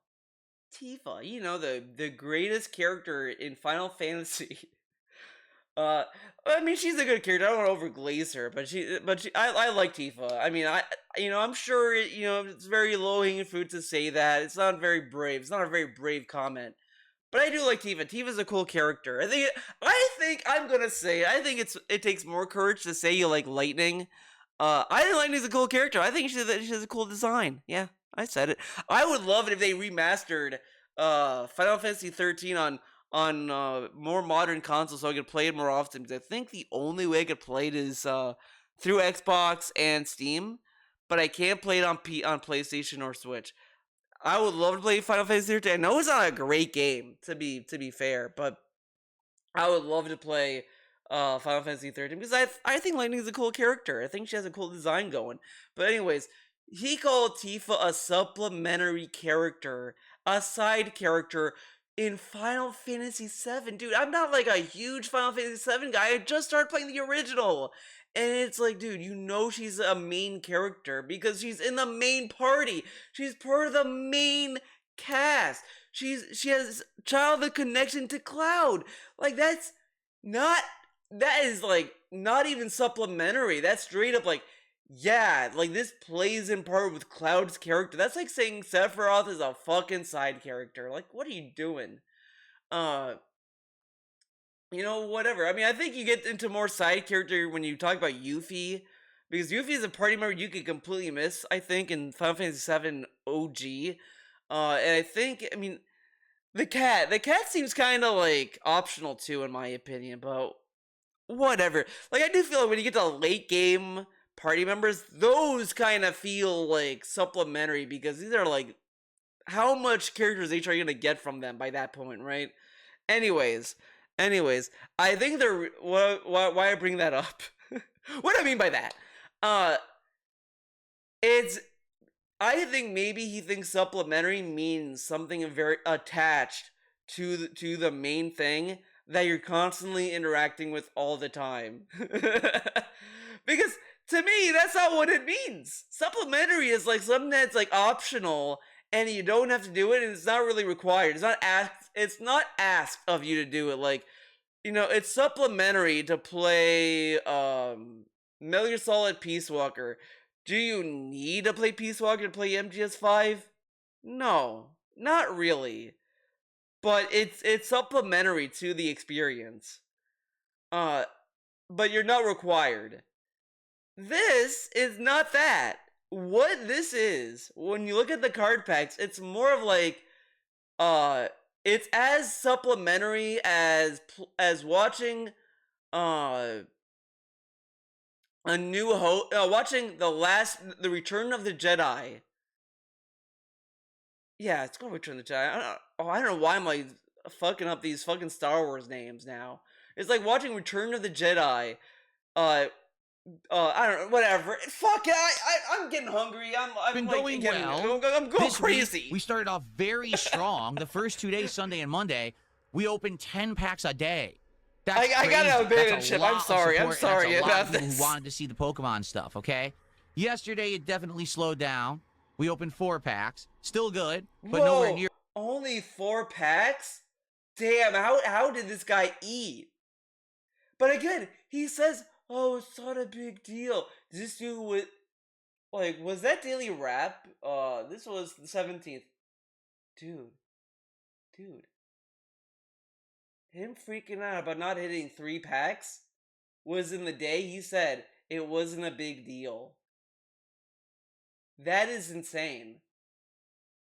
you know, the greatest character in Final Fantasy. I mean, she's a good character. I don't want to overglaze her, but I like Tifa. I mean, I'm sure it's very low hanging fruit to say that. It's not very brave. It's not a very brave comment. But I do like Tifa. Tifa's a cool character. I think I'm gonna say it takes more courage to say you like Lightning. I think Lightning's a cool character. I think she has a cool design. Yeah, I said it. I would love it if they remastered Final Fantasy 13 on more modern consoles so I could play it more often. Because I think the only way I could play it is through Xbox and Steam, but I can't play it on PlayStation or Switch. I would love to play Final Fantasy 13. I know it's not a great game to be fair, but I would love to play Final Fantasy 13 because I think Lightning is a cool character. I think she has a cool design going. But anyways, he called Tifa a supplementary character, a side character in Final Fantasy 7. Dude, I'm not like a huge Final Fantasy 7 guy. I just started playing the original. And it's like, dude, you know she's a main character because she's in the main party. She's part of the main cast. She has childhood connection to Cloud. Like, that is like not even supplementary. That's straight up like, yeah, like this plays in part with Cloud's character. That's like saying Sephiroth is a fucking side character. Like, what are you doing? Whatever. I mean, I think you get into more side character when you talk about Yuffie, because Yuffie is a party member you could completely miss, I think, in Final Fantasy VII OG. And I think, I mean, the cat seems kind of like optional too, in my opinion, but whatever. Like, I do feel like when you get to late game party members, those kind of feel like supplementary because these are like, how much characterization are you gonna get from them by that point, right? Anyways, I think why I bring that up. What I mean by that, I think maybe he thinks supplementary means something very attached to the main thing that you're constantly interacting with all the time. Because to me, that's not what it means. Supplementary is like something that's like optional and you don't have to do it and it's not really required. It's not asked of you to do it. Like, it's supplementary to play Metal Gear Solid Peace Walker. Do you need to play Peace Walker to play MGS5? No, not really. But it's supplementary to the experience. But you're not required. This is not that. What this is, when you look at the card packs, it's more of like, it's as supplementary as watching, A New Hope, watching the Return of the Jedi. Yeah, it's called Return of the Jedi. I don't know why I'm like fucking up these fucking Star Wars names now. It's like watching Return of the Jedi. I don't know, whatever. Fuck it, I'm getting hungry. I'm Been like going getting, well. I'm going This crazy. week, we started off very strong. The first 2 days, Sunday and Monday, we opened 10 packs a day. That's I gotta crazy. admit That's it, a Chip. lot I'm of sorry. I'm support, and sorry that's a lot about of people this. who wanted to see the Pokemon stuff, okay? Yesterday, it definitely slowed down. We opened 4 packs. Still good, but nowhere Whoa, near only 4 packs? Damn, how did this guy eat? But again, he says, "Oh, it's not a big deal." This dude with, like, was that daily rap? This was the 17th. Dude. Him freaking out about not hitting 3 packs was in the day he said it wasn't a big deal. That is insane.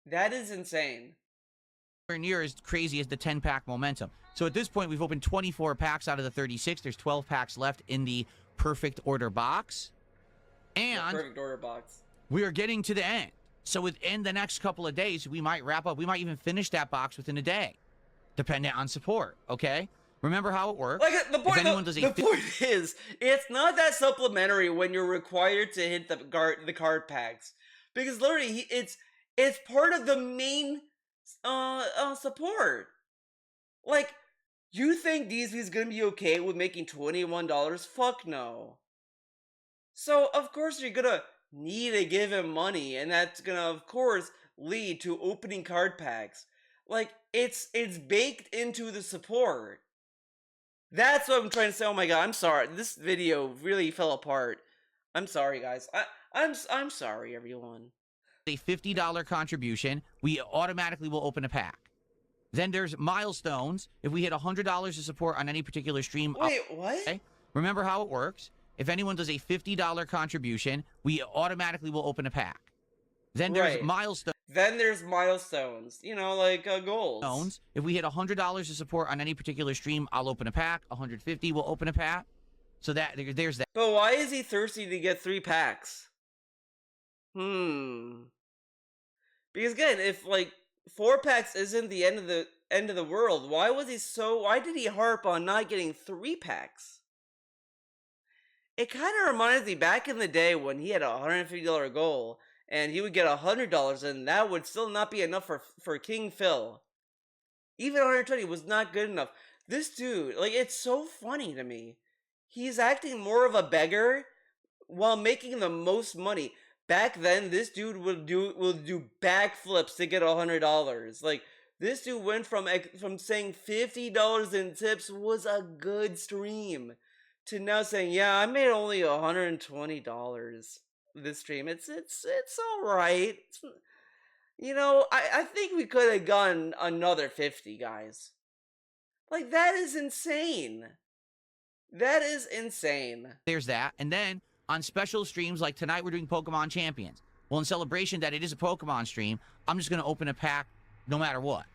That is insane. near as crazy as the 10-pack momentum. So at this point, we've opened 24 packs out of the 36. There's 12 packs left in the perfect order box. The And perfect order box. we are getting to the end. So within the next couple of days, we might wrap up. We might even finish that box within a day, depending on support, okay? Remember how it works. Like the point, If anyone does a the point is, it's not that supplementary when you're required to hit the card packs, because literally it's part of the main support. Like, you think DSP's gonna be okay with making $21? Fuck no. So of course you're gonna need to give him money, and that's gonna of course lead to opening card packs. Like, it's baked into the support. That's what I'm trying to say. Oh my god, I'm sorry. This video really fell apart. I'm sorry, guys. I'm sorry, everyone. a $50 contribution, we automatically will open a pack. Then there's milestones. If we hit $100 of support on any particular stream, Wait, what? okay? Remember how it works. If anyone does a $50 contribution, we automatically will open a pack. Then there's Right. milestones. Then there's milestones. You know, like goals. If we hit $100 of support on any particular stream, I'll open a pack. 150 will open a pack. So there's that. But why is he thirsty to get 3 packs? Because again, if like 4 packs isn't the end of the world, why did he harp on not getting 3 packs? It kind of reminds me back in the day when he had a $150 goal and he would get $100, and that would still not be enough for King Phil. Even 120 was not good enough. This dude, like, it's so funny to me. He's acting more of a beggar while making the most money. Back then, this dude will do backflips to get $100. Like, this dude went from saying $50 in tips was a good stream to now saying, yeah, I made only $120 this stream. It's all right. You know, I think we could have gotten another 50, guys. Like, that is insane. That is insane. There's that. And then on special streams like tonight, we're doing Pokemon Champions. Well, in celebration that it is a Pokemon stream, I'm just going to open a pack no matter what.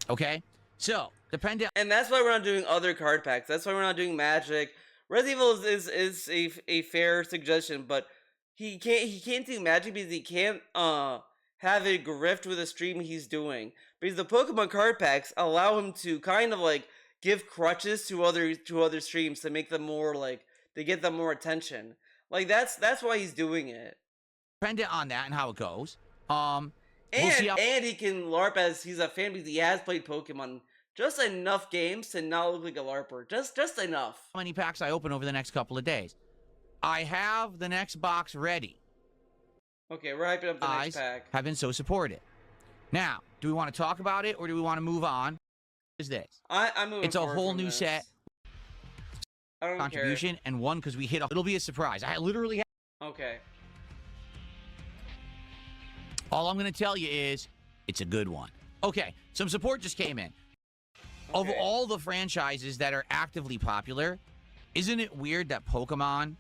Okay? So, depending. And that's why we're not doing other card packs. That's why we're not doing Magic. Resident Evil is a fair suggestion, but he can't do Magic because he can't have it grift with a stream he's doing. Because the Pokemon card packs allow him to kind of like give crutches to other streams to make them more like to get them more attention. Like that's why he's doing it. Dependent on that and how it goes. And he can LARP as he's a fan because he has played Pokemon just enough games to not look like a LARPer. Just enough. How many packs I open over the next couple of days. I have the next box ready. Okay, we're hyping up the next pack. Have been so supported. Now, do we want to talk about it or do we want to move on? Is this? I'm moving. It's a forward whole from new this. set I don't contribution care. and one because we hit. It'll be a surprise. I literally have. Okay. All I'm going to tell you is it's a good one. Okay, some support just came in. Of Okay. all the franchises that are actively popular, isn't it weird that Pokemon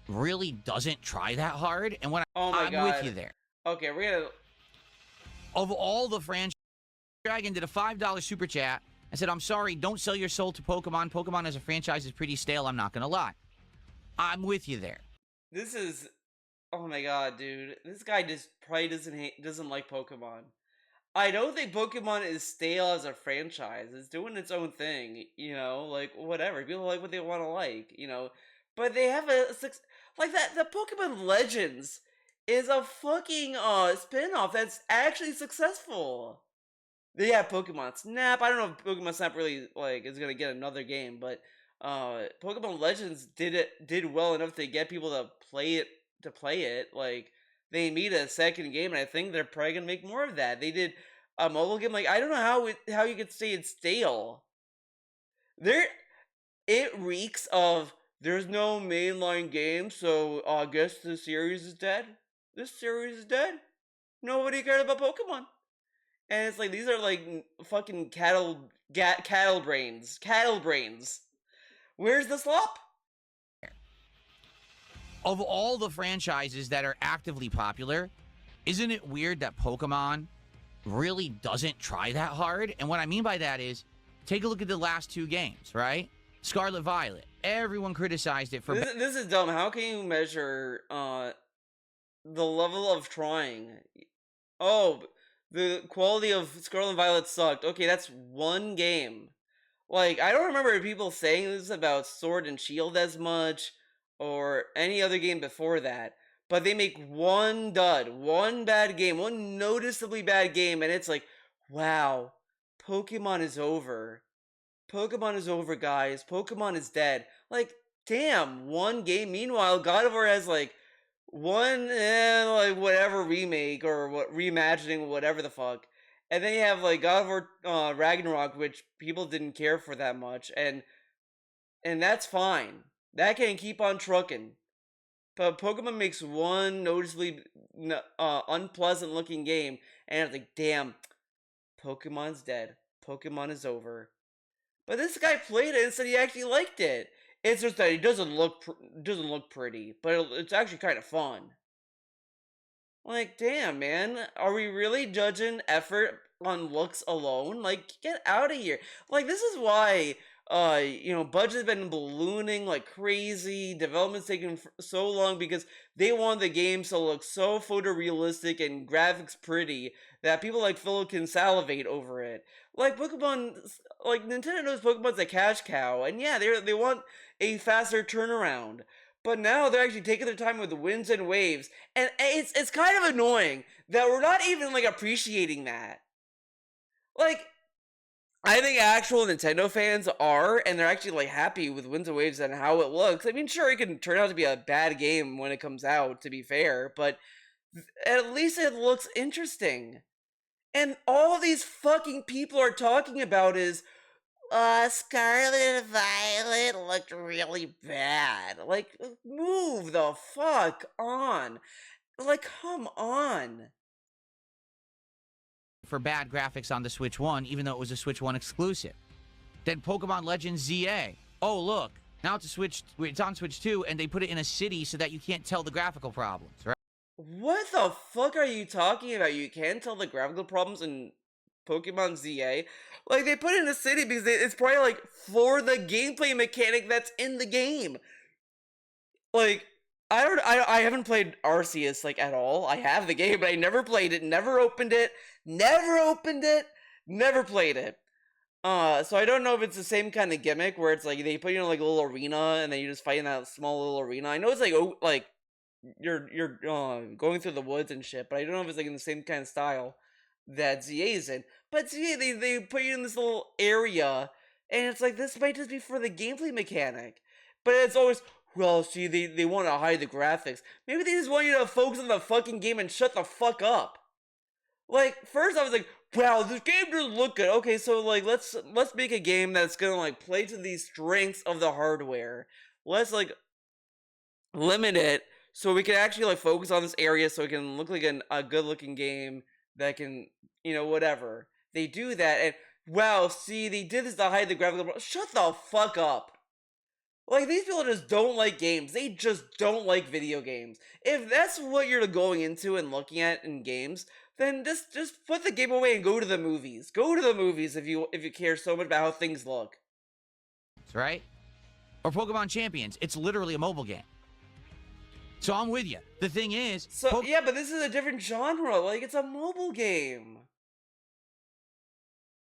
really doesn't try that hard? And when Oh my I'm God. with you there. Okay, we're gonna. Of all the franchises, Dragon did a $5 super chat and said, I'm sorry, don't sell your soul to Pokemon. Pokemon as a franchise is pretty stale, I'm not going to lie. I'm with you there. This is, oh my god, dude. This guy just probably doesn't like Pokemon. I don't think Pokemon is stale as a franchise. It's doing its own thing, you know, like whatever. People like what they want to like, you know. But they have like that. The Pokemon Legends is a fucking spin-off that's actually successful. They have Pokemon Snap. I don't know if Pokemon Snap really like is gonna get another game, but Pokemon Legends did well enough to get people to play it. Like they made a second game, and I think they're probably gonna make more of that. They did a mobile game. Like I don't know how you could say it's stale. It reeks of there's no mainline game, so I guess the series is dead. This series is dead. Nobody cared about Pokemon. And it's like these are like fucking cattle brains. Cattle brains. Where's the slop? Of all the franchises that are actively popular, isn't it weird that Pokemon really doesn't try that hard? And what I mean by that is, take a look at the last two games, right? Scarlet Violet. Everyone criticized it for... This is dumb. How can you measure the level of trying? Oh, the quality of Scarlet Violet sucked. Okay, that's one game. Like, I don't remember people saying this about Sword and Shield as much, or any other game before that. But they make one dud, one bad game, one noticeably bad game, and it's like, wow, Pokemon is over. Pokemon is over, guys. Pokemon is dead. Like, damn, one game. Meanwhile, God of War has like one like whatever remake or what reimagining, whatever the fuck. And then you have like God of War Ragnarok, which people didn't care for that much, and that's fine. That can keep on trucking. But Pokemon makes one noticeably unpleasant looking game, and it's like, damn, Pokemon's dead. Pokemon is over. But this guy played it and said he actually liked it. It's just that he doesn't look pretty, but it's actually kind of fun. Like, damn, man, are we really judging effort on looks alone? Like, get out of here. Like, this is why, budgets have been ballooning like crazy. Development's taking so long because they want the games to look so photorealistic and graphics pretty that people like Phil can salivate over it. Like Pokemon, like Nintendo knows Pokemon's a cash cow, and yeah, they want a faster turnaround. But now they're actually taking their time with the winds and waves, and it's kind of annoying that we're not even like appreciating that. Like, I think actual Nintendo fans are, and they're actually like happy with Winds and Waves and how it looks. I mean, sure, it can turn out to be a bad game when it comes out, to be fair, but at least it looks interesting. And all these fucking people are talking about is, Scarlet and Violet looked really bad. Like, move the fuck on. Like, come on. For bad graphics on the Switch 1, even though it was a Switch 1 exclusive. Then Pokemon Legends ZA. Oh, look. Now it's on Switch 2, and they put it in a city so that you can't tell the graphical problems, right? What the fuck are you talking about? You can't tell the graphical problems in Pokemon ZA? Like, they put it in a city because it's probably, like, for the gameplay mechanic that's in the game. Like, I haven't played Arceus, like, at all. I have the game, but I never played it, never opened it, never played it. So I don't know if it's the same kind of gimmick where it's, like, they put you in, like, a little arena, and then you just fight in that small little arena. I know it's, like, you're going through the woods and shit, but I don't know if it's like in the same kind of style that ZA's in. But ZA, they put you in this little area, and it's like, this might just be for the gameplay mechanic. But it's always, well, see, they want to hide the graphics. Maybe they just want you to focus on the fucking game and shut the fuck up. Like, first I was like, wow, this game doesn't look good. Okay, so like, let's make a game that's gonna like play to the strengths of the hardware. Let's like limit it so we can actually like focus on this area so it can look like a good looking game that can, whatever. They do that, and wow, see, they did this to hide the graphical. Shut the fuck up. Like, these people just don't like games. They just don't like video games. If that's what you're going into and looking at in games, then just put the game away and go to the movies. Go to the movies if you care so much about how things look. Right? Or Pokemon Champions. It's literally a mobile game. So I'm with you. The thing is, So yeah, but this is a different genre. Like it's a mobile game.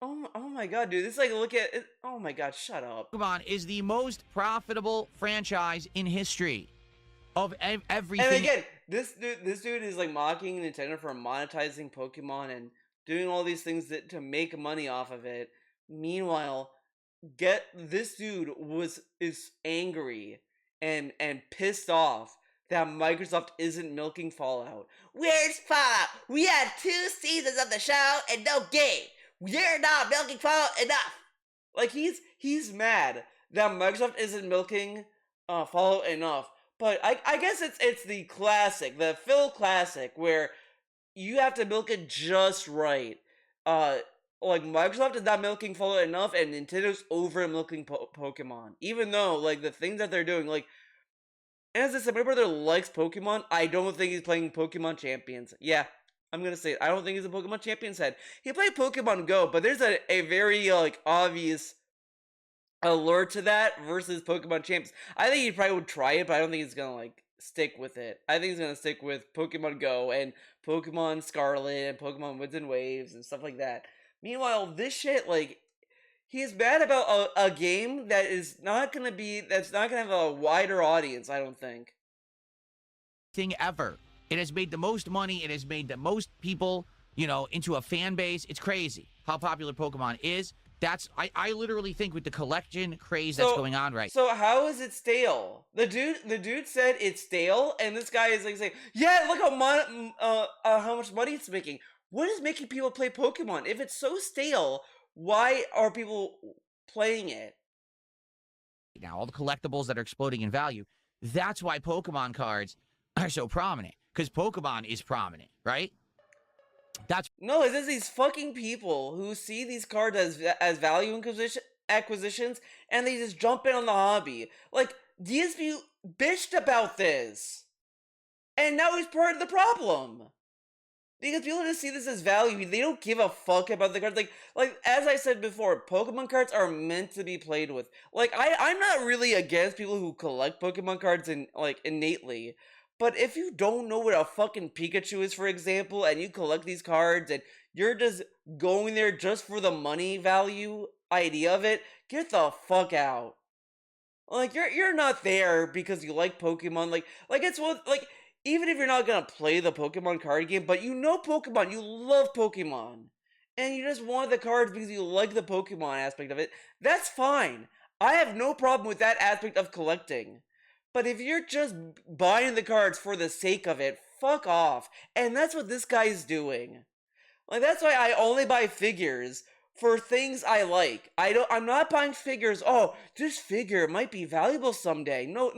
Oh my god, dude! It's like look at it. Oh my god, shut up. Pokemon is the most profitable franchise in history of everything. And again, this dude is like mocking Nintendo for monetizing Pokemon and doing all these things to make money off of it. Meanwhile, this dude is angry and pissed off that Microsoft isn't milking Fallout. Where's Fallout? We had 2 seasons of the show and no game. You're not milking Fallout enough. Like he's mad that Microsoft isn't milking Fallout enough. But I guess it's the classic, the Phil classic, where you have to milk it just right. Like Microsoft is not milking Fallout enough, and Nintendo's over milking Pokemon. Even though like the things that they're doing, like as I said, my brother likes Pokemon. I don't think he's playing Pokemon Champions. Yeah, I'm gonna say it. I don't think he's a Pokemon Champions head. He played Pokemon Go, but there's a very like obvious allure to that versus Pokemon Champions. I think he probably would try it, but I don't think he's gonna like stick with it. I think he's gonna stick with Pokemon Go and Pokemon Scarlet and Pokemon Winds and Waves and stuff like that. Meanwhile, this shit, like, he's mad about a game that's not gonna have a wider audience, I don't think. Thing ever. It has made the most money. It has made the most people, you know, into a fan base. It's crazy how popular Pokemon is. I literally think with the collection craze that's going on right. So how is it stale? The dude said it's stale, and this guy is like saying, yeah, look how much money it's making. What is making people play Pokemon? If it's so stale, why are people playing it? Now, all the collectibles that are exploding in value, that's why Pokemon cards are so prominent. Because Pokemon is prominent, right? No, it's just these fucking people who see these cards as value acquisitions, and they just jump in on the hobby. Like, DSP bitched about this, and now he's part of the problem. Because people just see this as value. They don't give a fuck about the cards. Like as I said before, Pokemon cards are meant to be played with. Like, I'm not really against people who collect Pokemon cards innately. But if you don't know what a fucking Pikachu is, for example, and you collect these cards and you're just going there just for the money value idea of it, get the fuck out. Like, you're not there because you like Pokemon. Like it's what, like, even if you're not gonna play the Pokemon card game, but you know Pokemon, you love Pokemon, and you just want the cards because you like the Pokemon aspect of it, that's fine. I have no problem with that aspect of collecting. But if you're just buying the cards for the sake of it, fuck off. And that's what this guy's doing. Like, that's why I only buy figures for things I like. I'm not buying figures, oh, this figure might be valuable someday. No,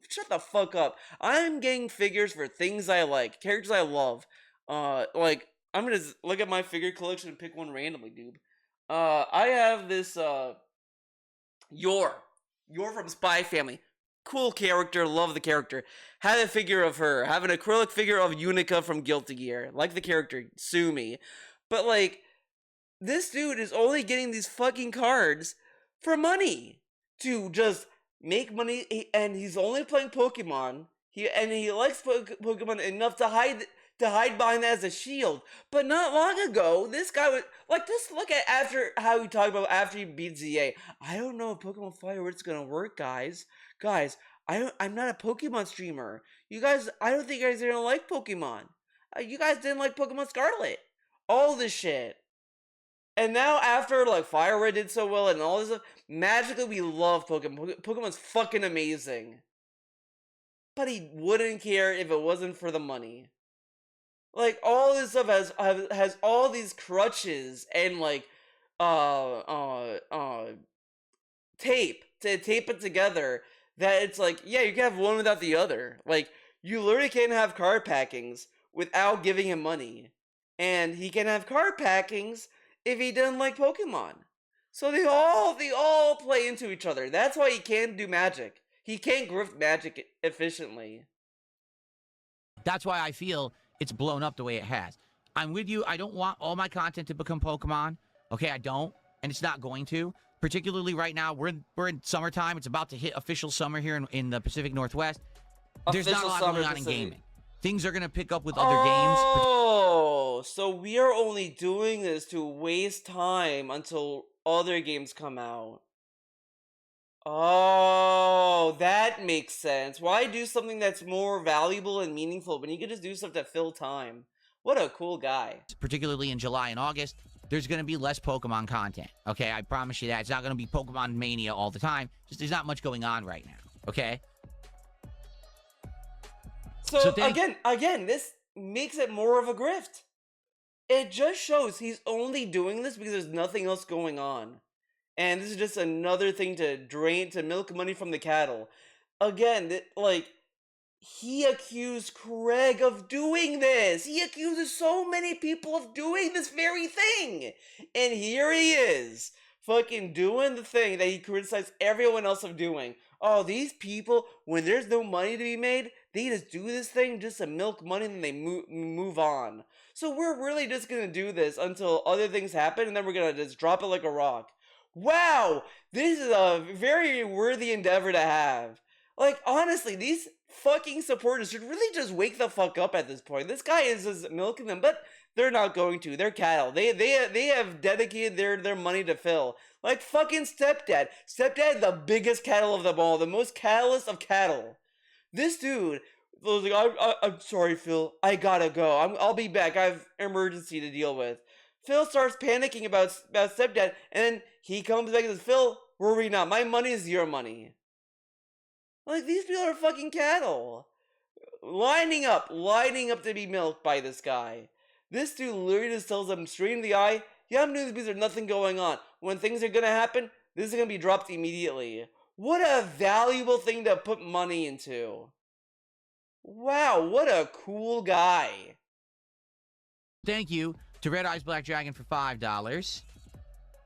shut the fuck up. I'm getting figures for things I like, characters I love. Like, I'm gonna look at my figure collection and pick one randomly, dude. I have this, Yor from Spy Family. Cool character, love the character. Had a figure of her. Have an acrylic figure of Unica from Guilty Gear. Like the character, sue me. But like, this dude is only getting these fucking cards for money. To just make money, and he's only playing Pokemon. He likes Pokemon enough to hide behind that as a shield. But not long ago, this guy was like, just look at how he talked about after he beat ZA. I don't know if Pokemon Fire Red's gonna work, guys. I'm not a Pokemon streamer. I don't think you guys didn't like Pokemon. You guys didn't like Pokemon Scarlet. All this shit. And now after, like, Fire Red did so well and all this stuff, magically we love Pokemon. Pokemon's fucking amazing. But he wouldn't care if it wasn't for the money. Like, all this stuff has all these crutches and, like, tape to tape it together, that it's like, yeah, you can have one without the other. Like, you literally can't have card packings without giving him money. And he can have card packings if he didn't like Pokemon. So they all play into each other. That's why he can't do Magic. He can't grift Magic efficiently. That's why I feel it's blown up the way it has. I'm with you. I don't want all my content to become Pokemon. Okay, I don't. And it's not going to. Particularly right now, we're in summertime. It's about to hit official summer here in the Pacific Northwest. There's not a Official lot summer going on in facility. gaming. Things are going to pick up with other games. Oh, so we are only doing this to waste time until other games come out. Oh, that makes sense. Why do something that's more valuable and meaningful when you can just do stuff to fill time? What a cool guy. Particularly in July and August, there's going to be less Pokemon content. Okay, I promise you that. It's not going to be Pokemon Mania all the time. Just there's not much going on right now. Okay? So again, this makes it more of a grift. It just shows he's only doing this because there's nothing else going on. And this is just another thing to milk money from the cattle. Again, he accused Craig of doing this. He accuses so many people of doing this very thing. And here he is, fucking doing the thing that he criticized everyone else of doing. Oh, these people, when there's no money to be made, they just do this thing just to milk money and then they move on. So we're really just gonna do this until other things happen and then we're gonna just drop it like a rock. Wow, this is a very worthy endeavor to have. Like, honestly, these fucking supporters should really just wake the fuck up at this point. This guy is just milking them, but they're not going to. They're cattle. They have dedicated their money to Phil. Like fucking Stepdad. Stepdad, the biggest cattle of them all, the most cattlest of cattle. This dude was like, I'm sorry, Phil. I gotta go. I'll be back. I have emergency to deal with. Phil starts panicking about Stepdad, and then he comes back and says, Phil, worry not. My money is your money. Like, these people are fucking cattle. Lining up to be milked by this guy. This dude literally just tells them straight in the eye, yeah, I'm doing this because there's nothing going on. When things are gonna happen, this is gonna be dropped immediately. What a valuable thing to put money into. Wow, what a cool guy. Thank you to Red Eyes Black Dragon for $5.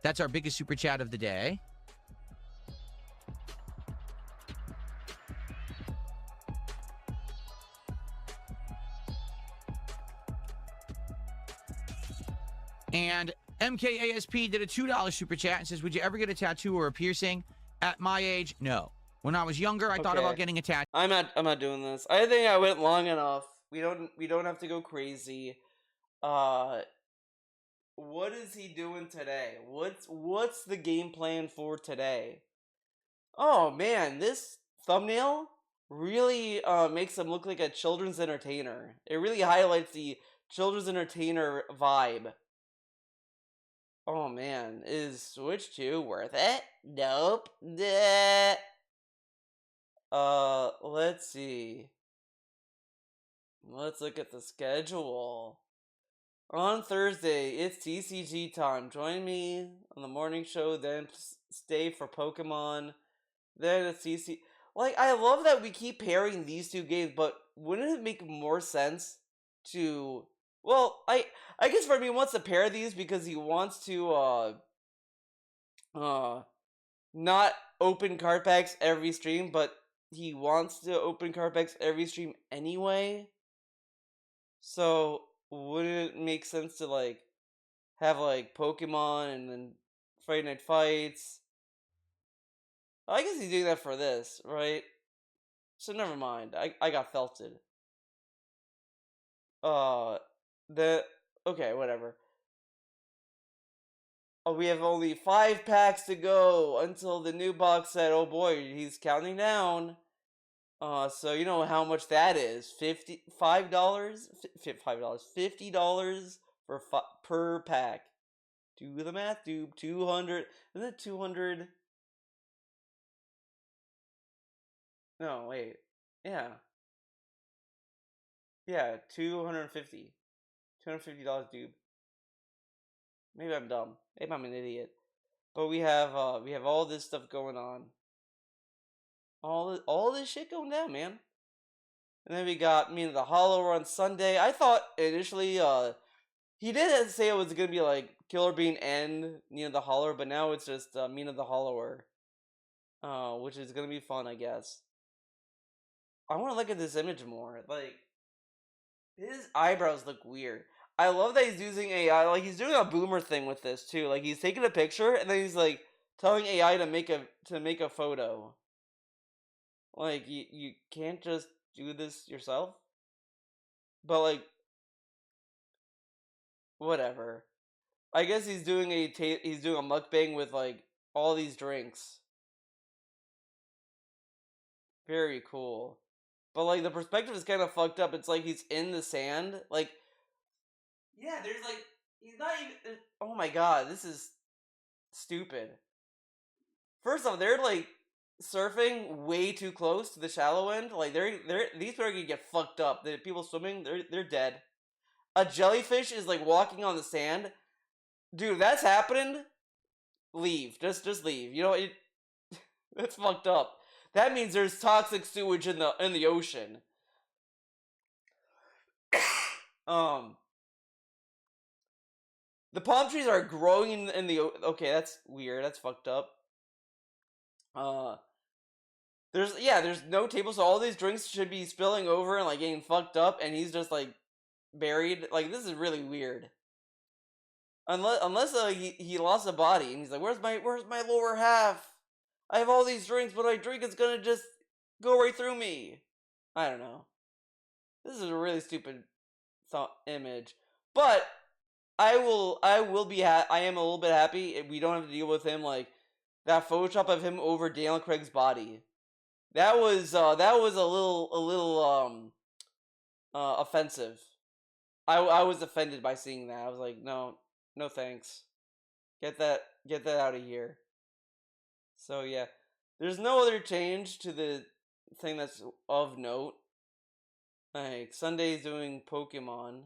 That's our biggest super chat of the day. And MKASP did a $2 super chat and says, would you ever get a tattoo or a piercing? At my age, no. When I was younger, I thought about getting a tattoo. I'm not doing this. I think I went long enough. We don't have to go crazy. What is he doing today? What's the game plan for today? Oh man, this thumbnail really makes him look like a children's entertainer. It really highlights the children's entertainer vibe. Oh man, is Switch 2 worth it? Nope. Let's see. Let's look at the schedule. On Thursday, it's TCG time. Join me on the morning show, then stay for Pokemon. Then it's TC. Like, I love that we keep pairing these two games, but wouldn't it make more sense to... Well, I guess for me, he wants to pair these because he wants to, not open card packs every stream, but he wants to open card packs every stream anyway. So, wouldn't it make sense to, like, have, like, Pokemon and then Friday Night Fights? I guess he's doing that for this, right? So, never mind. I got felted. Okay, whatever. Oh, we have only 5 packs to go until the new box set. Oh boy, he's counting down. So you know how much that is? $55 for per pack. Do the math, dude. 200. Isn't it 200? No, wait. Yeah. Yeah, 250. $250, dude. Maybe I'm dumb. Maybe I'm an idiot. But we have all this stuff going on. All this shit going down, man. And then we got Mina the Hollower on Sunday. I thought initially, he did say it was gonna be like Killer Bean and Nina the Hollower, but now it's just Mina the Hollower. Which is gonna be fun, I guess. I want to look at this image more. Like, his eyebrows look weird. I love that he's using AI. Like, he's doing a boomer thing with this too. Like, he's taking a picture and then he's like telling AI to make a photo. Like, you can't just do this yourself. But like, whatever. I guess he's doing he's doing a mukbang with like all these drinks. Very cool. But like the perspective is kind of fucked up. It's like he's in the sand. Like, yeah, there's like he's not even. Oh my god, this is stupid. First off, they're like surfing way too close to the shallow end. Like these people are gonna get fucked up. The people swimming, they're dead. A jellyfish is like walking on the sand. Dude, if that's happening, leave. Just leave. You know, that's fucked up. That means there's toxic sewage in the ocean. The palm trees are growing in the okay, that's weird. That's fucked up. There's no table, so all these drinks should be spilling over and like getting fucked up, and he's just like buried. Like, this is really weird. Unless he lost a body and he's like, where's my lower half? I have all these drinks, but my drink is gonna just go right through me. I don't know. This is a really stupid image, but I am a little bit happy if we don't have to deal with him like that Photoshop of him over Daniel Craig's body. That was a little offensive. I was offended by seeing that. I was like, no thanks. Get that out of here. So yeah, there's no other change to the thing that's of note. Like, Sunday's doing Pokemon.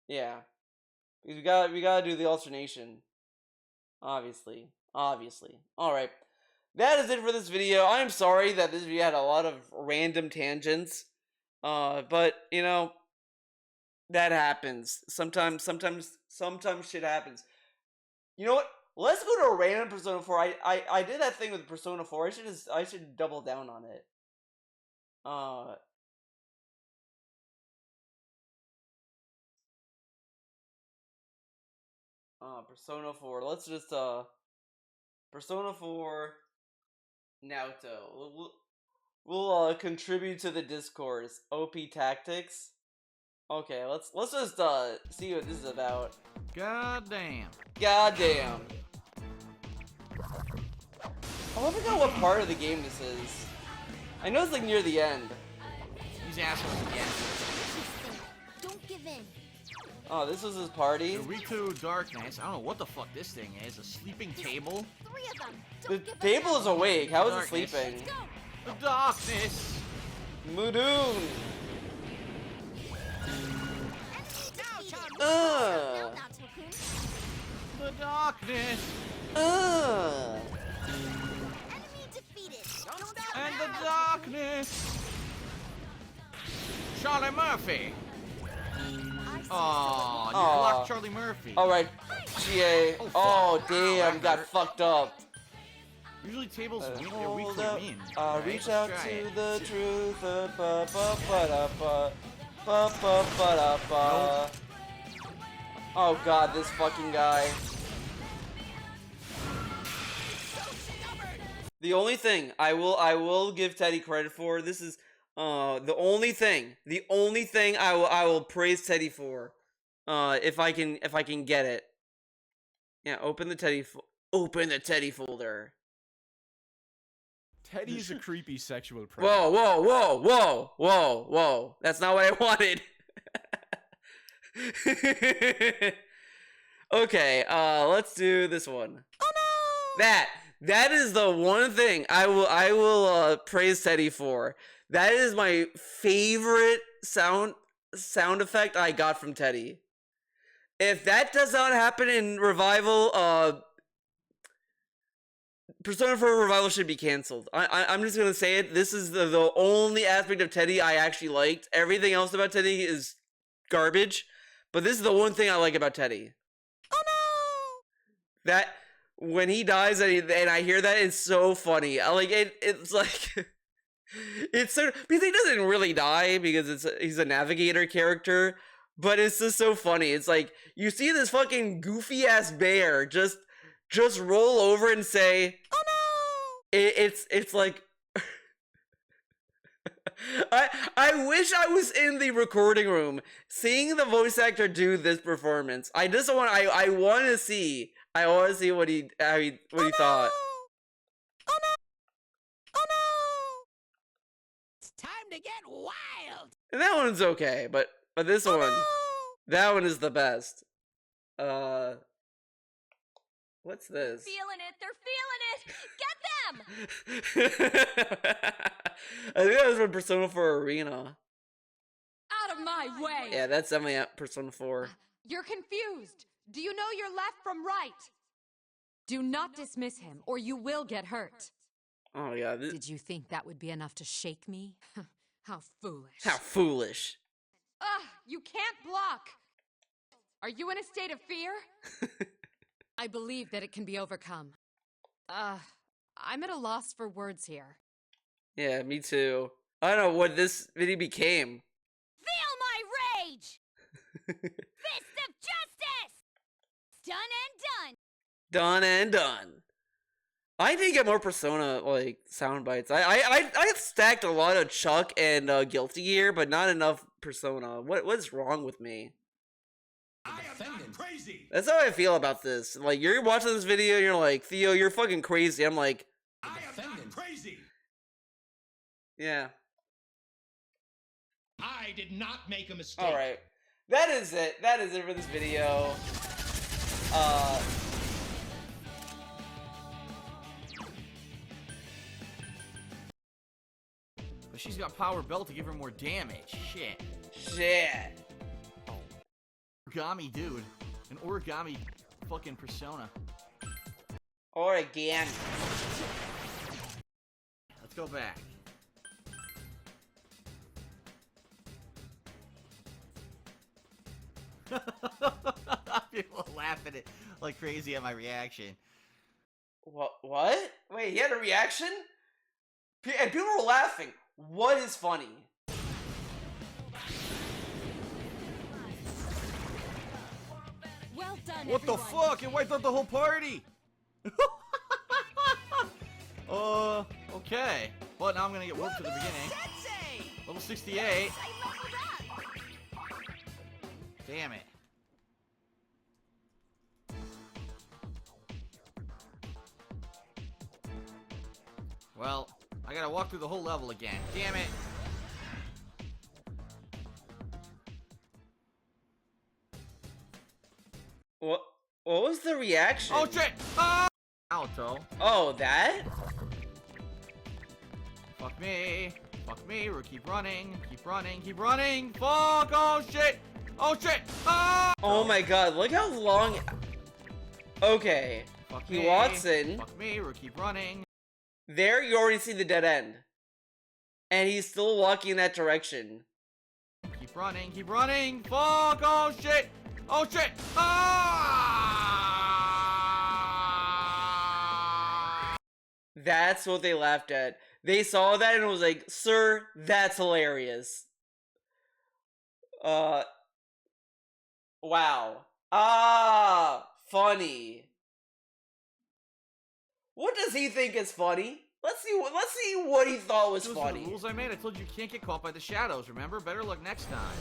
Yeah, because we gotta do the alternation. Obviously. Alright. That is it for this video. I'm sorry that this video had a lot of random tangents. But, you know, that happens. Sometimes shit happens. You know what? Let's go to a random Persona 4. I did that thing with Persona 4. I should double down on it. Persona 4. Let's just Persona 4 Naoto. We'll contribute to the discourse. OP tactics. Okay, let's just see what this is about. Goddamn. I forgot what part of the game this is. I know it's like near the end. These assholes again. Don't give in. Oh, this was his party? The Riku Darkness. I don't know what the fuck this thing is. A sleeping table? 3 of them. The Don't give table up. is awake. How is it Darkness. sleeping? Let's go. The darkness. Mudoon! Now, Naoto-kun. The darkness. Enemy defeated. Don't stop And now. the darkness. Charlie Murphy. Oh, you Aw. blocked Charlie Murphy. Alright, GA. Oh, fuck. Oh, damn, that got hurt. fucked up. Usually tables they're weak Hold to up. win. Reach Let's out try to it. the truth. Ba ba ba da ba. Ba ba ba da ba. Oh god, this fucking guy. The only thing I will give Teddy credit for, this is the only thing I will praise Teddy for, if I can get it. Yeah, open the Teddy folder. Teddy's a creepy sexual predator. Whoa. That's not what I wanted. Okay, let's do this one. Oh no! That is the one thing I will praise Teddy for. That is my favorite sound effect I got from Teddy. If that does not happen in Revival, Persona 4 Revival should be canceled. I'm just gonna say it. This is the only aspect of Teddy I actually liked. Everything else about Teddy is garbage. But this is the one thing I like about Teddy. Oh no! That when he dies and I hear that, it's so funny. I like it. It's like it's so because he doesn't really die because he's a navigator character. But it's just so funny. It's like you see this fucking goofy ass bear just roll over and say, "Oh no!" It's like I wish I was in the recording room seeing the voice actor do this performance. I just want I want to see what he thought. It's time to get wild. And that one's okay, but this one, that one is the best. What's this? Feeling it. They're feeling it. Get them. I think that was from Persona 4 Arena. Out of my way. Yeah, that's definitely at Persona 4. You're confused. Do you know your left from right? Do not dismiss him, or you will get hurt. Oh yeah, Did you think that would be enough to shake me? How foolish. how foolish. Ugh, you can't block. Are you in a state of fear? I believe that it can be overcome. I'm at a loss for words here. Yeah, me too. I don't know what this video became. Feel my rage. Fist of justice. Done and done. Done and done. I need to get more Persona like sound bites. I stacked a lot of Chuck and Guilty here, but not enough Persona. What's wrong with me? I am not crazy. That's how I feel about this. Like, you're watching this video, and you're like, Theo, you're fucking crazy. I'm like, I am not crazy. yeah. I did not make a mistake. All right, that is it. That is it for this video. But she's got power belt to give her more damage. Shit. Shit. Origami dude. An origami fucking Persona. Or again. Let's go back. People laughing at like crazy at my reaction. What? Wait, he had a reaction? And people were laughing. What is funny? Well done, What the everyone. fuck? It wiped out the whole party! Okay. Well, now I'm gonna get whooped to the beginning. Level 68. I leveled up. Damn it. Well, I gotta walk through the whole level again. Damn it. What was the reaction? Oh shit! Ah! Alto. Oh, that? Fuck me. Fuck me. We'll keep running. Keep running. Keep running. Fuck! Oh shit! Oh shit! Ah! Oh my god, look how long... Okay. Fuck He me. walks in. Fuck me. We'll keep running. There, you already see the dead end. And he's still walking in that direction. Keep running. Keep running. Fuck! Oh shit! Oh shit! Ah! That's what they laughed at. They saw that and was like, sir, that's hilarious. Wow. Ah, funny. What does he think is funny? Let's see what he thought was Those are funny. the rules I made. I told you can't get caught by the shadows, remember? Better luck next time.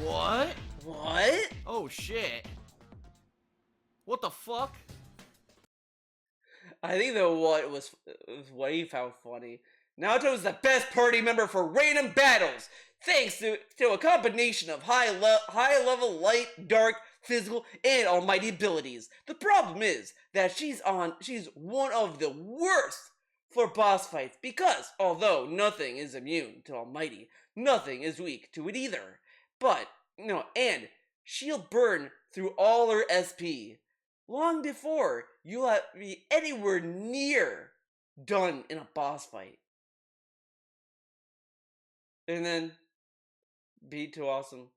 What? What? Oh shit. What the fuck? I think that was what he found funny. Naruto is the best party member for random battles, thanks to a combination of high level light, dark, physical, and almighty abilities. The problem is that she's one of the worst for boss fights because although nothing is immune to almighty, nothing is weak to it either. But and she'll burn through all her SP long before you'll be anywhere near done in a boss fight. And then, be too awesome.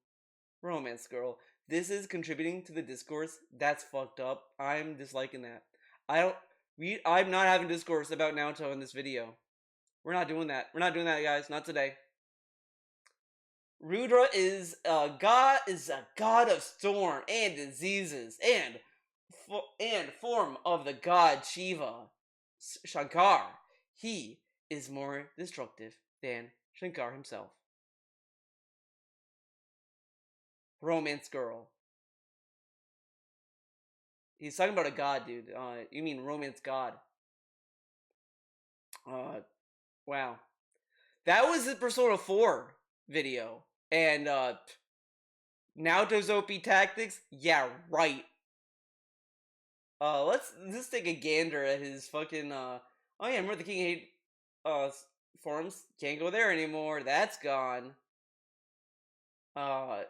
Romance girl. This is contributing to the discourse. That's fucked up. I'm disliking that. I'm not having discourse about Naruto in this video. We're not doing that. We're not doing that, guys. Not today. Rudra is a god of storm and diseases and form of the god Shiva, Shankar. He is more destructive than Shankar himself. Romance girl. He's talking about a god, dude. You mean romance god. Wow. That was the Persona 4 video. And, Naoto's OP tactics? Yeah, right. Let's take a gander at his fucking, oh yeah, remember the King Hate, forums? Can't go there anymore. That's gone. I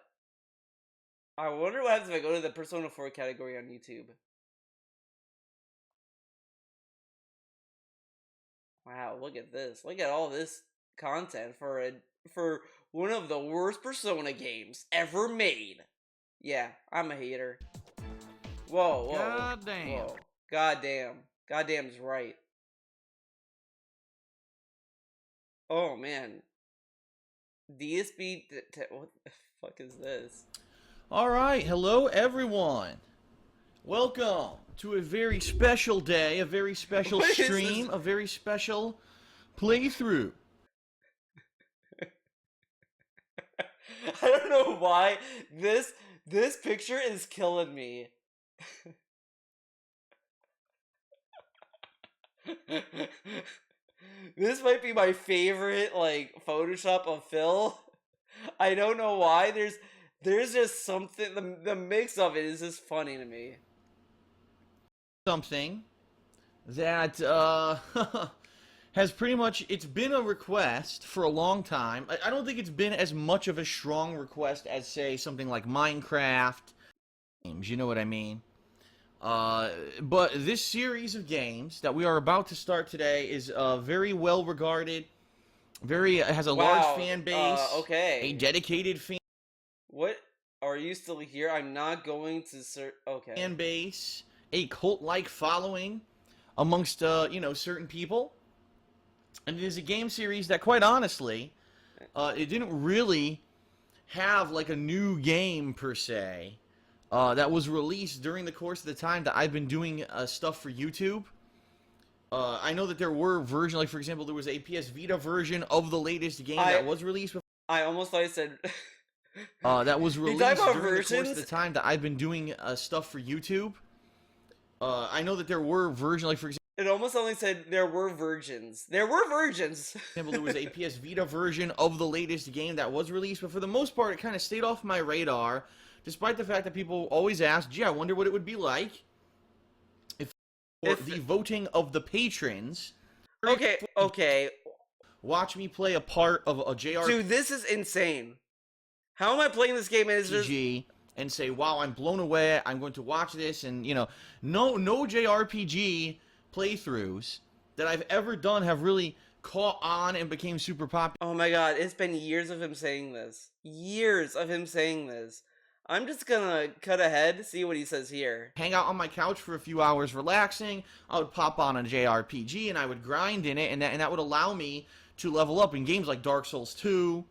wonder what happens if I go to the Persona 4 category on YouTube. Wow, look at this. Look at all this content for one of the worst Persona games ever made. Yeah, I'm a hater. Whoa, whoa. Goddamn. Whoa. Goddamn. Goddamn's right. Oh, man. DSP... What the fuck is this? All right, hello everyone. Welcome to a very special day, a very special What is stream, this? a very special playthrough. I don't know why this picture is killing me. This might be my favorite like Photoshop of Phil. I don't know why. There's just something. The mix of it is just funny to me. Something that has pretty much, it's been a request for a long time. I don't think it's been as much of a strong request as, say, something like Minecraft games, you know what I mean? But this series of games that we are about to start today is very well regarded, has a large Wow, fan base, okay. a dedicated What? Are you still here? I'm not going to search. Okay. fan base, a cult-like following amongst, certain people. And it is a game series that, quite honestly, it didn't really have, like, a new game, per se, that was released during the course of the time that I've been doing stuff for YouTube. I know that there were versions, like, for example, there was a PS Vita version of the latest game that was released. I almost thought I said... that was You released talking about during the course of versions? the time that I've been doing stuff for YouTube. I know that there were versions, like, for example, It almost only said there were virgins. There were virgins. there was a PS Vita version of the latest game that was released, but for the most part, it kind of stayed off my radar, despite the fact that people always ask, gee, I wonder what it would be like if the voting of the patrons. Okay. Watch me play a part of a JRPG. Dude, this is insane. How am I playing this game and it's just... and say, wow, I'm blown away, I'm going to watch this, and, no JRPG playthroughs that I've ever done have really caught on and became super popular. Oh my god, it's been years of him saying this. Years of him saying this. I'm just gonna cut ahead, see what he says here. Hang out on my couch for a few hours relaxing, I would pop on a JRPG and I would grind in it, and that would allow me to level up in games like Dark Souls 2,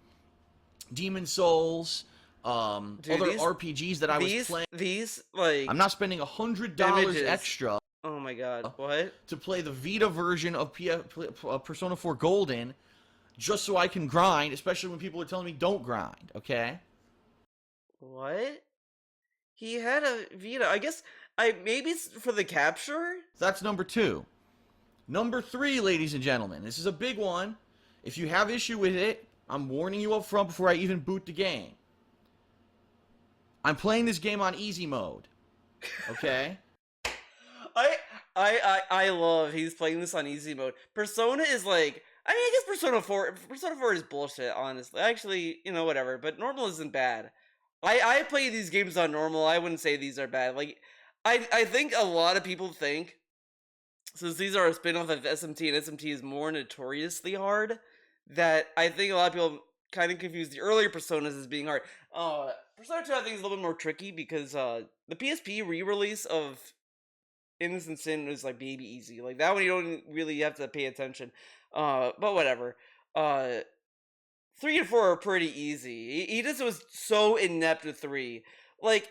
Demon Souls, Dude, other RPGs that I was playing. These, like... I'm not spending $100 images. extra. Oh my god, what? To play the Vita version of Persona 4 Golden, just so I can grind, especially when people are telling me don't grind, okay? What? He had a Vita. I guess, maybe it's for the capture? That's number 2. Number 3, ladies and gentlemen, this is a big one. If you have issue with it, I'm warning you up front before I even boot the game. I'm playing this game on easy mode, okay? I love he's playing this on easy mode. Persona is like, I mean, I guess Persona 4 is bullshit, honestly. Actually, whatever, but normal isn't bad. I play these games on normal. I wouldn't say these are bad. Like, I think a lot of people think, since these are a spin-off of SMT, and SMT is more notoriously hard, that I think a lot of people kind of confuse the earlier Personas as being hard. Persona 2 I think is a little bit more tricky because the PSP re-release of Innocent Sin was like baby easy. Like that one you don't really have to pay attention. But whatever. 3 and 4 are pretty easy. He just was so inept with 3. Like,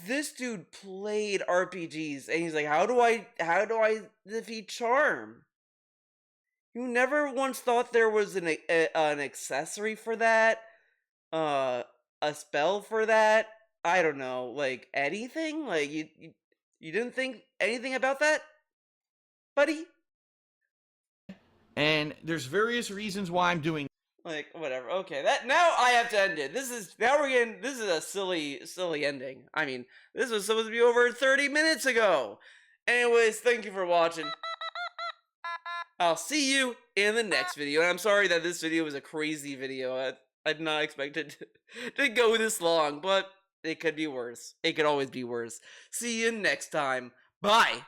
this dude played RPGs and he's like, how do I defeat Charm? You never once thought there was an accessory for that? A spell for that? I don't know, like anything? Like you didn't think anything about that, buddy? And there's various reasons why I'm doing. Like whatever. Okay, that now I have to end it. This is a silly ending. I mean, this was supposed to be over 30 minutes ago. Anyways, thank you for watching. I'll see you in the next video. And I'm sorry that this video was a crazy video. I did not expect it to go this long, but it could be worse. It could always be worse. See you next time. Bye.